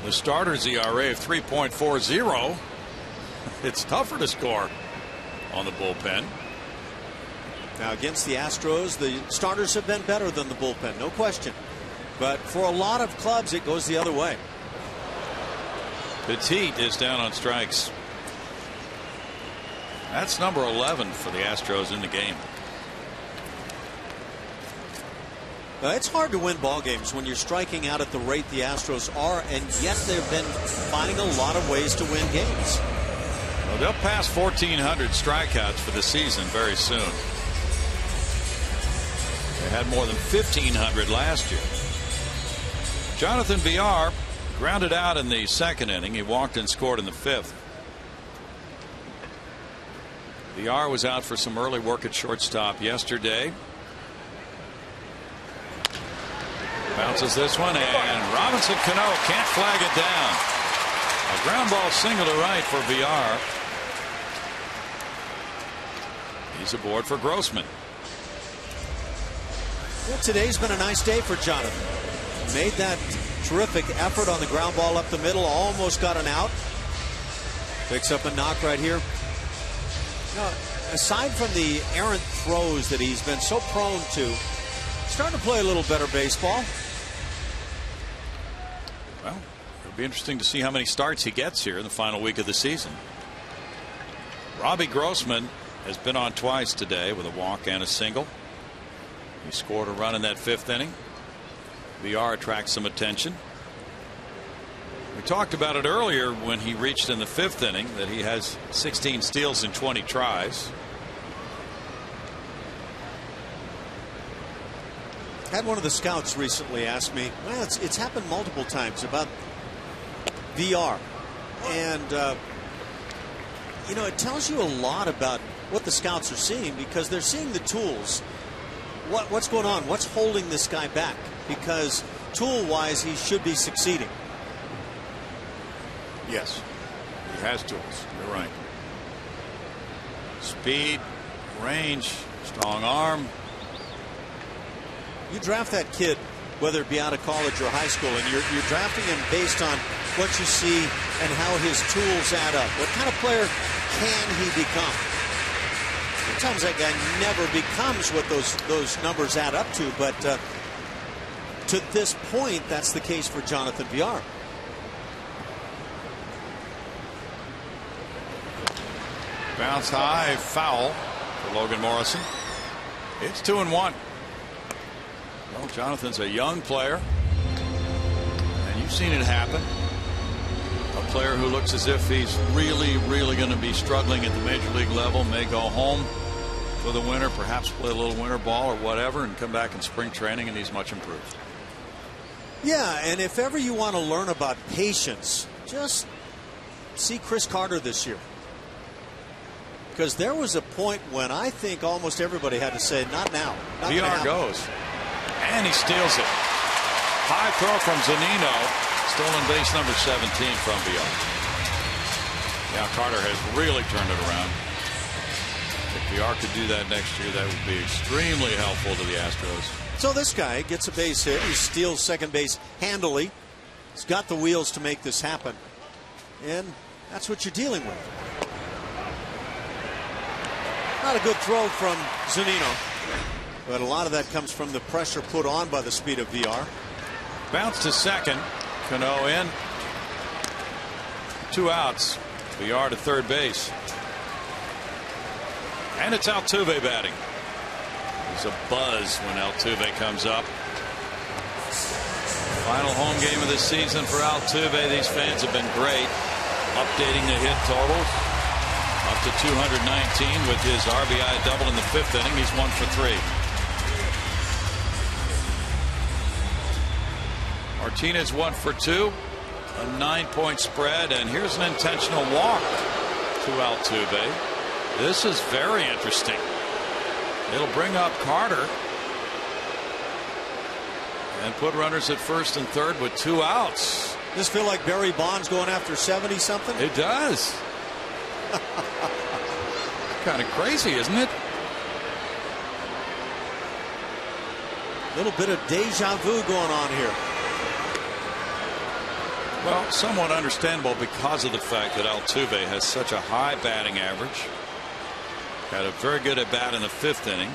the starter's ERA of 3.40, it's tougher to score on the bullpen. Now against the Astros, the starters have been better than the bullpen, no question. But for a lot of clubs, it goes the other way. Petit is down on strikes. That's number 11 for the Astros in the game. It's hard to win ball games when you're striking out at the rate the Astros are, and yet they've been finding a lot of ways to win games. Well, they'll pass 1,400 strikeouts for the season very soon. They had more than 1,500 last year. Jonathan Villar grounded out in the 2nd inning. He walked and scored in the 5th. Villar was out for some early work at shortstop yesterday. Bounces this one, and Robinson Cano can't flag it down. A ground ball single to right for Villar. He's aboard for Grossman. Well, today's been a nice day for Jonathan. Made that terrific effort on the ground ball up the middle, almost got an out. Picks up a knock right here. Now, aside from the errant throws that he's been so prone to, starting to play a little better baseball. Well, it'll be interesting to see how many starts he gets here in the final week of the season. Robbie Grossman has been on twice today with a walk and a single. He scored a run in that 5th inning. Villar attracts some attention. We talked about it earlier when he reached in the 5th inning that he has 16 steals in 20 tries. Had one of the scouts recently ask me, well, it's happened multiple times about Villar, and you know, it tells you a lot about what the scouts are seeing, because they're seeing the tools. What's going on? What's holding this guy back? Because tool-wise, he should be succeeding. Yes, he has tools. You're right. Speed, range, strong arm. You draft that kid, whether it be out of college or high school, and you're drafting him based on what you see and how his tools add up. What kind of player can he become? Sometimes that guy never becomes what those numbers add up to, but to this point, that's the case for Jonathan Villar. Bounce high, foul for Logan Morrison. It's 2-1. Well, Jonathan's a young player, and you've seen it happen. A player who looks as if he's really going to be struggling at the major league level may go home for the winter, perhaps play a little winter ball or whatever, and come back in spring training, and he's much improved. Yeah, and if ever you want to learn about patience, just see Chris Carter this year. Because there was a point when I think almost everybody had to say, not now. VR goes. And he steals it. High throw from Zunino. Stolen base number 17 from VR. Yeah, Carter has really turned it around. If VR could do that next year, that would be extremely helpful to the Astros. So this guy gets a base hit. He steals second base handily. He's got the wheels to make this happen. And that's what you're dealing with. Not a good throw from Zunino. But a lot of that comes from the pressure put on by the speed of VR. Bounce to second. Cano in. 2 outs. VR to third base. And it's Altuve batting. There's a buzz when Altuve comes up. Final home game of the season for Altuve. These fans have been great. Updating the hit totals. Up to 219 with his RBI double in the 5th inning. He's 1 for 3. Martinez 1 for 2. A 9-point spread. And here's an intentional walk to Altuve. This is very interesting. It'll bring up Carter and put runners at first and third with 2 outs. This feel like Barry Bonds going after 70 something? It does. Kind of crazy, isn't it? A little bit of deja vu going on here. Well, somewhat understandable because of the fact that Altuve has such a high batting average. Had a very good at bat in the 5th inning.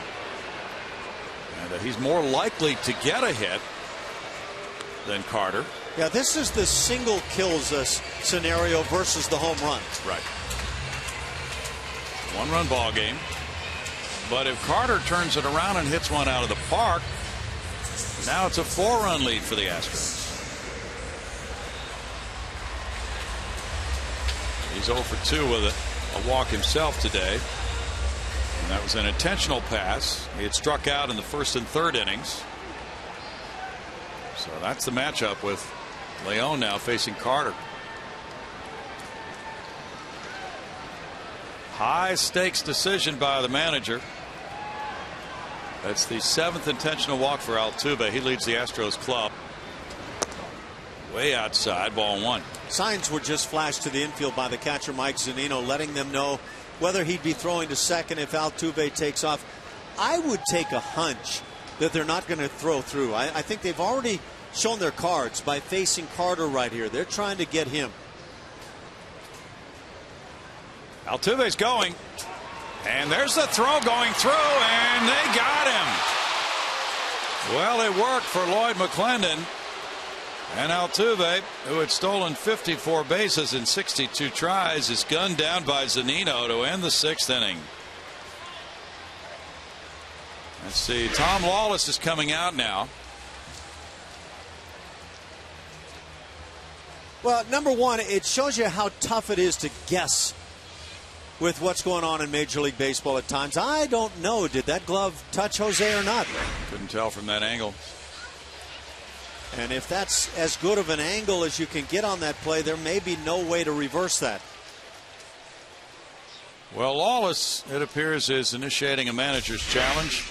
And he's more likely to get a hit than Carter. Yeah, this is the single kills us scenario versus the home run. Right. 1-run ball game. But if Carter turns it around and hits one out of the park, now it's a 4-run lead for the Astros. He's 0 for 2 with a walk himself today. And that was an intentional pass. He had struck out in the 1st and 3rd innings. So that's the matchup with Leon now facing Carter. High stakes decision by the manager. That's the 7th intentional walk for Altuve. He leads the Astros club. Way outside, ball 1. Signs were just flashed to the infield by the catcher Mike Zunino, letting them know whether he'd be throwing to second if Altuve takes off. I would take a hunch that they're not going to throw through. I think they've already shown their cards by facing Carter right here. They're trying to get him. Altuve's going. And there's the throw going through, and they got him. Well, it worked for Lloyd McClendon. And Altuve, who had stolen 54 bases in 62 tries, is gunned down by Zunino to end the 6th inning. Let's see. Tom Lawless is coming out now. Well, number one, it shows you how tough it is to guess with what's going on in Major League Baseball at times. I don't know. Did that glove touch Jose or not? Couldn't tell from that angle. And if that's as good of an angle as you can get on that play, there may be no way to reverse that. Well, Lawless, it appears, is initiating a manager's challenge.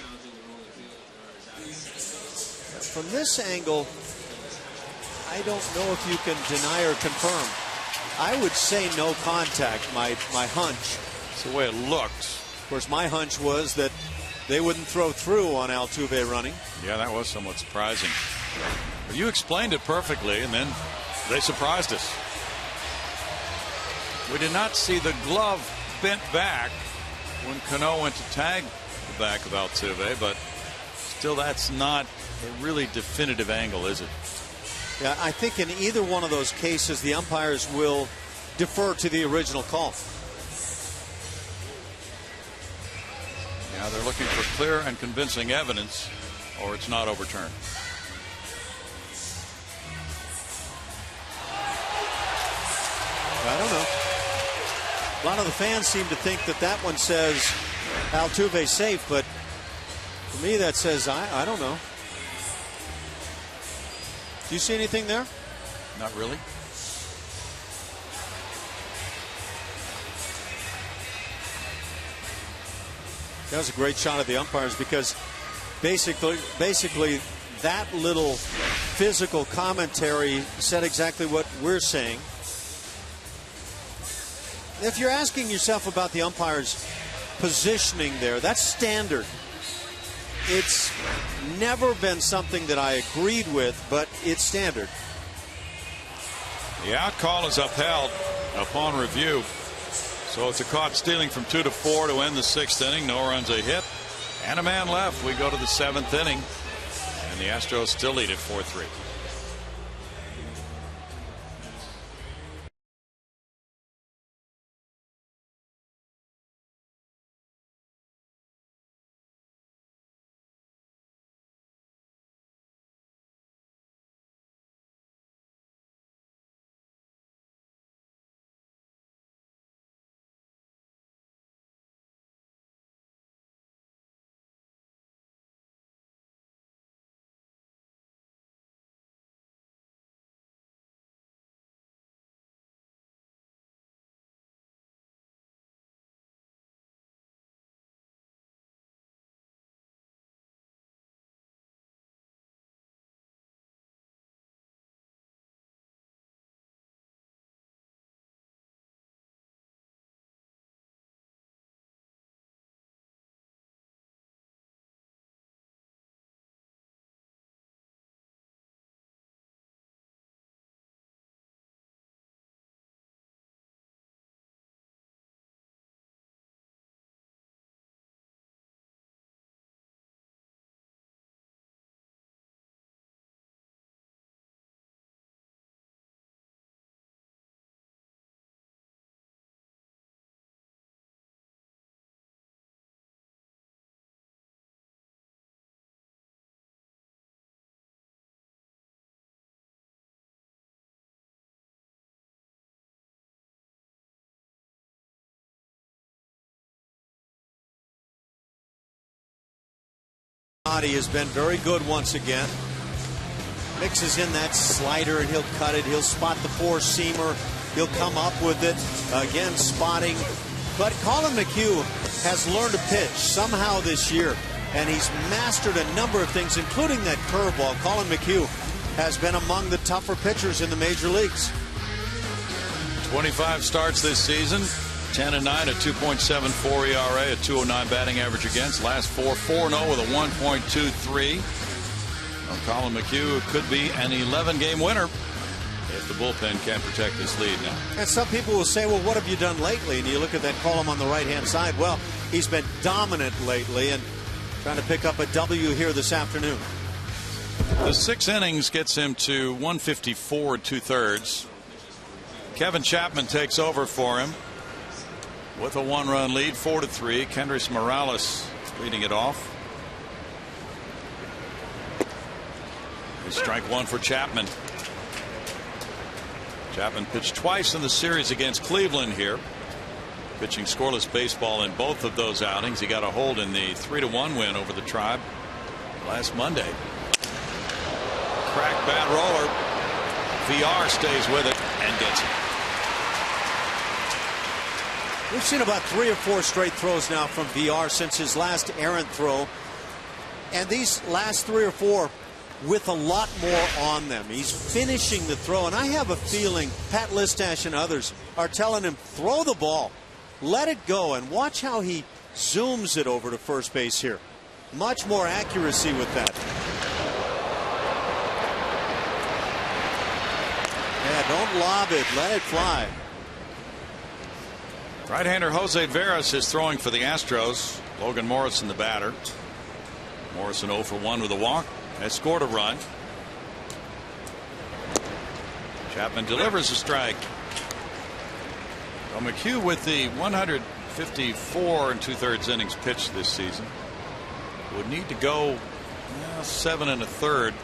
From this angle, I don't know if you can deny or confirm. I would say no contact, my hunch. That's the way it looked. Of course, my hunch was that they wouldn't throw through on Altuve running. Yeah, that was somewhat surprising. But you explained it perfectly, and then they surprised us. We did not see the glove bent back when Cano went to tag the back of Altuve, but still, that's not a really definitive angle, is it? Yeah, I think in either one of those cases, the umpires will defer to the original call. Yeah, they're looking for clear and convincing evidence, or it's not overturned. I don't know. A lot of the fans seem to think that that one says Altuve safe, but for me that says I don't know. Do you see anything there? Not really. That was a great shot of the umpires, because basically that little physical commentary said exactly what we're saying. If you're asking yourself about the umpires positioning there, that's standard. It's never been something that I agreed with, but it's standard. The out call is upheld upon review. So it's a caught stealing from 2-4 to end the 6th inning. No runs, a hit, and a man left. We go to the 7th inning, and the Astros still lead at 4-3. Has been very good once again. Mixes in that slider and he'll cut it. He'll spot the four-seamer. He'll come up with it. Again, spotting. But Colin McHugh has learned to pitch somehow this year, and he's mastered a number of things, including that curveball. Colin McHugh has been among the tougher pitchers in the major leagues. 25 starts this season. 10-9, a 2.74 ERA, a 2.09 batting average against. Last 4-0 with a 1.23. Well, Colin McHugh could be an 11-game winner if the bullpen can't protect this lead now. And some people will say, well, what have you done lately? And you look at that column on the right-hand side. Well, he's been dominant lately and trying to pick up a W here this afternoon. The 6 innings gets him to 154 2/3. Kevin Chapman takes over for him with a 1-run lead, 4-3. Kendrys Morales leading it off. Strike one for Chapman. Chapman pitched twice in the series against Cleveland here, pitching scoreless baseball in both of those outings. He got a hold in the 3-1 win over the Tribe last Monday. Cracked bat roller. VR stays with it and gets it. We've seen about 3 or 4 straight throws now from VR since his last errant throw. And these last 3 or 4 with a lot more on them. He's finishing the throw. And I have a feeling Pat Listash and others are telling him, throw the ball. Let it go. And watch how he zooms it over to first base here. Much more accuracy with that. Yeah, don't lob it. Let it fly. Right-hander Jose Veras is throwing for the Astros. Logan Morrison the batter. Morrison 0 for 1 with a walk. Has scored a run. Chapman delivers a strike. Well, McHugh with the 154 2/3 innings pitched this season would need to go 7 1/3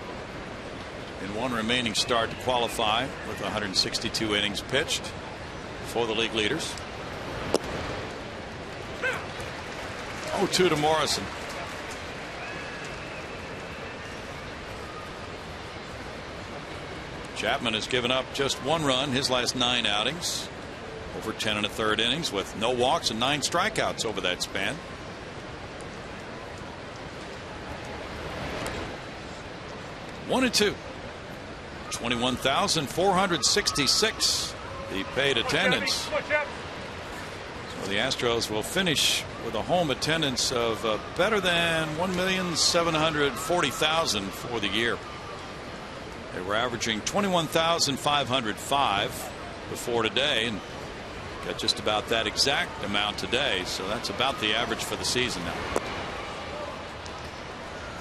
in one remaining start to qualify with 162 innings pitched for the league leaders. 0-2 to Morrison. Chapman has given up just 1 run his last 9 outings. Over 10 1/3 innings with no walks and 9 strikeouts over that span. One and 2. 21,466 the paid attendance. So the Astros will finish with a home attendance of better than 1,740,000 for the year. They were averaging 21,505 before today and got just about that exact amount today. So that's about the average for the season now.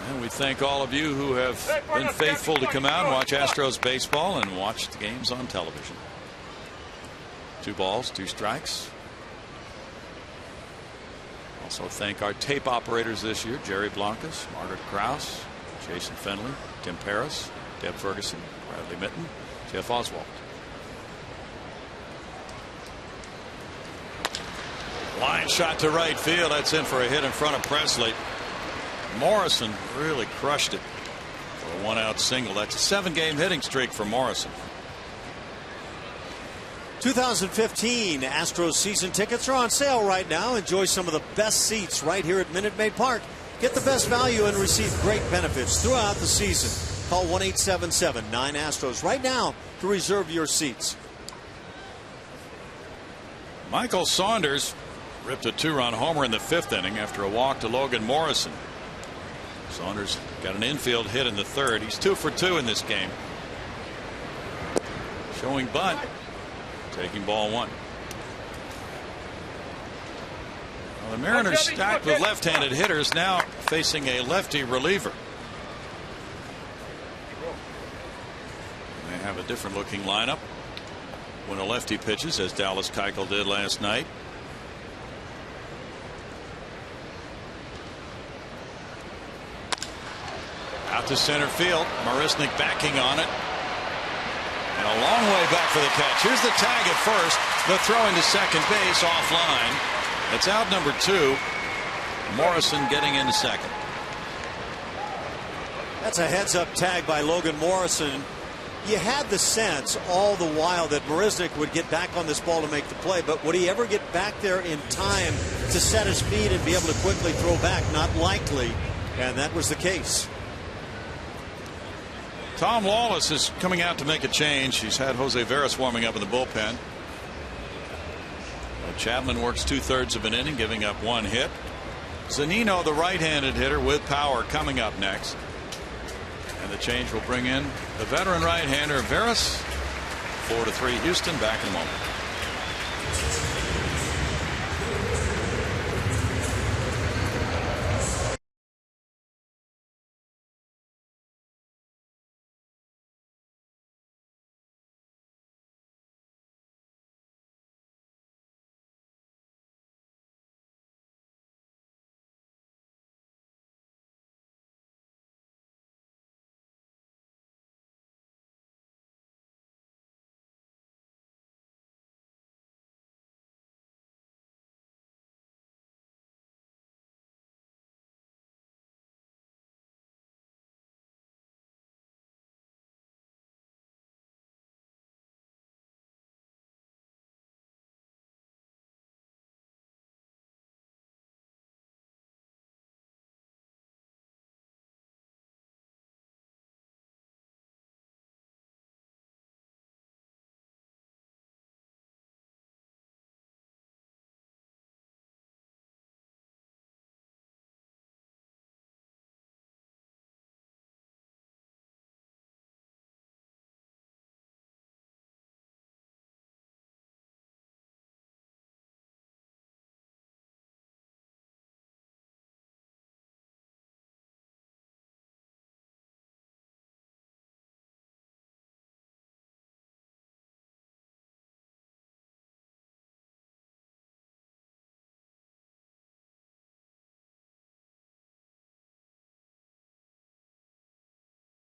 And we thank all of you who have been faithful to come out and watch Astros baseball and watch the games on television. 2 balls, 2 strikes. Also thank our tape operators this year: Jerry Blancas, Margaret Krause, Jason Fenley, Tim Paris, Deb Ferguson, Bradley Mitten, Jeff Oswald. Line shot to right field. That's in for a hit in front of Presley. Morrison really crushed it for a 1-out single. That's a 7-game hitting streak for Morrison. 2015 Astros season tickets are on sale right now. Enjoy some of the best seats right here at Minute Maid Park. Get the best value and receive great benefits throughout the season. Call 1-877-9-ASTROS right now to reserve your seats. Michael Saunders ripped a 2-run homer in the 5th inning after a walk to Logan Morrison. Saunders got an infield hit in the 3rd. He's 2 for 2 in this game. Showing bunt. Taking ball 1. Well, the Mariners stacked with left-handed hitters, now facing a lefty reliever. They have a different looking lineup when a lefty pitches, as Dallas Keuchel did last night. Out to center field. Marisnik backing on it. And a long way back for the catch. Here's the tag at first. The throw into second base offline. It's out number 2. Morrison getting into second. That's a heads-up tag by Logan Morrison. You had the sense all the while that Marisnik would get back on this ball to make the play, but would he ever get back there in time to set his speed and be able to quickly throw back? Not likely, and that was the case. Tom Lawless is coming out to make a change. He's had Jose Veras warming up in the bullpen. Chapman works 2/3 of an inning, giving up 1 hit. Zunino, the right-handed hitter with power, coming up next. And the change will bring in the veteran right-hander Veras. 4-3 Houston. Back in a moment.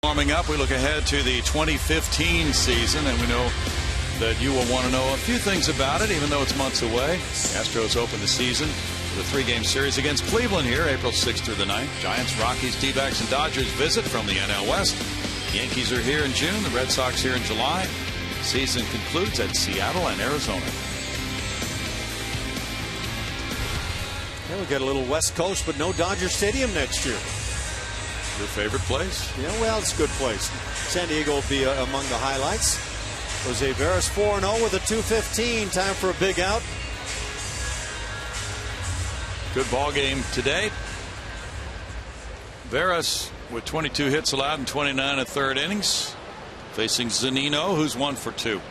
Warming up, we look ahead to the 2015 season, and we know that you will want to know a few things about it, even though it's months away. The Astros open the season The 3-game series against Cleveland here, April 6th through the 9th. Giants, Rockies, D-backs, and Dodgers visit from the NL West. Yankees are here in June. The Red Sox here in July. Season concludes at Seattle and Arizona. Yeah, we got a little West Coast, but no Dodger Stadium next year. Your favorite place? Yeah, well, it's a good place. San Diego will be among the highlights. Jose Veras 4-0 with a .215. Time for a big out. Good ball game today. Veras with 22 hits allowed in 29 and third innings, facing Zunino, who's 1 for 2.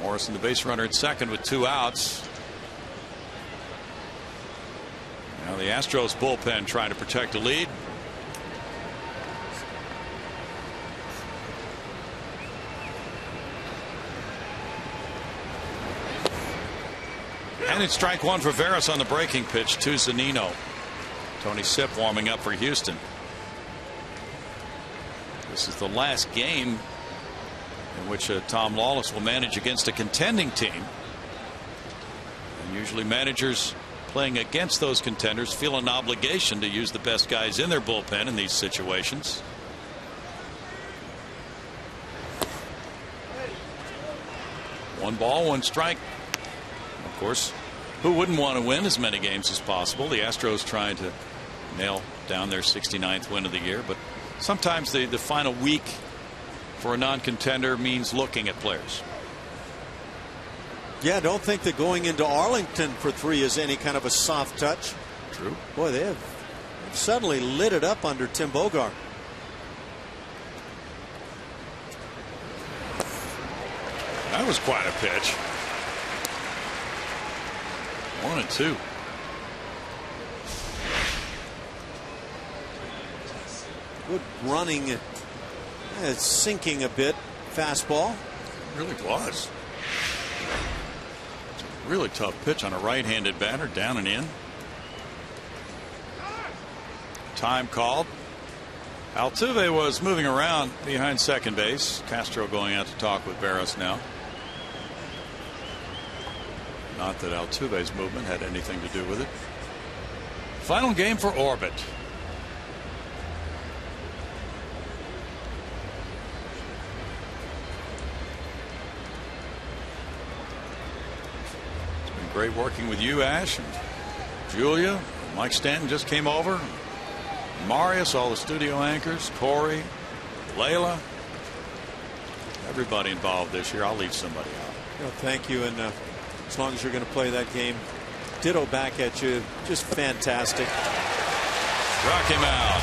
Morrison, the base runner, at second with 2 outs. Now the Astros bullpen trying to protect a lead. And it's strike 1 for Veras on the breaking pitch to Zunino. Tony Sipp warming up for Houston. This is the last game in which Tom Lawless will manage against a contending team. And usually managers playing against those contenders feel an obligation to use the best guys in their bullpen in these situations. One ball, one strike. Of course, who wouldn't want to win as many games as possible? The Astros trying to nail down their 69th win of the year, but sometimes the final week for a non-contender means looking at players. Yeah, don't think that going into Arlington for 3 is any kind of a soft touch. True. Boy, they've suddenly lit it up under Tim Bogart. That was quite a pitch. 1-2. Good running. It's sinking a bit. Fastball. It really was. It's a really tough pitch on a right-handed batter, down and in. Time called. Altuve was moving around behind second base. Castro going out to talk with Veras now. Not that Altuve's movement had anything to do with it. Final game for Orbit. It's been great working with you, Ash, and Julia. Mike Stanton just came over. Marius, all the studio anchors, Corey, Layla, everybody involved this year. I'll leave somebody out. Well, thank you, and as long as you're going to play that game, ditto back at you. Just fantastic. Rock him out.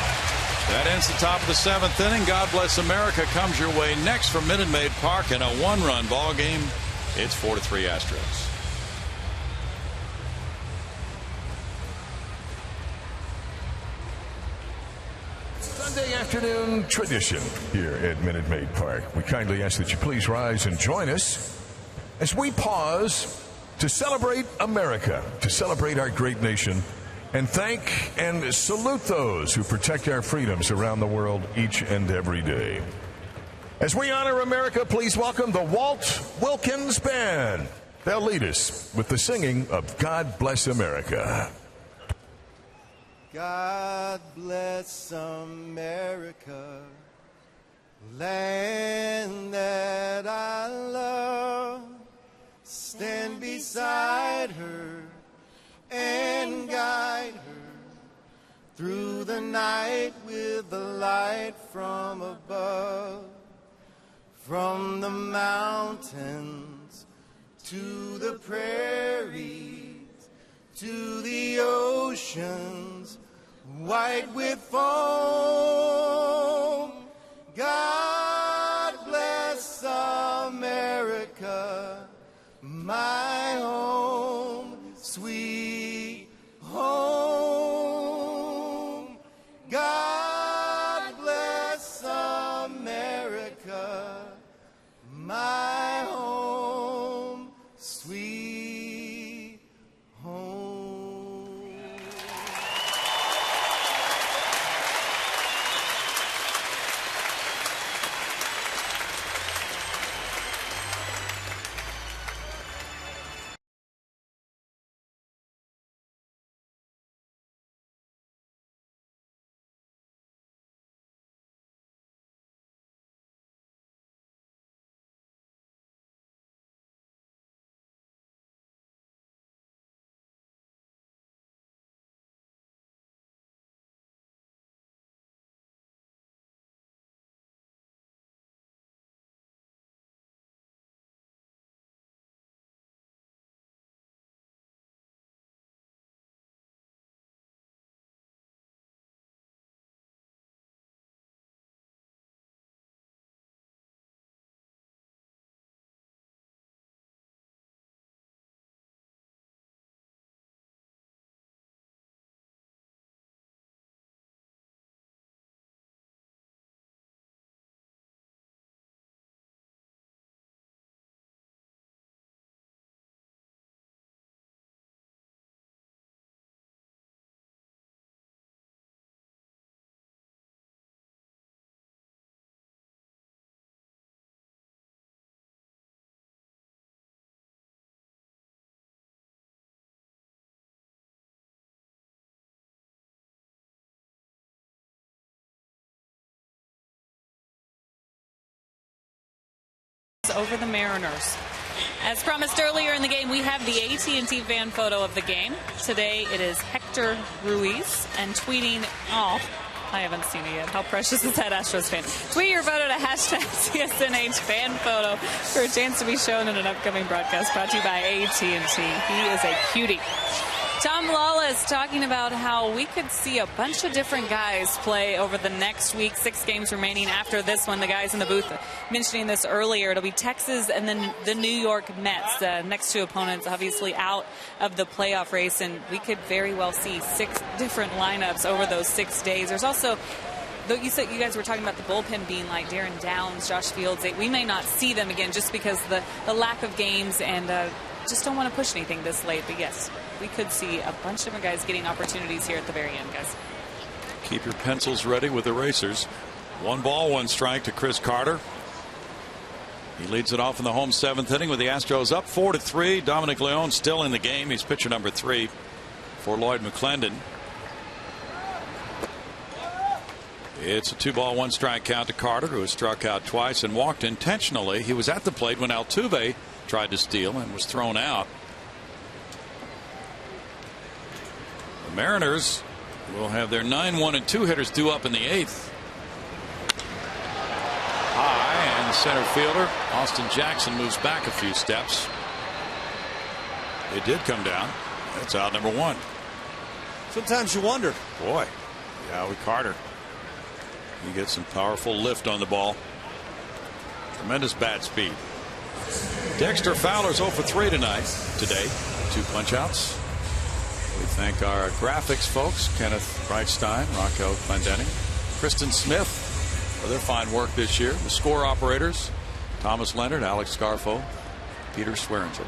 That ends the top of the 7th inning. God Bless America comes your way next from Minute Maid Park in a 1-run ball game. It's 4-3 Astros. Sunday afternoon tradition here at Minute Maid Park. We kindly ask that you please rise and join us as we pause to celebrate America, to celebrate our great nation, and thank and salute those who protect our freedoms around the world each and every day. As we honor America, please welcome the Walt Wilkins Band. They'll lead us with the singing of God Bless America. God bless America, land that I love. Stand beside her and guide her through the night with the light from above. From the mountains to the prairies to the oceans white with foam. God bless America, my home, sweet home. God bless America, my home, sweet home. 1, 2, 3, 4. over the Mariners. As promised earlier in the game, we have the AT&T fan photo of the game. Today it is Hector Ruiz, and tweeting, oh, I haven't seen it yet. How precious is that, Astros fan? Tweet your photo to hashtag CSNH fan photo for a chance to be shown in an upcoming broadcast brought to you by AT&T. He is a cutie. Tom Lawless talking about how we could see a bunch of different guys play over the next week. 6 games remaining after this one. The guys in the booth mentioning this earlier. It'll be Texas and then the New York Mets. The next 2 opponents obviously out of the playoff race, and we could very well see 6 different lineups over those 6 days. There's also, though you guys were talking about the bullpen being like Darren Downs, Josh Fields. We may not see them again just because the lack of games, and just don't want to push anything this late. But yes, we could see a bunch of different guys getting opportunities here at the very end, guys. Keep your pencils ready with erasers. 1 ball, 1 strike to Chris Carter. He leads it off in the home 7th inning with the Astros up 4-3. Dominic Leone still in the game. He's pitcher number 3 for Lloyd McClendon. It's a 2 ball, 1 strike count to Carter, who has struck out twice and walked intentionally. He was at the plate when Altuve tried to steal and was thrown out. The Mariners will have their 9-1 and 2 hitters due up in the 8th. High, and the center fielder Austin Jackson moves back a few steps. It did come down. That's out number 1. Sometimes you wonder. Boy, Howie Carter. He gets some powerful lift on the ball. Tremendous bat speed. Dexter Fowler's 0 for 3 today. 2 punch-outs. We thank our graphics folks, Kenneth Breitstein, Rocco Clendenning, Kristen Smith, for their fine work this year. The score operators, Thomas Leonard, Alex Scarfo, Peter Swearinger.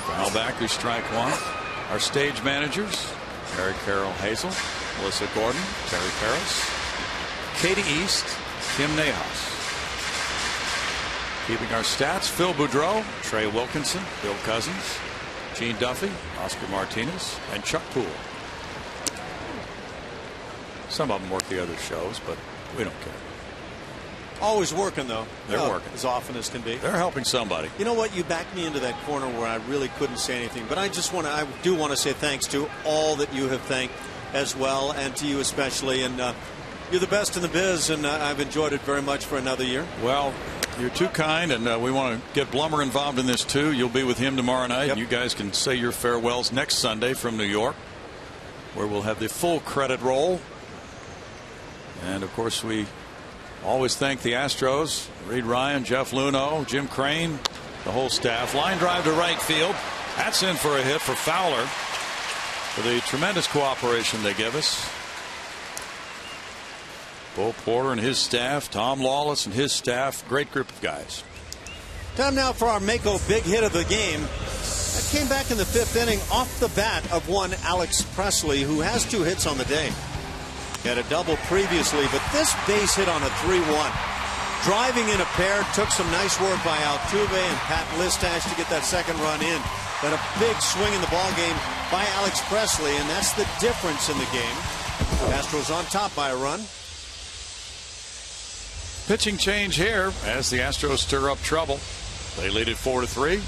Foul back to strike 1. Our stage managers, Mary Carol Hazel, Melissa Gordon, Terry Paris, Katie East, Kim Nahas. Keeping our stats, Phil Boudreau, Trey Wilkinson, Bill Cousins, Gene Duffy, Oscar Martinez, and Chuck Poole. Some of them work the other shows, but we don't care. Always working, though. They're working. As often as can be. They're helping somebody. You know what? You backed me into that corner where I really couldn't say anything. But I do want to say thanks to all that you have thanked as well, and to you especially. And you're the best in the biz, and I've enjoyed it very much for another year. Well, you're too kind, and we want to get Blummer involved in this too. You'll be with him tomorrow night, and you guys can say your farewells next Sunday from New York, where we'll have the full credit roll. And of course, we always thank the Astros, Reed Ryan, Jeff Luhnow, Jim Crane, the whole staff. Line drive to right field. That's in for a hit for Fowler, for the tremendous cooperation they give us. Bo Porter and his staff, Tom Lawless and his staff, great group of guys. Time now for our Mako big hit of the game. That came back in the 5th inning off the bat of one Alex Presley, who has 2 hits on the day. He had a double previously, but this base hit on a 3-1. Driving in a pair, took some nice work by Altuve and Pat Listash to get that second run in. But a big swing in the ball game by Alex Presley, and that's the difference in the game. Astros on top by a run. Pitching change here as the Astros stir up trouble. They lead it 4-3.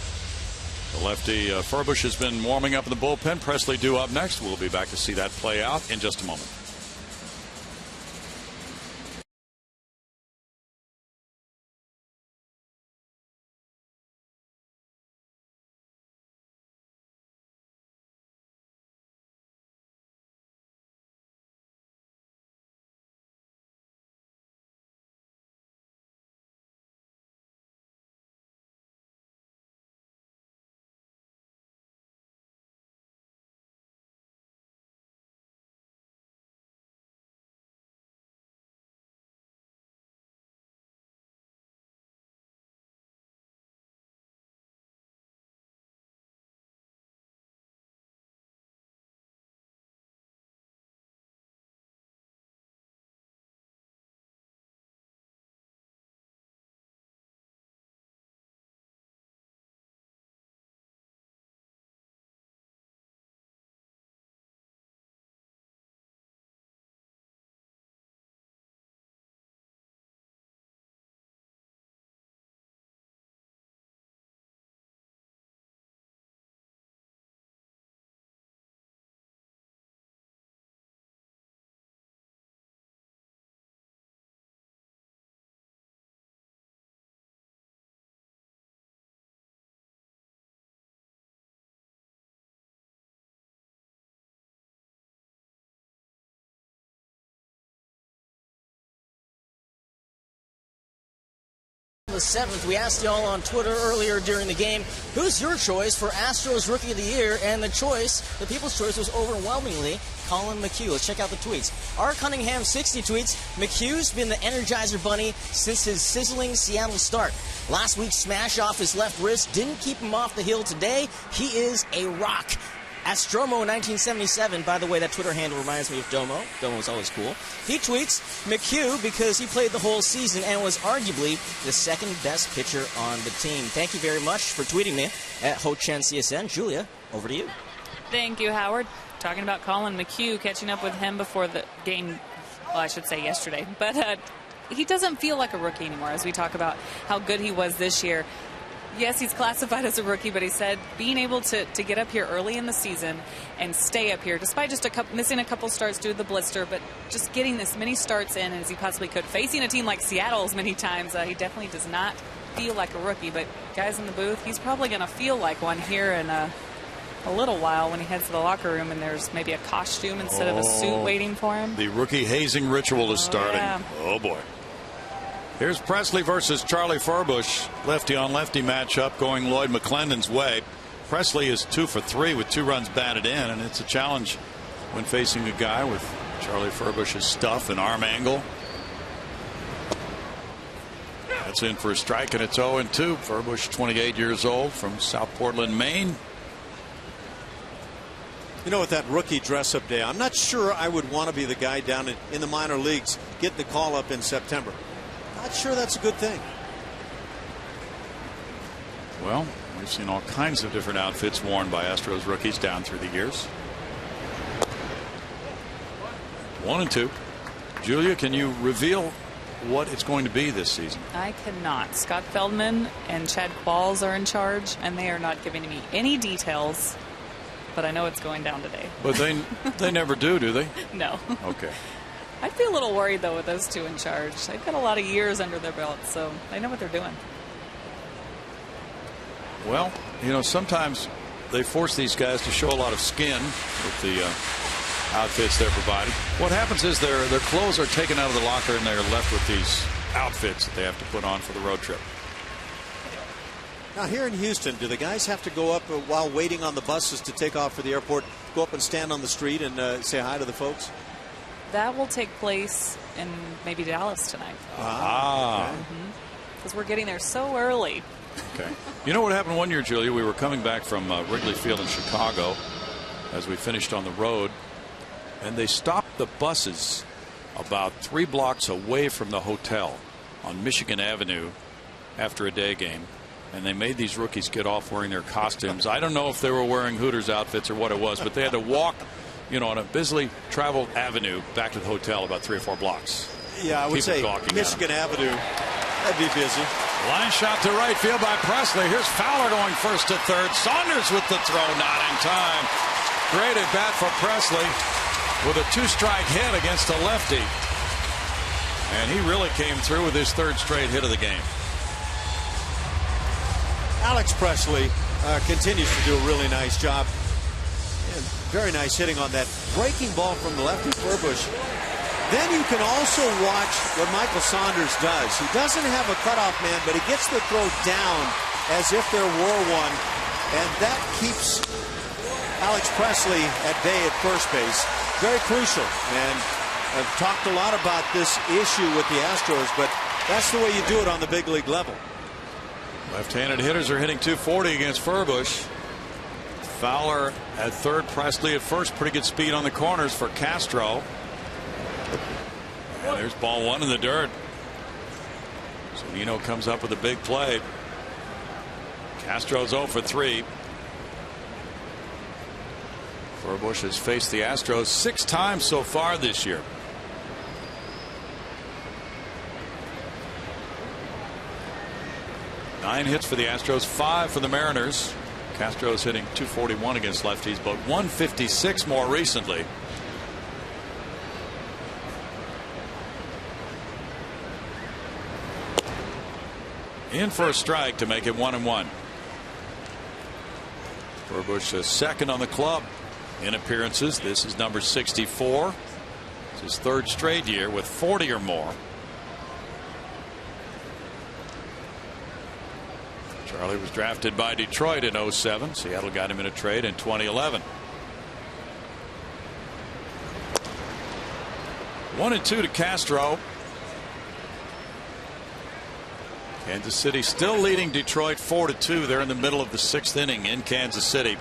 The lefty Furbush has been warming up in the bullpen. Presley due up next. We'll be back to see that play out in just a moment. the 7th. We asked y'all on Twitter earlier during the game, who's your choice for Astros Rookie of the Year? And the people's choice was overwhelmingly Colin McHugh. Let's check out the tweets. R. Cunningham 60 tweets, McHugh's been the Energizer Bunny since his sizzling Seattle start. Last week's smash off his left wrist didn't keep him off the hill today. He is a rock. Astromo 1977, by the way, that Twitter handle reminds me of Domo. Domo's always cool. He tweets McHugh because he played the whole season and was arguably the second best pitcher on the team. Thank you very much for tweeting me at Ho-Chen CSN. Julia, over to you. Thank you, Howard. Talking about Colin McHugh, catching up with him before the game, well, I should say yesterday. But he doesn't feel like a rookie anymore as we talk about how good he was this year. Yes, he's classified as a rookie, but he said being able to get up here early in the season and stay up here, despite just missing a couple starts due to the blister, but just getting as many starts in as he possibly could. Facing a team like Seattle as many times, he definitely does not feel like a rookie. But guys in the booth, he's probably going to feel like one here in a little while when he heads to the locker room and there's maybe a costume instead of a suit waiting for him. The rookie hazing ritual is starting. Yeah. Oh, boy. Here's Presley versus Charlie Furbush. Lefty on lefty matchup going Lloyd McClendon's way. Presley is 2 for 3 with 2 runs batted in, and it's a challenge when facing a guy with Charlie Furbush's stuff and arm angle. That's in for a strike, and it's 0-2. Furbush, 28 years old, from South Portland, Maine. You know, with that rookie dress-up day, I'm not sure I would want to be the guy down in the minor leagues getting the call-up in September. Not sure that's a good thing. Well, we've seen all kinds of different outfits worn by Astros rookies down through the years. 1-2. Julia, can you reveal what it's going to be this season? I cannot. Scott Feldman and Chad Qualls are in charge, and they are not giving me any details. But I know it's going down today. But they never do they? No. Okay. I'd be a little worried, though, with those two in charge. They've got a lot of years under their belt, so they know what they're doing. Well, you know, sometimes they force these guys to show a lot of skin with the outfits they're provided. What happens is their clothes are taken out of the locker and they're left with these outfits that they have to put on for the road trip. Now, here in Houston, do the guys have to go up while waiting on the buses to take off for the airport, go up and stand on the street and say hi to the folks? That will take place in maybe Dallas tonight. Because we're getting there so early. Okay. You know what happened one year, Julia? We were coming back from Wrigley Field in Chicago as we finished on the road, and they stopped the buses about 3 blocks away from the hotel on Michigan Avenue after a day game. And they made these rookies get off wearing their costumes. I don't know if they were wearing Hooters outfits or what it was, but they had to walk, you know, on a busily traveled avenue back to the hotel about 3 or 4 blocks. Yeah, I would say Michigan Avenue, that'd be busy. Line shot to right field by Presley. Here's Fowler going first to third. Saunders with the throw, not in time. Great at bat for Presley with a 2-strike hit against a lefty. And he really came through with his 3rd straight hit of the game. Alex Presley continues to do a really nice job. And very nice hitting on that breaking ball from the lefty Furbush. Then you can also watch what Michael Saunders does. He doesn't have a cutoff man, but he gets the throw down as if there were one. And that keeps Alex Presley at bay at first base. Very crucial. And I've talked a lot about this issue with the Astros, but that's the way you do it on the big league level. Left-handed hitters are hitting .240 against Furbush. Fowler at third, Presley at first. Pretty good speed on the corners for Castro. And there's ball 1 in the dirt. So Nino comes up with a big play. Castro's 0 for 3. Furbush has faced the Astros 6 times so far this year. Nine hits for the Astros, 5 for the Mariners. Castro's hitting .241 against lefties, but 156 more recently. In for a strike to make it 1-1. Furbush is second on the club in appearances. This is number 64. It's his 3rd straight year with 40 or more. Charlie was drafted by Detroit in 07. Seattle got him in a trade in 2011. 1-2 to Castro. Kansas City still leading Detroit 4-2. They're in the middle of the 6th inning in Kansas City.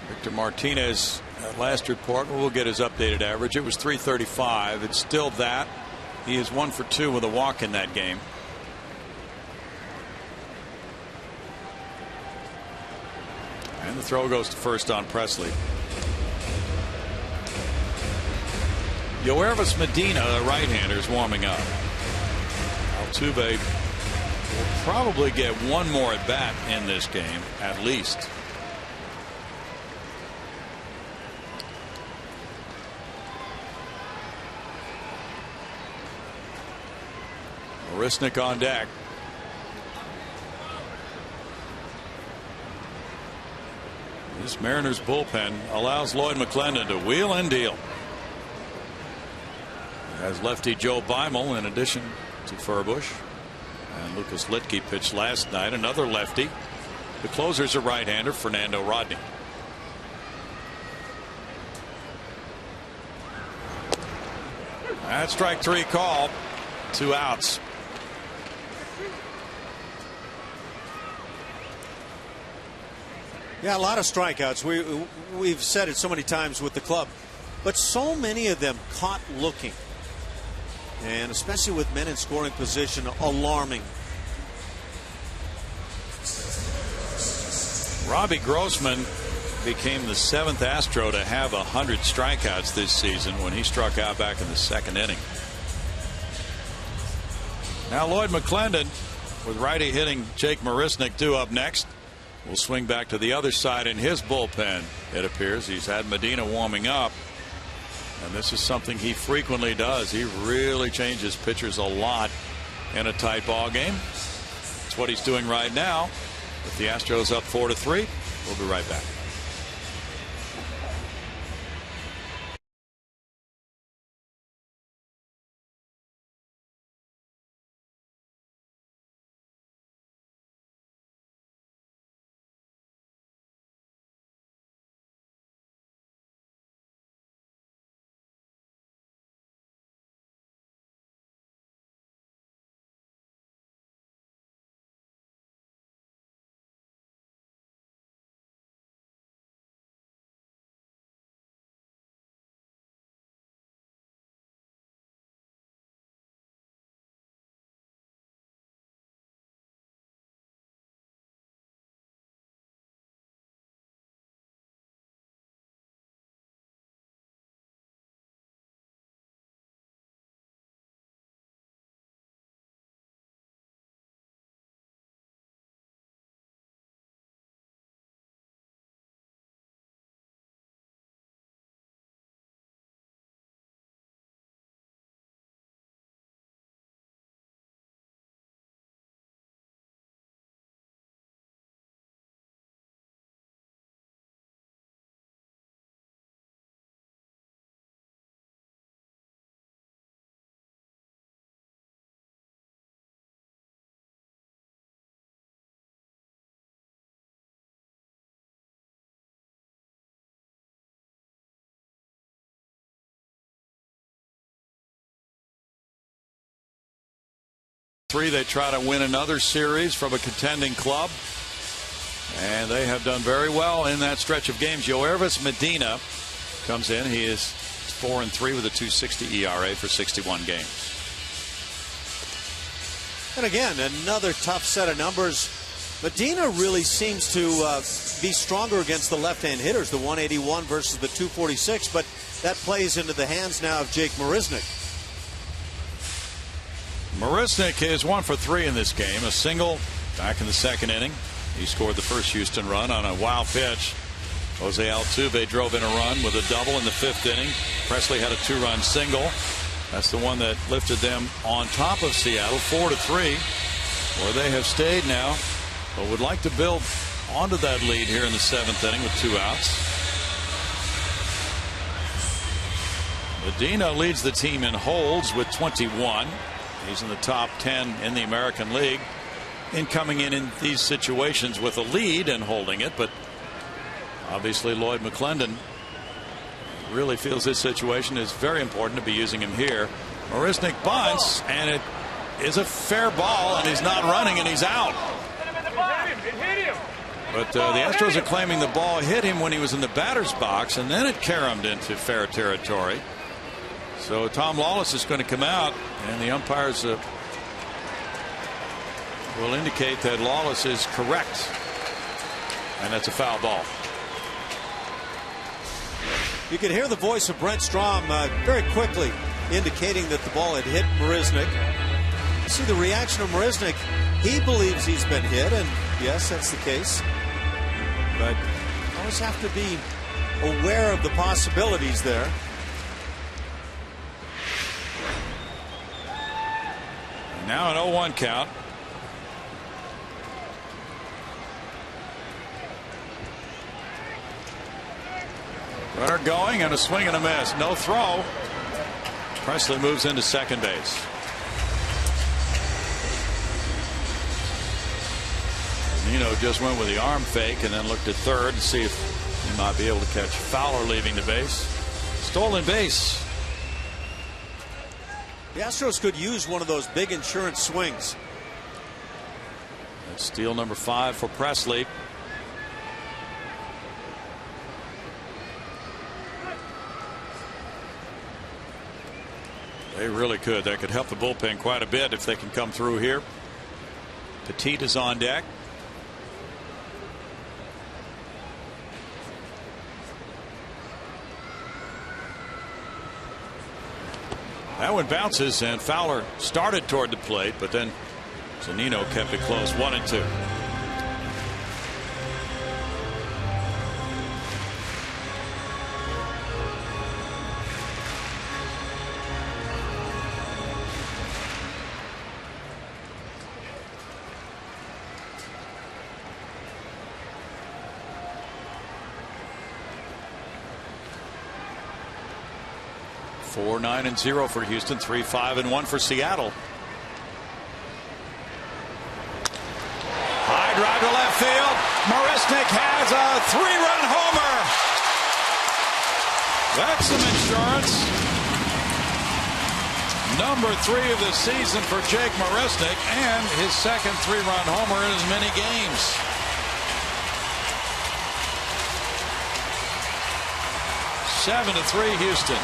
Victor Martinez, last report, we'll get his updated average. It was .335. It's still that. He is 1 for 2 with a walk in that game. And the throw goes to first on Presley. Yoervis Medina, the right-hander, is warming up. Altuve will probably get one more at bat in this game, at least. Marisnick on deck. This Mariners bullpen allows Lloyd McClendon to wheel and deal. As lefty Joe Beimel in addition to Furbush. And Lucas Litke pitched last night, another lefty. The closer's a right-hander, Fernando Rodney. That's strike 3 call. 2 outs. Yeah, a lot of strikeouts. We've said it so many times with the club, but so many of them caught looking. And especially with men in scoring position, alarming. Robbie Grossman became the 7th Astro to have 100 strikeouts this season when he struck out back in the 2nd inning. Now Lloyd McClendon with righty hitting Jake Marisnick due up next. We'll swing back to the other side in his bullpen. It appears he's had Medina warming up. And this is something he frequently does. He really changes pitchers a lot in a tight ball game. That's what he's doing right now. With the Astros up 4-3, we'll be right back. They try to win another series from a contending club, and they have done very well in that stretch of games. Yoervis Medina comes in. He is 4-3 with a .260 ERA for 61 games. And again, another tough set of numbers. Medina really seems to be stronger against the left-hand hitters, the 181 versus the 246, but that plays into the hands now of Jake Marisnick. Marisnick is 1 for 3 in this game. A single back in the 2nd inning. He scored the first Houston run on a wild pitch. Jose Altuve drove in a run with a double in the 5th inning. Presley had a 2-run single. That's the one that lifted them on top of Seattle 4-3, where they have stayed now, but would like to build onto that lead here in the 7th inning with 2 outs. Medina leads the team in holds with 21. He's in the top 10 in the American League. in coming in these situations with a lead and holding it, but obviously Lloyd McClendon really feels this situation is very important to be using him here. Marisnick bunts, and it is a fair ball, and he's not running, and he's out. But the Astros are claiming the ball hit him when he was in the batter's box, and then it caromed into fair territory. So Tom Lawless is going to come out, and the umpires will indicate that Lawless is correct, and that's a foul ball. You can hear the voice of Brent Strom very quickly indicating that the ball had hit Marisnick. You see the reaction of Marisnick. He believes he's been hit, and yes, that's the case. But you always have to be aware of the possibilities there. Now an 0-1 count. Runner going, and a swing and a miss. No throw. Presley moves into second base. Nino just went with the arm fake and then looked at third to see if he might be able to catch Fowler leaving the base. Stolen base. The Astros could use one of those big insurance swings. That's steal number 5 for Presley. They really could. That could help the bullpen quite a bit if they can come through here. Petit is on deck. That one bounces, and Fowler started toward the plate, but then Zunino kept it close. 1-2. Four, 9-0 for Houston, 3-5-1 for Seattle. High drive to left field. Marisnick has a 3-run homer. That's some insurance. Number 3 of the season for Jake Marisnick, and his second 3-run homer in as many games. Seven to 3 Houston.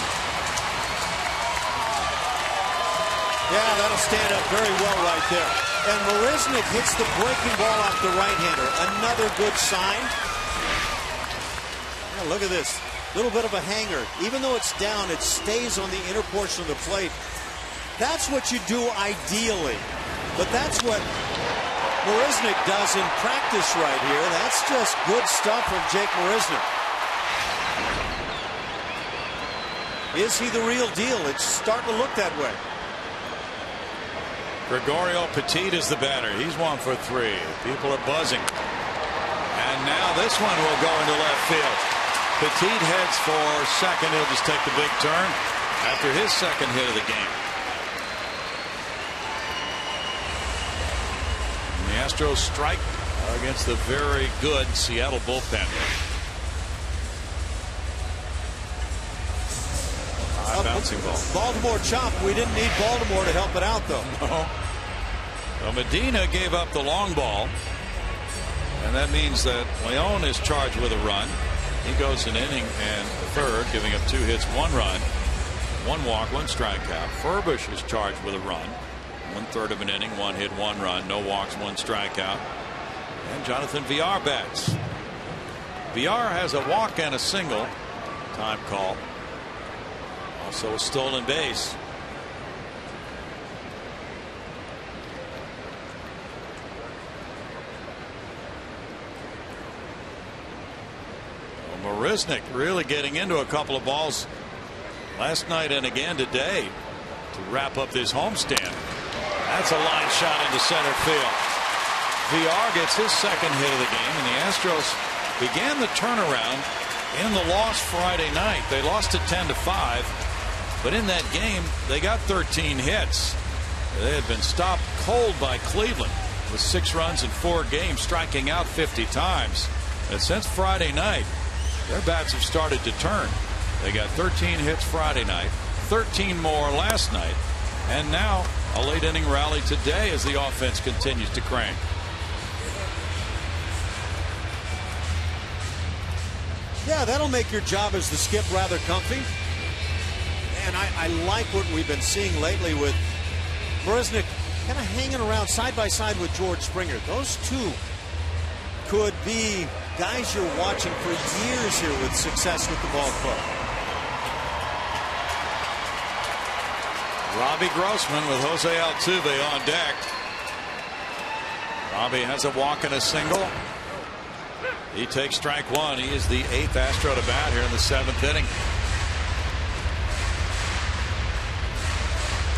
Yeah, that'll stand up very well right there. And Marisnick hits the breaking ball off the right-hander. Another good sign. Yeah, look at this. Little bit of a hanger. Even though it's down, it stays on the inner portion of the plate. That's what you do ideally. But that's what Marisnick does in practice right here. That's just good stuff from Jake Marisnick. Is he the real deal? It's starting to look that way. Gregorio Petit is the batter. He's 1 for 3. People are buzzing. And now this one will go into left field. Petit heads for second. He'll just take the big turn after his second hit of the game. And the Astros strike against the very good Seattle bullpen. Bouncing ball. Baltimore chop. We didn't need Baltimore to help it out, though. No. Well, Medina gave up the long ball, and that means that Leon is charged with a run. He goes an inning and a third, giving up 2 hits, 1 run, 1 walk, 1 strikeout. Furbush is charged with a run, 1/3 of an inning, 1 hit, 1 run, no walks, 1 strikeout. And Jonathan Villar bats. Villar has a walk and a single. Time call. Also a stolen base. Well, Marisnick really getting into a couple of balls last night and again today to wrap up this homestand. That's a line shot into center field. Villar gets his second hit of the game, and the Astros began the turnaround in the loss Friday night. They lost it 10-5. But in that game, they got 13 hits. They had been stopped cold by Cleveland. with 6 runs in 4 games, striking out 50 times. And since Friday night, their bats have started to turn. They got 13 hits Friday night, 13 more last night, and now a late inning rally today as the offense continues to crank. Yeah, that'll make your job as the skip rather comfy. And I like what we've been seeing lately with Marisnick kind of hanging around side by side with George Springer. Those two could be guys you're watching for years here with success with the ball club. Robbie Grossman with Jose Altuve on deck. Robbie has a walk and a single. He takes strike 1. He is the 8th Astro to bat here in the 7th inning.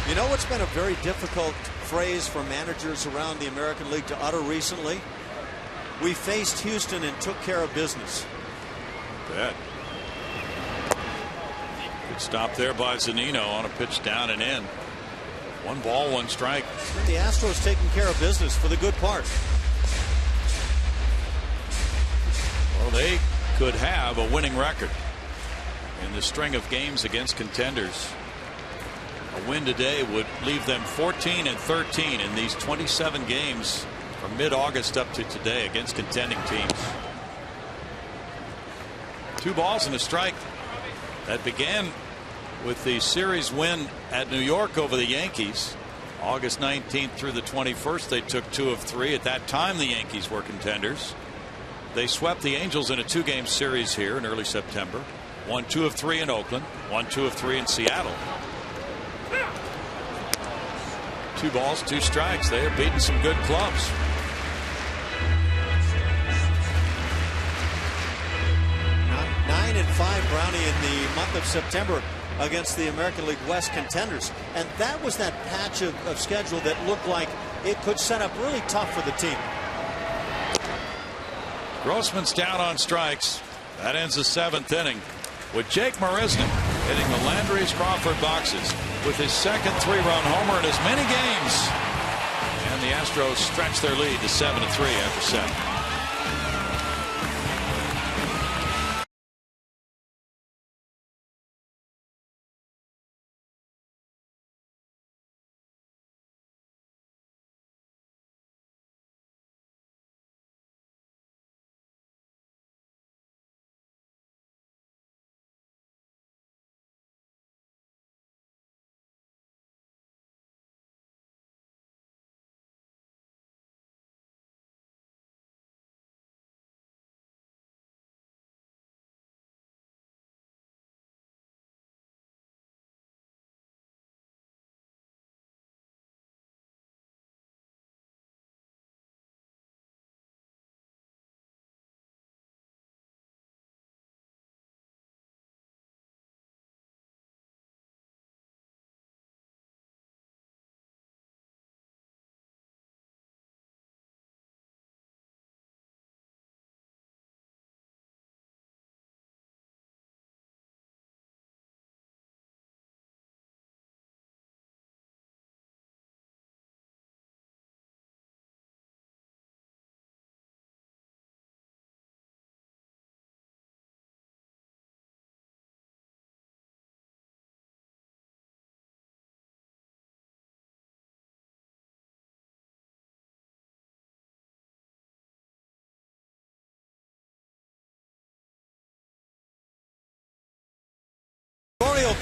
You know what's been a very difficult phrase for managers around the American League to utter recently? We faced Houston and took care of business. Bet. Good stop there by Zunino on a pitch down and in. 1 ball, 1 strike. The Astros taking care of business for the good part. Well, they could have a winning record in the string of games against contenders. A win today would leave them 14-13 in these 27 games from mid-August up to today against contending teams. 2 balls and a strike. That began with the series win at New York over the Yankees. August 19th through the 21st, they took 2 of 3. At that time, the Yankees were contenders. They swept the Angels in a 2-game series here in early September. Won 2 of 3 in Oakland. Won 2 of 3 in Seattle. 2 balls, 2 strikes. They have beaten some good clubs. Now 9-5 Brownie in the month of September against the American League West contenders. And that was that patch of schedule that looked like it could set up really tough for the team. Grossman's down on strikes. That ends the 7th inning with Jake Marisnick hitting the Landry's Crawford boxes with his second 3-run homer in as many games. And the Astros stretch their lead to 7-3 after 7.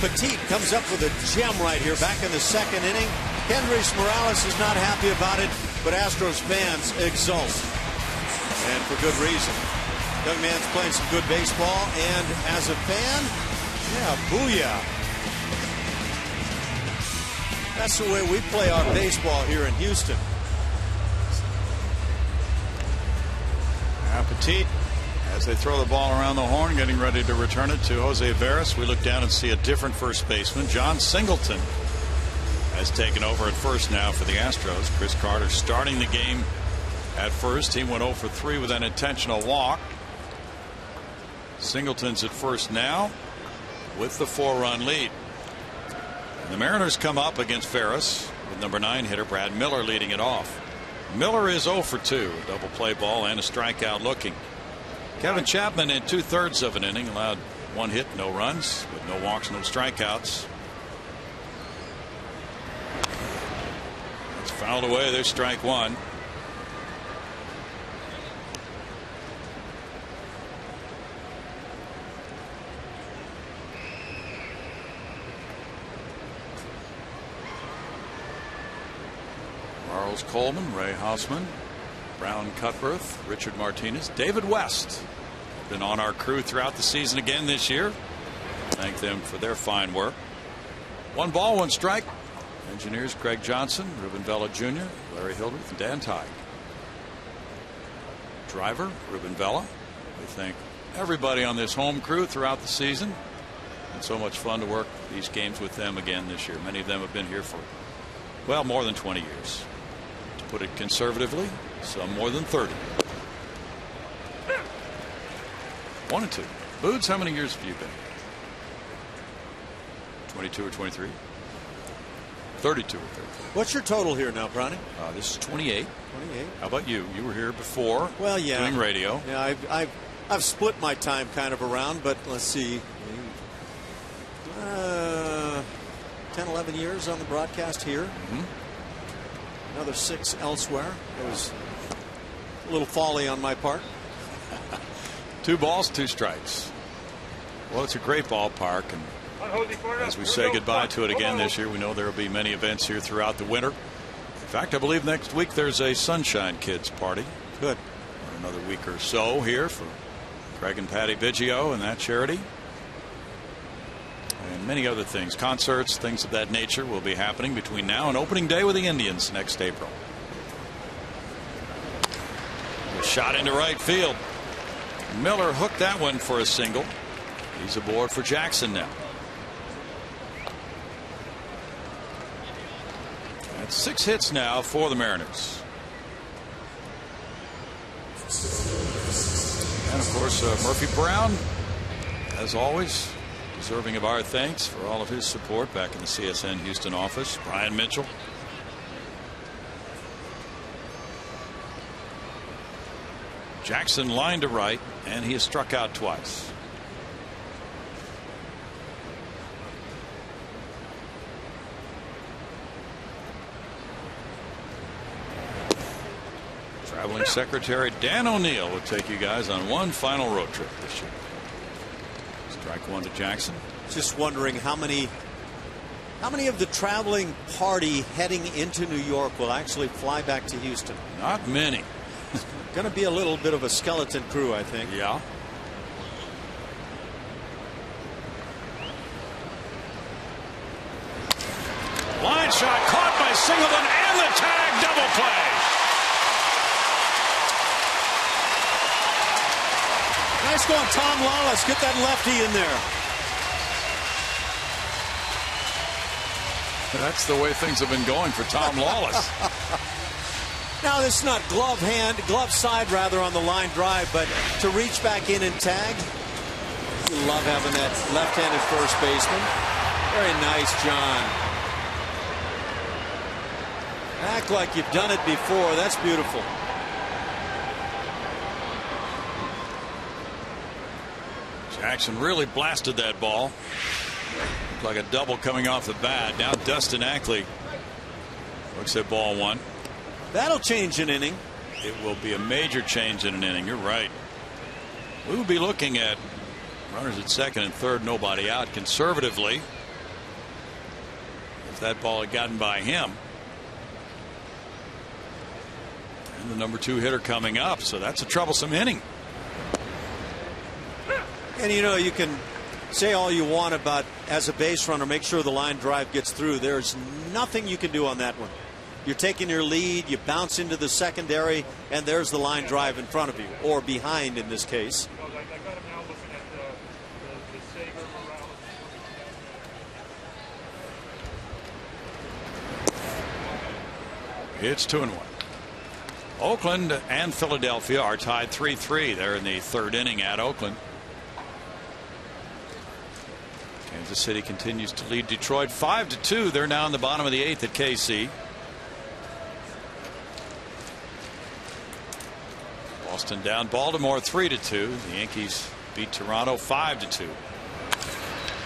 Petit comes up with a gem right here back in the 2nd inning. Kendrys Morales is not happy about it, but Astros fans exult. And for good reason. Young man's playing some good baseball, and as a fan, yeah, booyah. That's the way we play our baseball here in Houston. Petit, as they throw the ball around the horn, getting ready to return it to Jose Veras. We look down and see a different first baseman. John Singleton has taken over at first now for the Astros. Chris Carter starting the game at first. He went 0 for 3 with an intentional walk. Singleton's at first now with the 4-run lead. And the Mariners come up against Veras with number 9 hitter Brad Miller leading it off. Miller is 0 for 2. A double play ball and a strikeout looking. Kevin Chapman in 2/3 of an inning allowed 1 hit, no runs, with no walks, no strikeouts. It's fouled away. There's strike 1. Charles Coleman, Ray Hausman, Brown Cutbirth, Richard Martinez, David West have been on our crew throughout the season again this year. Thank them for their fine work. 1 ball, 1 strike. Engineers Craig Johnson, Ruben Vela Jr., Larry Hildreth, and Dan Tighe. Driver Ruben Vela. We thank everybody on this home crew throughout the season. It's so much fun to work these games with them again this year. Many of them have been here for, well, more than 20 years. To put it conservatively, some more than 30. 1 and 2. Boots, how many years have you been? 22 or 23? 32 or 33. What's your total here now, Bronny? This is 28. 28. How about you? You were here before. Well, yeah. Doing radio. Yeah, I've split my time kind of around, but let's see. 10, 11 years on the broadcast here. Another 6 elsewhere. It was a little folly on my part. 2 balls, 2 strikes. Well, it's a great ballpark, and as we say goodbye to it again this year, we know there will be many events here throughout the winter. In fact, I believe next week there's a Sunshine Kids party. Good. For another week or so here for Craig and Patty Biggio and that charity. And many other things, concerts, things of that nature will be happening between now and opening day with the Indians next April. A shot into right field. Miller hooked that one for a single. He's aboard for Jackson now. That's 6 hits now for the Mariners. And of course, Murphy Brown, as always, deserving of our thanks for all of his support back in the CSN Houston office. Brian Mitchell. Jackson lined to right, and he has struck out twice. Traveling Secretary Dan O'Neill will take you guys on one final road trip this year. Strike 1 to Jackson. Just wondering how many of the traveling party heading into New York will actually fly back to Houston. Not many. Going to be a little bit of a skeleton crew, I think. Yeah. Line shot caught by Singleton, and the tag, double play. Nice going, Tom Lawless. Get that lefty in there. That's the way things have been going for Tom Lawless. Now, this is not glove side rather on the line drive, but to reach back in and tag. You love having that left-handed first baseman. Very nice, John. Act like you've done it before. That's beautiful. Jackson really blasted that ball. Looked like a double coming off the bat. Now Dustin Ackley looks at ball 1. That'll change an inning. It will be a major change in an inning. You're right. We will be looking at runners at second and third, nobody out. Conservatively, if that ball had gotten by him. And the number 2 hitter coming up, so that's a troublesome inning. And you know, you can say all you want about, as a base runner, make sure the line drive gets through. There's nothing you can do on that one. You're taking your lead, you bounce into the secondary, and there's the line drive in front of you, or behind in this case. It's 2-1. Oakland and Philadelphia are tied 3-3. They're in the 3rd inning at Oakland. Kansas City continues to lead Detroit 5-2. They're now in the bottom of the 8th at KC. Boston down Baltimore 3-2. The Yankees beat Toronto 5-2.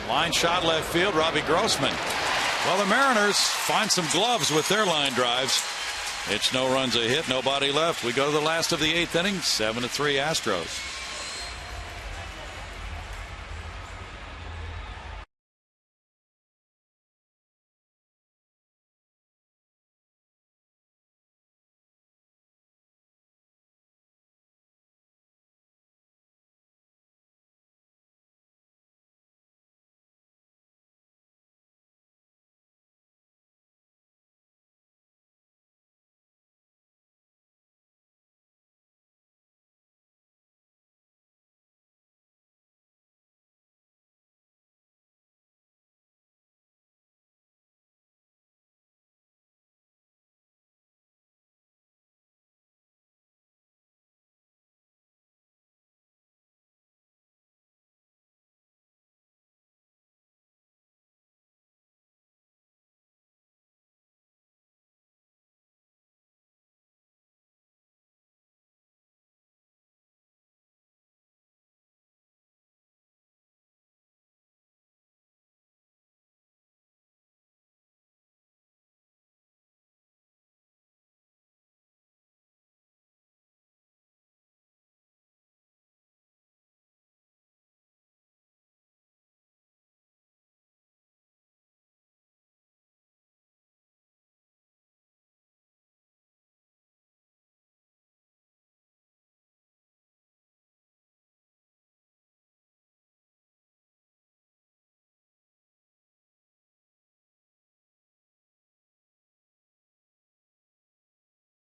Line shot left field, Robbie Grossman. Well, the Mariners find some gloves with their line drives. It's no runs, a hit, nobody left. We go to the last of the 8th inning, 7-3 Astros.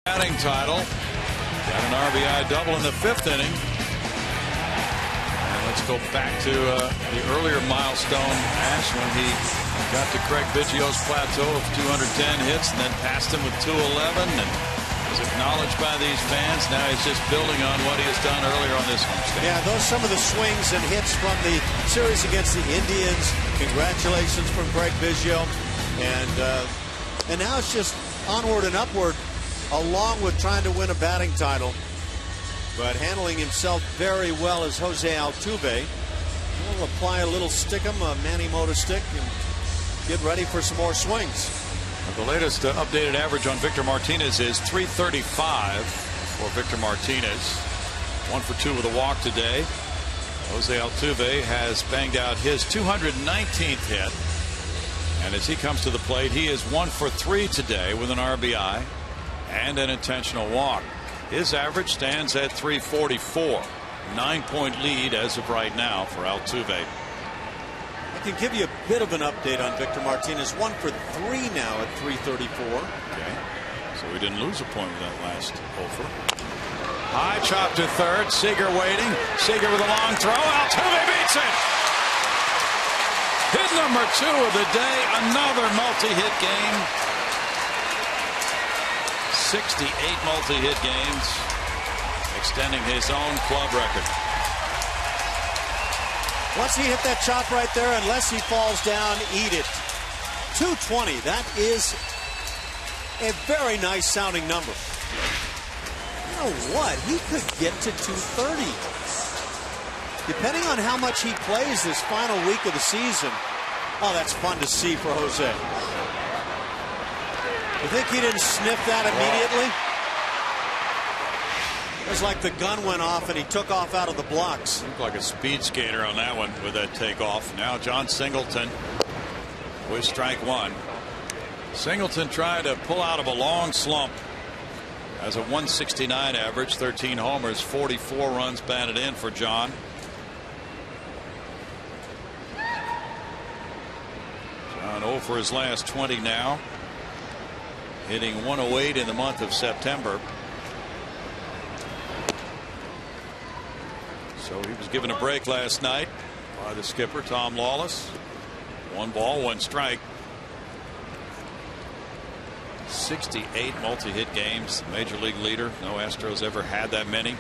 Batting title. Got an RBI double in the 5th inning. And let's go back to the earlier milestone, Ash, when he got to Craig Biggio's plateau of 210 hits and then passed him with 211 and was acknowledged by these fans. Now he's just building on what he has done earlier on this homestand. Yeah, those some of the swings and hits from the series against the Indians. Congratulations from Craig Biggio. And now it's just onward and upward, along with trying to win a batting title. But handling himself very well is Jose Altuve. We'll apply a little stickum, a Manny Mota stick, and get ready for some more swings. The latest updated average on Victor Martinez is 335 for Victor Martinez. 1 for 2 with a walk today. Jose Altuve has banged out his 219th hit. And as he comes to the plate, he is 1 for 3 today with an RBI and an intentional walk. His average stands at 344. 9-point lead as of right now for Altuve. I can give you a bit of an update on Victor Martinez. 1 for 3 now at 334. Okay. So we didn't lose a point with that last over. High chop to third. Seager waiting. Seager with a long throw. Altuve beats it. Hit number 2 of the day. Another multi-hit game. 68 multi-hit games, extending his own club record. Once he hit that chop right there, unless he falls down, eat it. 220. That is a very nice sounding number. You know what? He could get to 230. Depending on how much he plays this final week of the season. Oh, that's fun to see for Jose. You think he didn't sniff that immediately? It was like the gun went off and he took off out of the blocks. Looked like a speed skater on that one with that takeoff. Now John Singleton with strike 1. Singleton tried to pull out of a long slump. Has a 169 average, 13 homers, 44 runs batted in for John. John 0 for his last 20 now. Hitting 108 in the month of September. So he was given a break last night by the skipper, Tom Lawless. 1 ball, 1 strike. 68 multi-hit games, major league leader. No Astros ever had that many.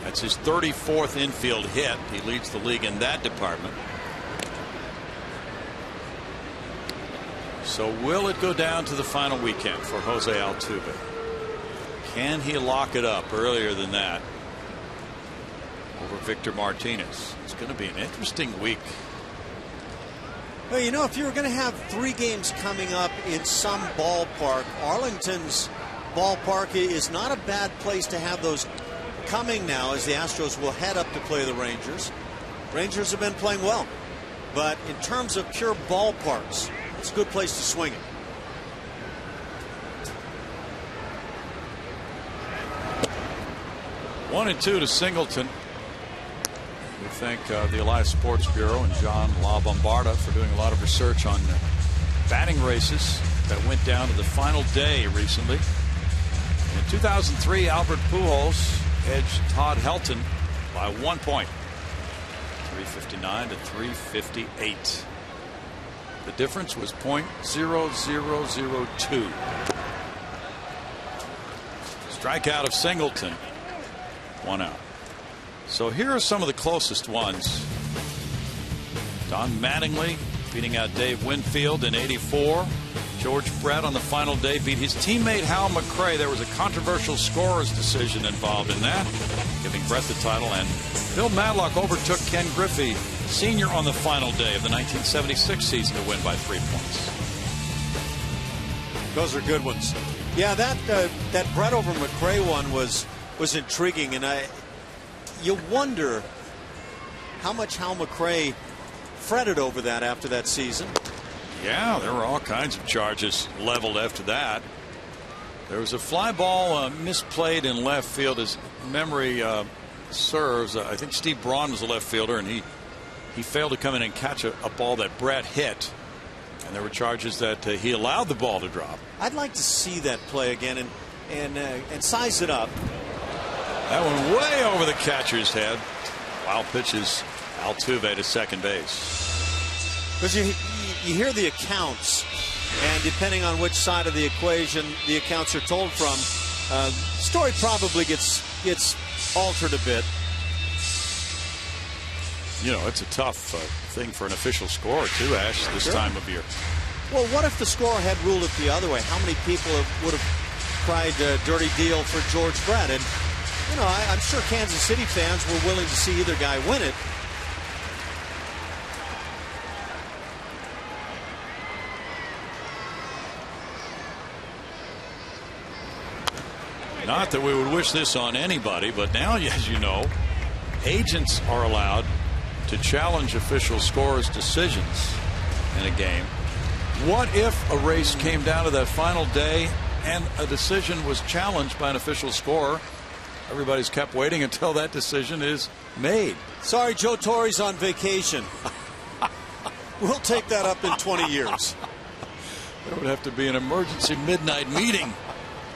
That's his 34th infield hit. He leads the league in that department. So will it go down to the final weekend for Jose Altuve? Can he lock it up earlier than that over Victor Martinez? It's going to be an interesting week. Well, you know, if you were going to have 3 games coming up in some ballpark, Arlington's ballpark is not a bad place to have those coming now, as the Astros will head up to play the Rangers. Rangers have been playing well, but in terms of pure ballparks, it's a good place to swing it. One and two to Singleton. We thank the Elias Sports Bureau and John La Bombarda for doing a lot of research on batting races that went down to the final day recently. In 2003, Albert Pujols edged Todd Helton by 1 point, 359 to 358. The difference was .0002. Strikeout of Singleton, 1 out. So here are some of the closest ones. Don Mattingly beating out Dave Winfield in '84. George Brett on the final day beat his teammate Hal McRae. There was a controversial scorer's decision involved in that, giving Brett the title. And Bill Madlock overtook Ken Griffey Sr. on the final day of the 1976 season to win by 3 points. Those are good ones. Yeah, that Brett over McRae one was intriguing, and you wonder how much Hal McRae fretted over that after that season. Yeah, there were all kinds of charges leveled after that. There was a fly ball misplayed in left field, as memory serves. I think Steve Braun was the left fielder, and he failed to come in and catch a ball that Brett hit. And there were charges that he allowed the ball to drop. I'd like to see that play again and size it up. That one way over the catcher's head. Wild pitches Altuve to second base. Because you hear the accounts, and depending on which side of the equation the accounts are told from, story probably gets altered a bit. You know, it's a tough thing for an official scorer too, Ash, this time of year. Well, what if the scorer had ruled it the other way? How many people would have cried dirty deal for George Brett? And you know, I'm sure Kansas City fans were willing to see either guy win it. Not that we would wish this on anybody, but now, as you know, agents are allowed to challenge official scorers' decisions in a game. What if a race came down to that final day and a decision was challenged by an official scorer? Everybody's kept waiting until that decision is made. Sorry, Joe Torre's on vacation. We'll take that up in 20 years. There would have to be an emergency midnight meeting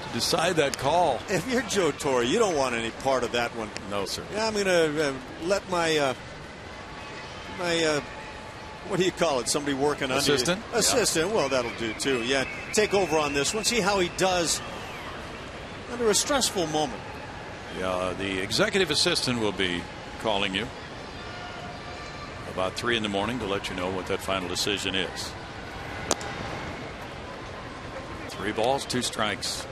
to decide that call. If you're Joe Torre, you don't want any part of that one. No, sir. Yeah, I'm going to let my what do you call it? Somebody working on assistant. Assistant. Yeah. Well, that'll do too. Yeah, take over on this one. See how he does under a stressful moment. Yeah, the executive assistant will be calling you about 3 in the morning to let you know what that final decision is. 3 balls, 2 strikes.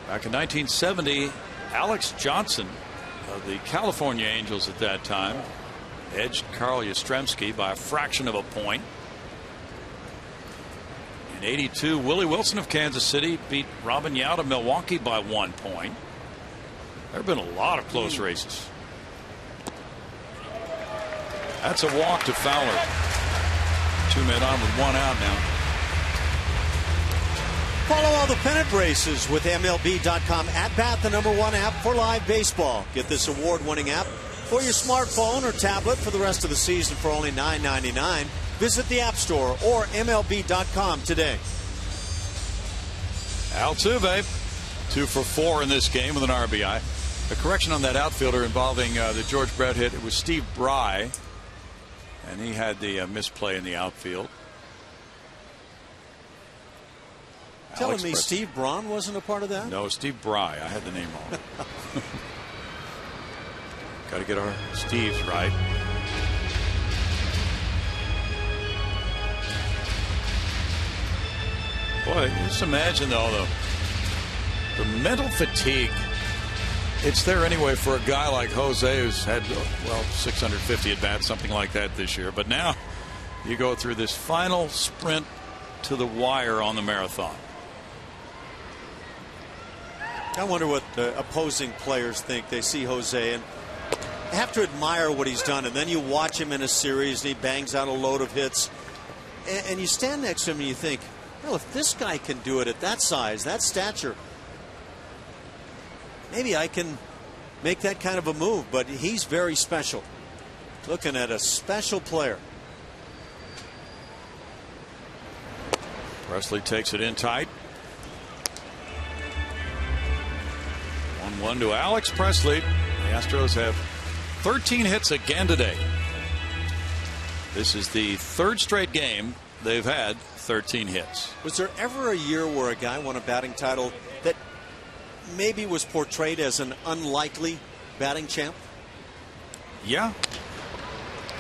Back in 1970, Alex Johnson of the California Angels at that time edged Carl Yastrzemski by a fraction of a point. In '82, Willie Wilson of Kansas City beat Robin Yount of Milwaukee by 1 point. There have been a lot of close races. That's a walk to Fowler. 2 men on with 1 out now. Follow all the pennant races with MLB.com. At Bat, the #1 app for live baseball. Get this award-winning app for your smartphone or tablet for the rest of the season for only $9.99. Visit the App Store or MLB.com today. Altuve, 2 for 4 in this game with an RBI. A correction on that outfielder involving the George Brett hit. It was Steve Bry, and he had the misplay in the outfield. Telling me Steve Braun wasn't a part of that? No, Steve Bry. I had the name wrong. Got to get our Steves right. Boy, just imagine though the mental fatigue. It's there anyway for a guy like Jose, who's had 650 at bats, something like that this year. But now you go through this final sprint to the wire on the marathon. I wonder what the opposing players think. They see Jose and have to admire what he's done, and then you watch him in a series and he bangs out a load of hits, and you stand next to him and you think, well, if this guy can do it at that size, that stature, maybe I can make that kind of a move. But he's very special. Looking at a special player. Presley takes it in tight. 1-1 to Alex Presley. The Astros have 13 hits again today. This is the third straight game they've had 13 hits. Was there ever a year where a guy won a batting title that maybe was portrayed as an unlikely batting champ? Yeah.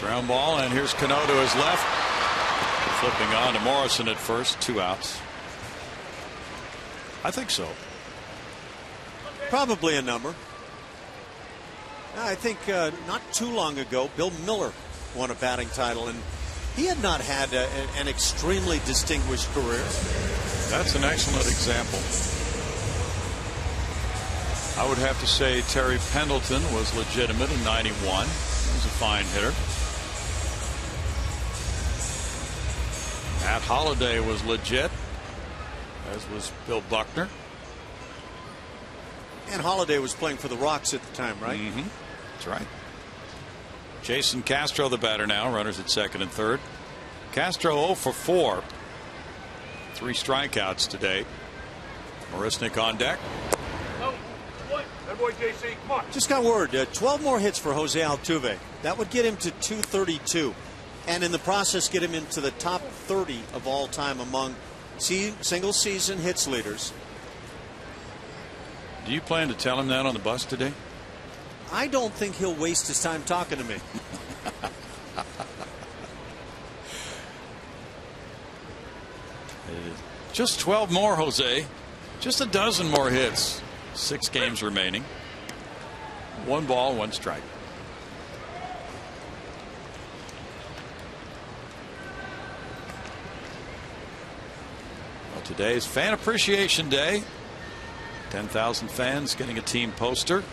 Ground ball, and here's Cano to his left. Flipping on to Morrison at first. 2 outs. I think so. Probably a number. I think not too long ago, Bill Miller won a batting title, and he had not had an extremely distinguished career. That's an excellent example. I would have to say Terry Pendleton was legitimate in '91. He was a fine hitter. Matt Holliday was legit, as was Bill Buckner. And Holliday was playing for the Rocks at the time, right? Mm-hmm. That's right. Jason Castro, the batter now, runners at second and third. Castro 0 for 4. 3 strikeouts today. Marisnik on deck. Good boy, JC. Come on. Just got word. 12 more hits for Jose Altuve. That would get him to 232. And in the process, get him into the top 30 of all time among single season hits leaders. Do you plan to tell him that on the bus today? I don't think he'll waste his time talking to me. Just 12 more, Jose. Just a dozen more hits. 6 games remaining. 1 ball, 1 strike. Well, today is Fan Appreciation Day. 10,000 fans getting a team poster.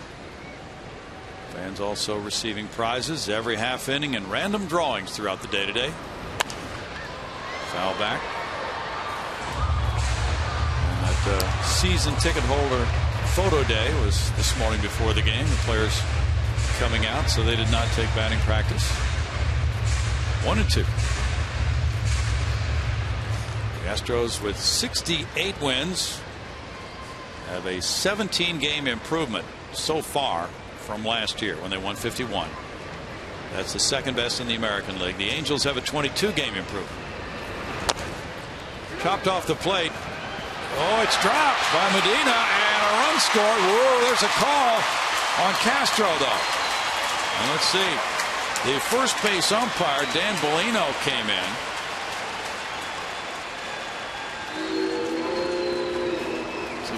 Fans also receiving prizes every half inning and random drawings throughout the day today. Foul back. And that season ticket holder photo day was this morning before the game. The players coming out, so they did not take batting practice. 1-2. The Astros with 68 wins have a 17-game improvement so far from last year when they won 51. That's the second best in the American League. The Angels have a 22-game improvement. Chopped off the plate. Oh, it's dropped by Medina, and a run scored. Whoa, there's a call on Castro, though. And let's see. The first base umpire, Dan Bellino, came in.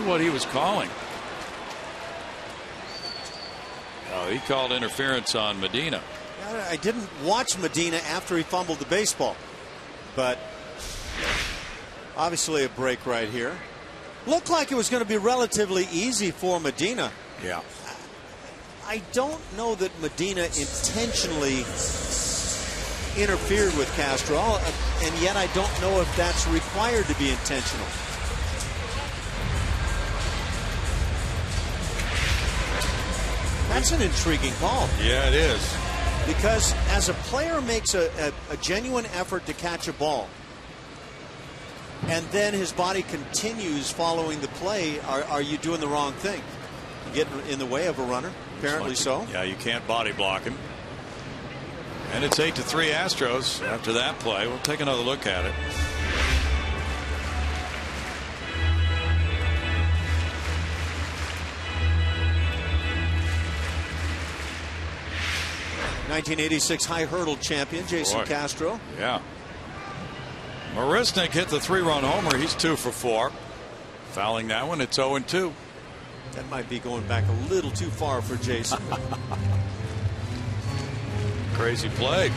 What he was calling. Oh, he called interference on Medina. I didn't watch Medina after he fumbled the baseball, but obviously a break right here. Looked like it was going to be relatively easy for Medina. Yeah. I don't know that Medina intentionally interfered with Castro, and yet I don't know if that's required to be intentional. That's an intriguing call. Yeah, it is. Because as a player makes a genuine effort to catch a ball, and then his body continues following the play, are you doing the wrong thing? You get in the way of a runner? Apparently so. Yeah, you can't body block him. And it's 8-3 Astros after that play. We'll take another look at it. ...1986 high hurdle champion Jason Castro. Yeah. Marisnik hit the 3-run homer. He's 2 for 4. Fouling that one, it's 0-2. That might be going back a little too far for Jason. Crazy play.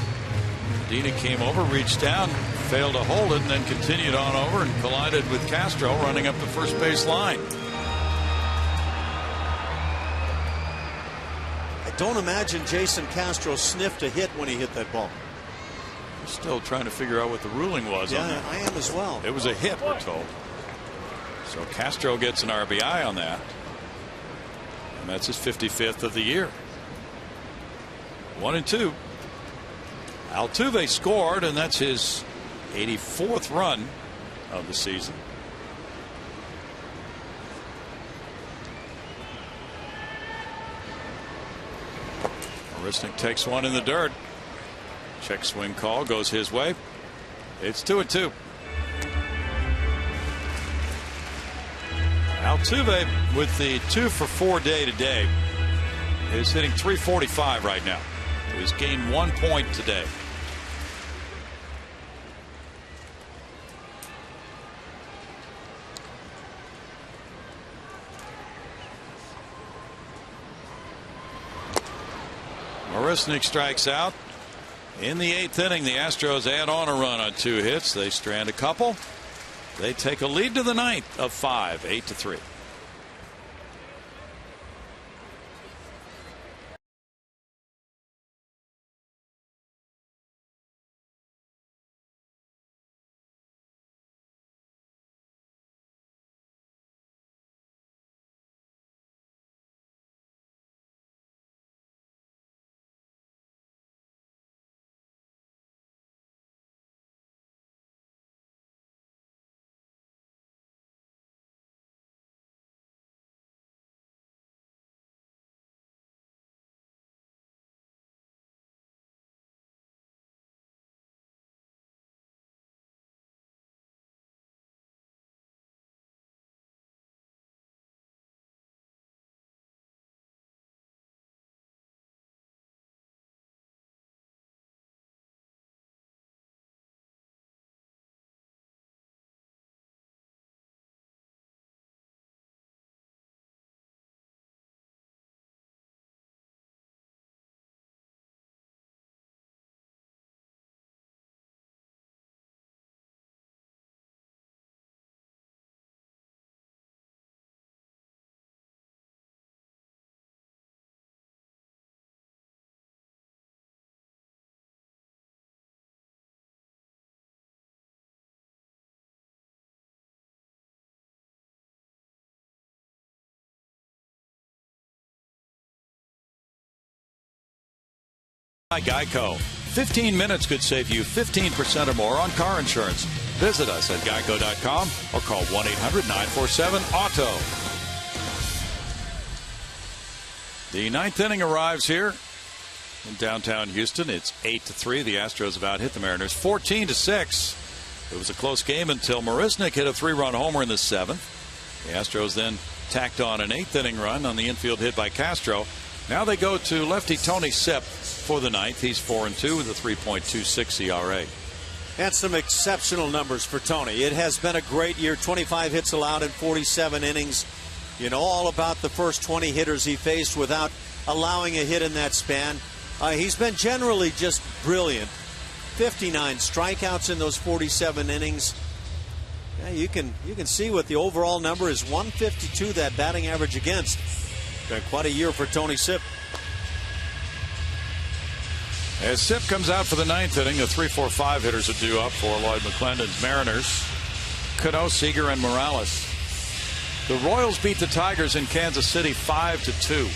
Dina came over, reached down, failed to hold it, and then continued on over and collided with Castro running up the first base line. I don't imagine Jason Castro sniffed a hit when he hit that ball. We're still trying to figure out what the ruling was on that. I am as well. It was a hit, we're told. So Castro gets an RBI on that. And that's his 55th of the year. 1-2. Altuve scored, and that's his 84th run of the season. Marisnik takes one in the dirt. Check swing call goes his way. It's 2-2. Altuve with the 2 for 4 day today is hitting .345 right now. He's gained 1 point today. Marisnik strikes out. In the 8th inning, the Astros add on a run on 2 hits. They strand a couple. They take a lead to the 9th of 5, 8-3. Geico. 15 minutes could save you 15% or more on car insurance. Visit us at geico.com or call 1-800-947-AUTO. The 9th inning arrives here in downtown Houston. It's 8-3. The Astros have out-hit the Mariners 14-6. It was a close game until Marisnik hit a 3-run homer in the 7th. The Astros then tacked on an 8th inning run on the infield hit by Castro. Now they go to lefty Tony Sipp for the 9th. He's 4-2 with a 3.26 ERA. And some exceptional numbers for Tony. It has been a great year. 25 hits allowed in 47 innings. You know all about the first 20 hitters he faced without allowing a hit in that span. He's been generally just brilliant. 59 strikeouts in those 47 innings. Yeah, you can see what the overall number is. 152, that batting average against. Been quite a year for Tony Sipp. As Sipp comes out for the 9th inning, the 3-4-5 hitters are due up for Lloyd McClendon's Mariners. Cano, Seager, and Morales. The Royals beat the Tigers in Kansas City 5-2.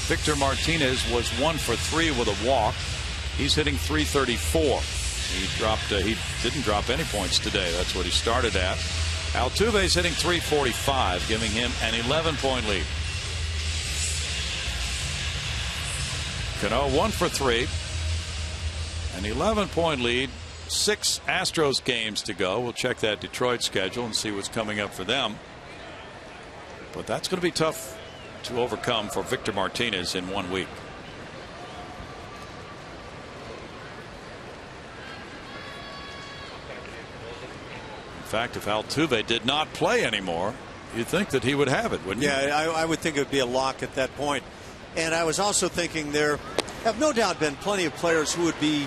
Victor Martinez was 1 for 3 with a walk. He's hitting .334. He didn't drop any points today. That's what he started at. Altuve's hitting .345, giving him an 11-point lead. Cano 1 for 3. An 11-point lead. 6 Astros games to go. We'll check that Detroit schedule and see what's coming up for them. But that's going to be tough to overcome for Victor Martinez in 1 week. fact, if Altuve did not play anymore, you'd think that he would have it, wouldn't you? Yeah, I would think it would be a lock at that point. And I was also thinking there have no doubt been plenty of players who would be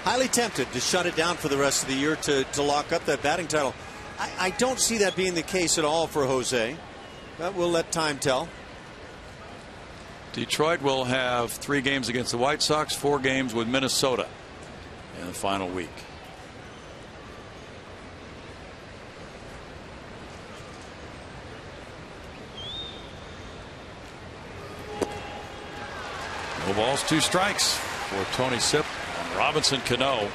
highly tempted to shut it down for the rest of the year to lock up that batting title. I don't see that being the case at all for Jose, but we'll let time tell. Detroit will have 3 games against the White Sox, 4 games with Minnesota in the final week. No balls, 2 strikes for Tony Sipp and Robinson Cano.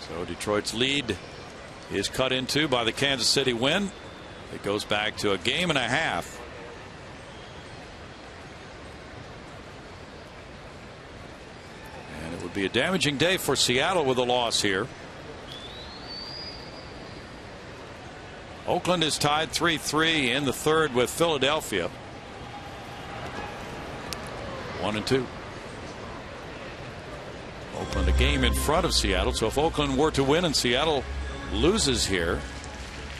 So Detroit's lead is cut in 2 by the Kansas City win. It goes back to a game and a half. And it would be a damaging day for Seattle with a loss here. Oakland is tied 3-3 in the 3rd with Philadelphia. 1-2. Oakland a game in front of Seattle. So if Oakland were to win and Seattle loses here,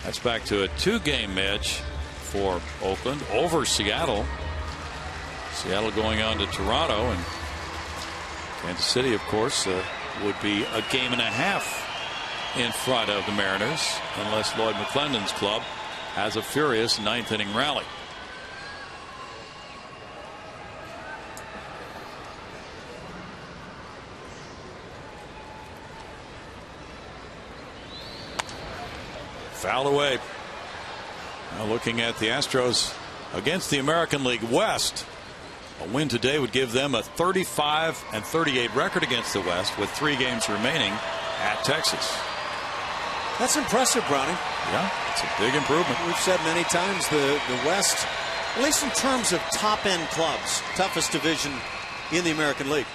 that's back to a 2-game match for Oakland over Seattle. Seattle going on to Toronto, and Kansas City, of course, would be a game and a half in front of the Mariners unless Lloyd McClendon's club has a furious 9th inning rally. Fouled away. Now looking at the Astros against the American League West. A win today would give them a 35-38 record against the West with 3 games remaining at Texas. That's impressive, Brownie. Yeah, it's a big improvement. We've said many times the West, at least in terms of top-end clubs, toughest division in the American League.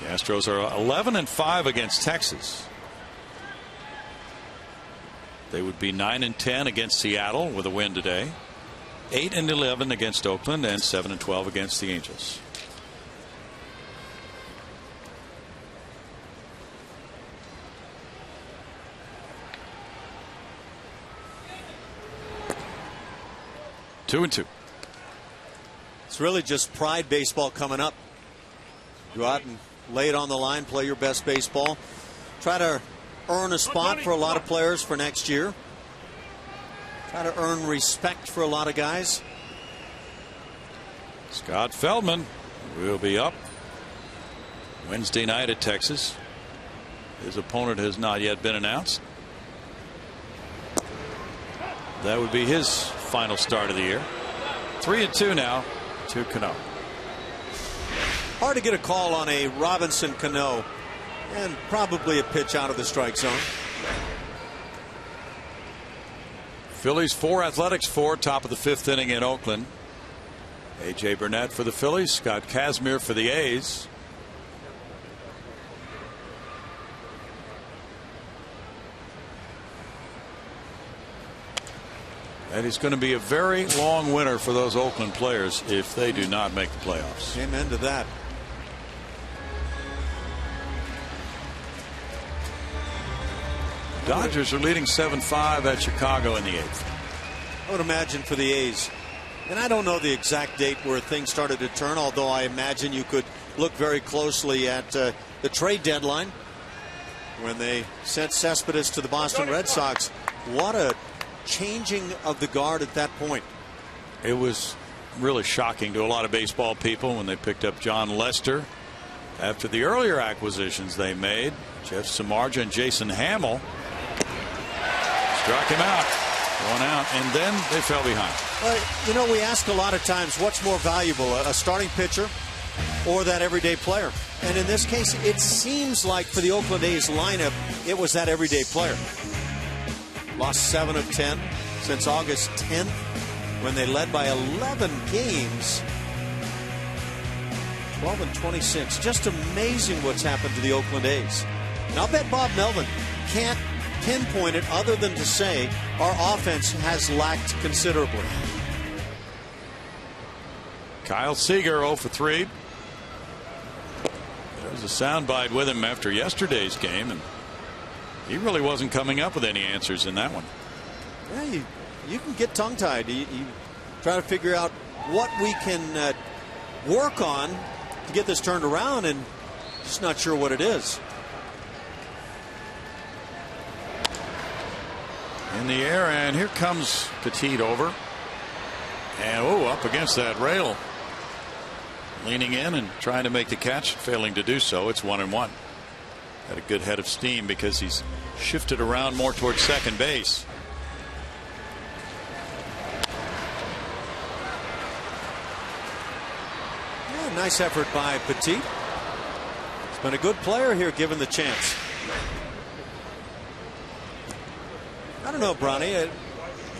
The Astros are 11-5 against Texas. They would be 9-10 against Seattle with a win today. 8-11 against Oakland and 7-12 against the Angels. Two and 2. It's really just pride baseball coming up. Go out and lay it on the line, play your best baseball. Try to earn a spot for a lot of players for next year. Try to earn respect for a lot of guys. Scott Feldman will be up Wednesday night at Texas. His opponent has not yet been announced. That would be his final start of the year. 3-2 now to Cano. Hard to get a call on a Robinson Cano, and probably a pitch out of the strike zone. Phillies 4, Athletics 4, top of the 5th inning in Oakland. A.J. Burnett for the Phillies, Scott Kazmir for the A's. That is going to be a very long winter for those Oakland players if they do not make the playoffs. Amen to that. Dodgers are leading 7-5 at Chicago in the 8th. I would imagine for the A's, and I don't know the exact date where things started to turn, although I imagine you could look very closely at the trade deadline when they sent Cespedes to the Boston Red Sox. What a changing of the guard at that point. It was really shocking to a lot of baseball people when they picked up John Lester after the earlier acquisitions they made. Jeff Samardzija and Jason Hamill struck him out, going out, and then they fell behind. Well, you know, we ask a lot of times what's more valuable, a starting pitcher or that everyday player? And in this case, it seems like for the Oakland A's lineup, it was that everyday player. Lost 7 of 10 since August 10th when they led by 11 games. 12-26. Just amazing what's happened to the Oakland A's. And I'll bet Bob Melvin can't pinpoint it other than to say our offense has lacked considerably. Kyle Seager 0 for 3. There's There's a soundbite with him after yesterday's game, and he really wasn't coming up with any answers in that one. Yeah, you can get tongue-tied. You try to figure out what we can work on to get this turned around, and just not sure what it is. In the air, and here comes Petit over. And up against that rail. Leaning in and trying to make the catch, failing to do so. It's 1-1. Had a good head of steam because he's shifted around more towards second base. Yeah, nice effort by Petit. He's been a good player here given the chance. I don't know, Bronny,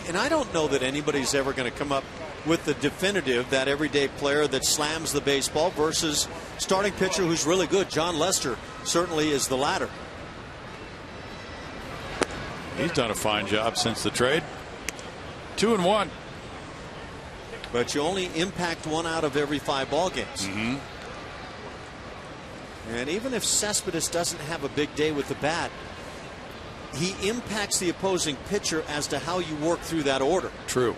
and I don't know that anybody's ever going to come up with the definitive, that everyday player that slams the baseball versus starting pitcher who's really good. John Lester certainly is the latter. He's done a fine job since the trade. 2-1. But you only impact 1 out of every 5 ball games. And even if Cespedes doesn't have a big day with the bat, he impacts the opposing pitcher as to how you work through that order. True.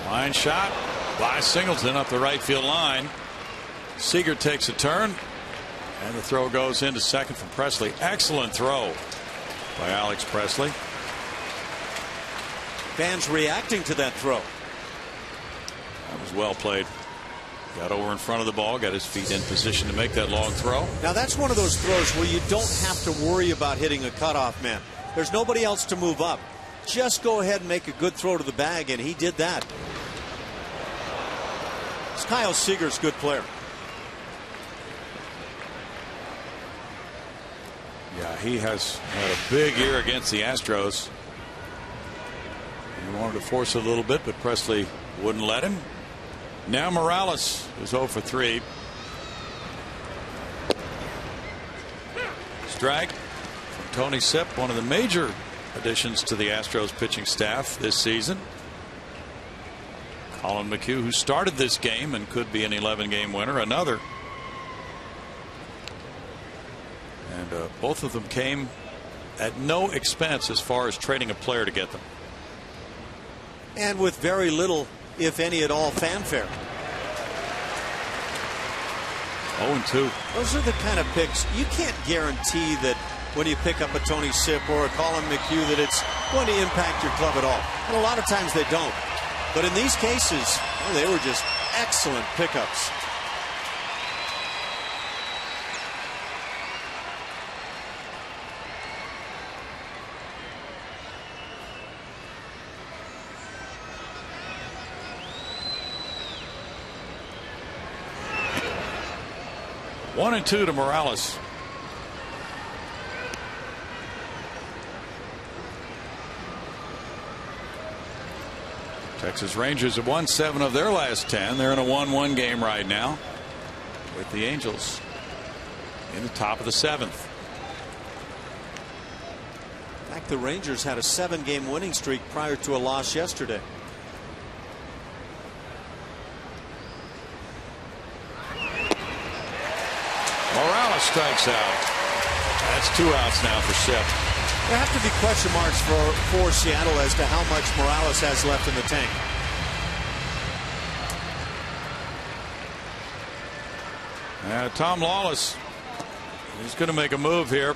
Line shot by Singleton up the right field line. Seager takes a turn, and the throw goes into second from Presley. Excellent throw by Alex Presley. Fans reacting to that throw. That was well played. Got over in front of the ball, got his feet in position to make that long throw. Now that's one of those throws where you don't have to worry about hitting a cutoff man. There's nobody else to move up. Just go ahead and make a good throw to the bag, and he did that. Kyle Seager's a good player. Yeah, he has had a big year against the Astros. He wanted to force it a little bit, but Presley wouldn't let him. Now Morales is 0 for 3. Strike from Tony Sipp, one of the major additions to the Astros pitching staff this season. Colin McHugh, who started this game and could be an 11-game winner, another. And both of them came at no expense as far as trading a player to get them. And with very little, if any at all, fanfare. 0-2. Those are the kind of picks you can't guarantee that when you pick up a Tony Sipp or a Colin McHugh that it's going to impact your club at all. And a lot of times they don't. But in these cases, they were just excellent pickups. One and 2 to Morales. Texas Rangers have won 7 of their last 10. They're in a 1-1 game right now with the Angels in the top of the 7th. In fact, the Rangers had a 7-game winning streak prior to a loss yesterday. Morales strikes out. That's 2 outs now for Sipp. There have to be question marks for Seattle as to how much Morales has left in the tank. Tom Lawless, he's going to make a move here.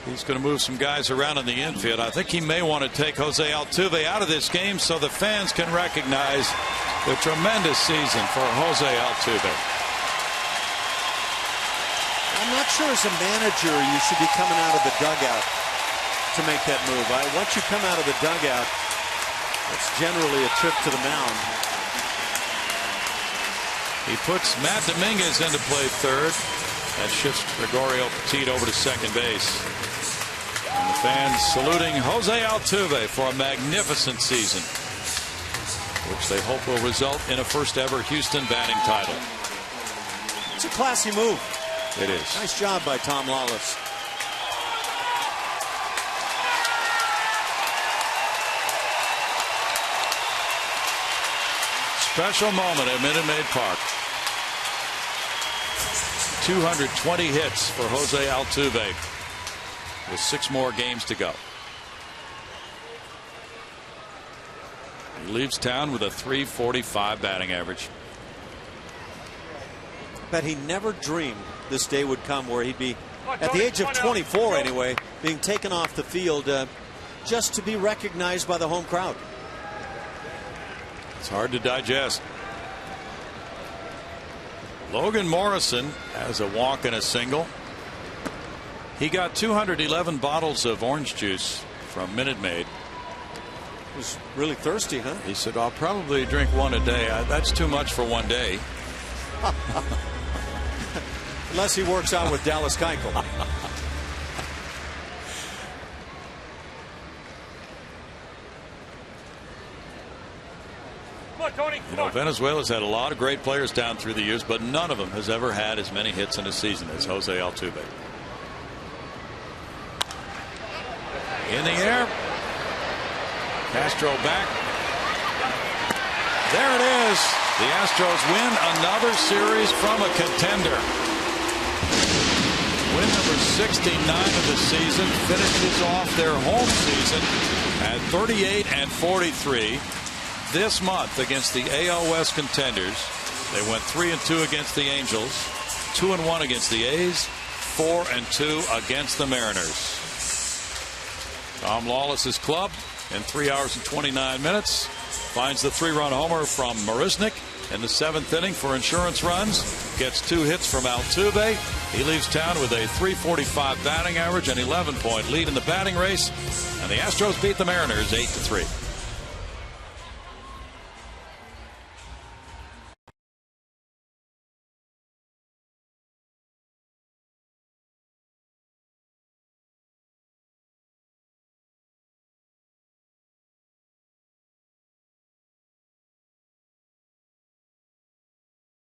He's going to move some guys around in the infield. I think he may want to take Jose Altuve out of this game so the fans can recognize the tremendous season for Jose Altuve. I'm not sure as a manager you should be coming out of the dugout to make that move. Once you come out of the dugout, it's generally a trip to the mound. He puts Matt Dominguez into play third. That shifts Gregorio Petit over to second base. And the fans saluting Jose Altuve for a magnificent season, which they hope will result in a first ever Houston batting title. It's a classy move. It is. Nice job by Tom Lawless. special moment at Minute Maid Park. 220 hits for Jose Altuve with 6 more games to go. He leaves town with a .345 batting average. But he never dreamed this day would come where he'd be, at the age of 24 anyway, being taken off the field just to be recognized by the home crowd. It's hard to digest. Logan Morrison has a walk and a single. He got 211 bottles of orange juice from Minute Maid. He was really thirsty, huh? He said, I'll probably drink one a day. That's too much for one day. Unless he works out with Dallas Keuchel. You know, Venezuela's had a lot of great players down through the years, but none of them has ever had as many hits in a season as Jose Altuve. In the air. Castro back. There it is. The Astros win another series from a contender. Win number 69 of the season finishes off their home season at 38-43. This month against the AL West contenders, they went 3-2 against the Angels, 2-1 against the A's, 4-2 against the Mariners. Tom Lawless's club in 3 hours and 29 minutes finds the 3-run homer from Marisnik in the 7th inning for insurance runs. Gets 2 hits from Altuve. He leaves town with a .345 batting average, an 11-point lead in the batting race, and the Astros beat the Mariners 8-3.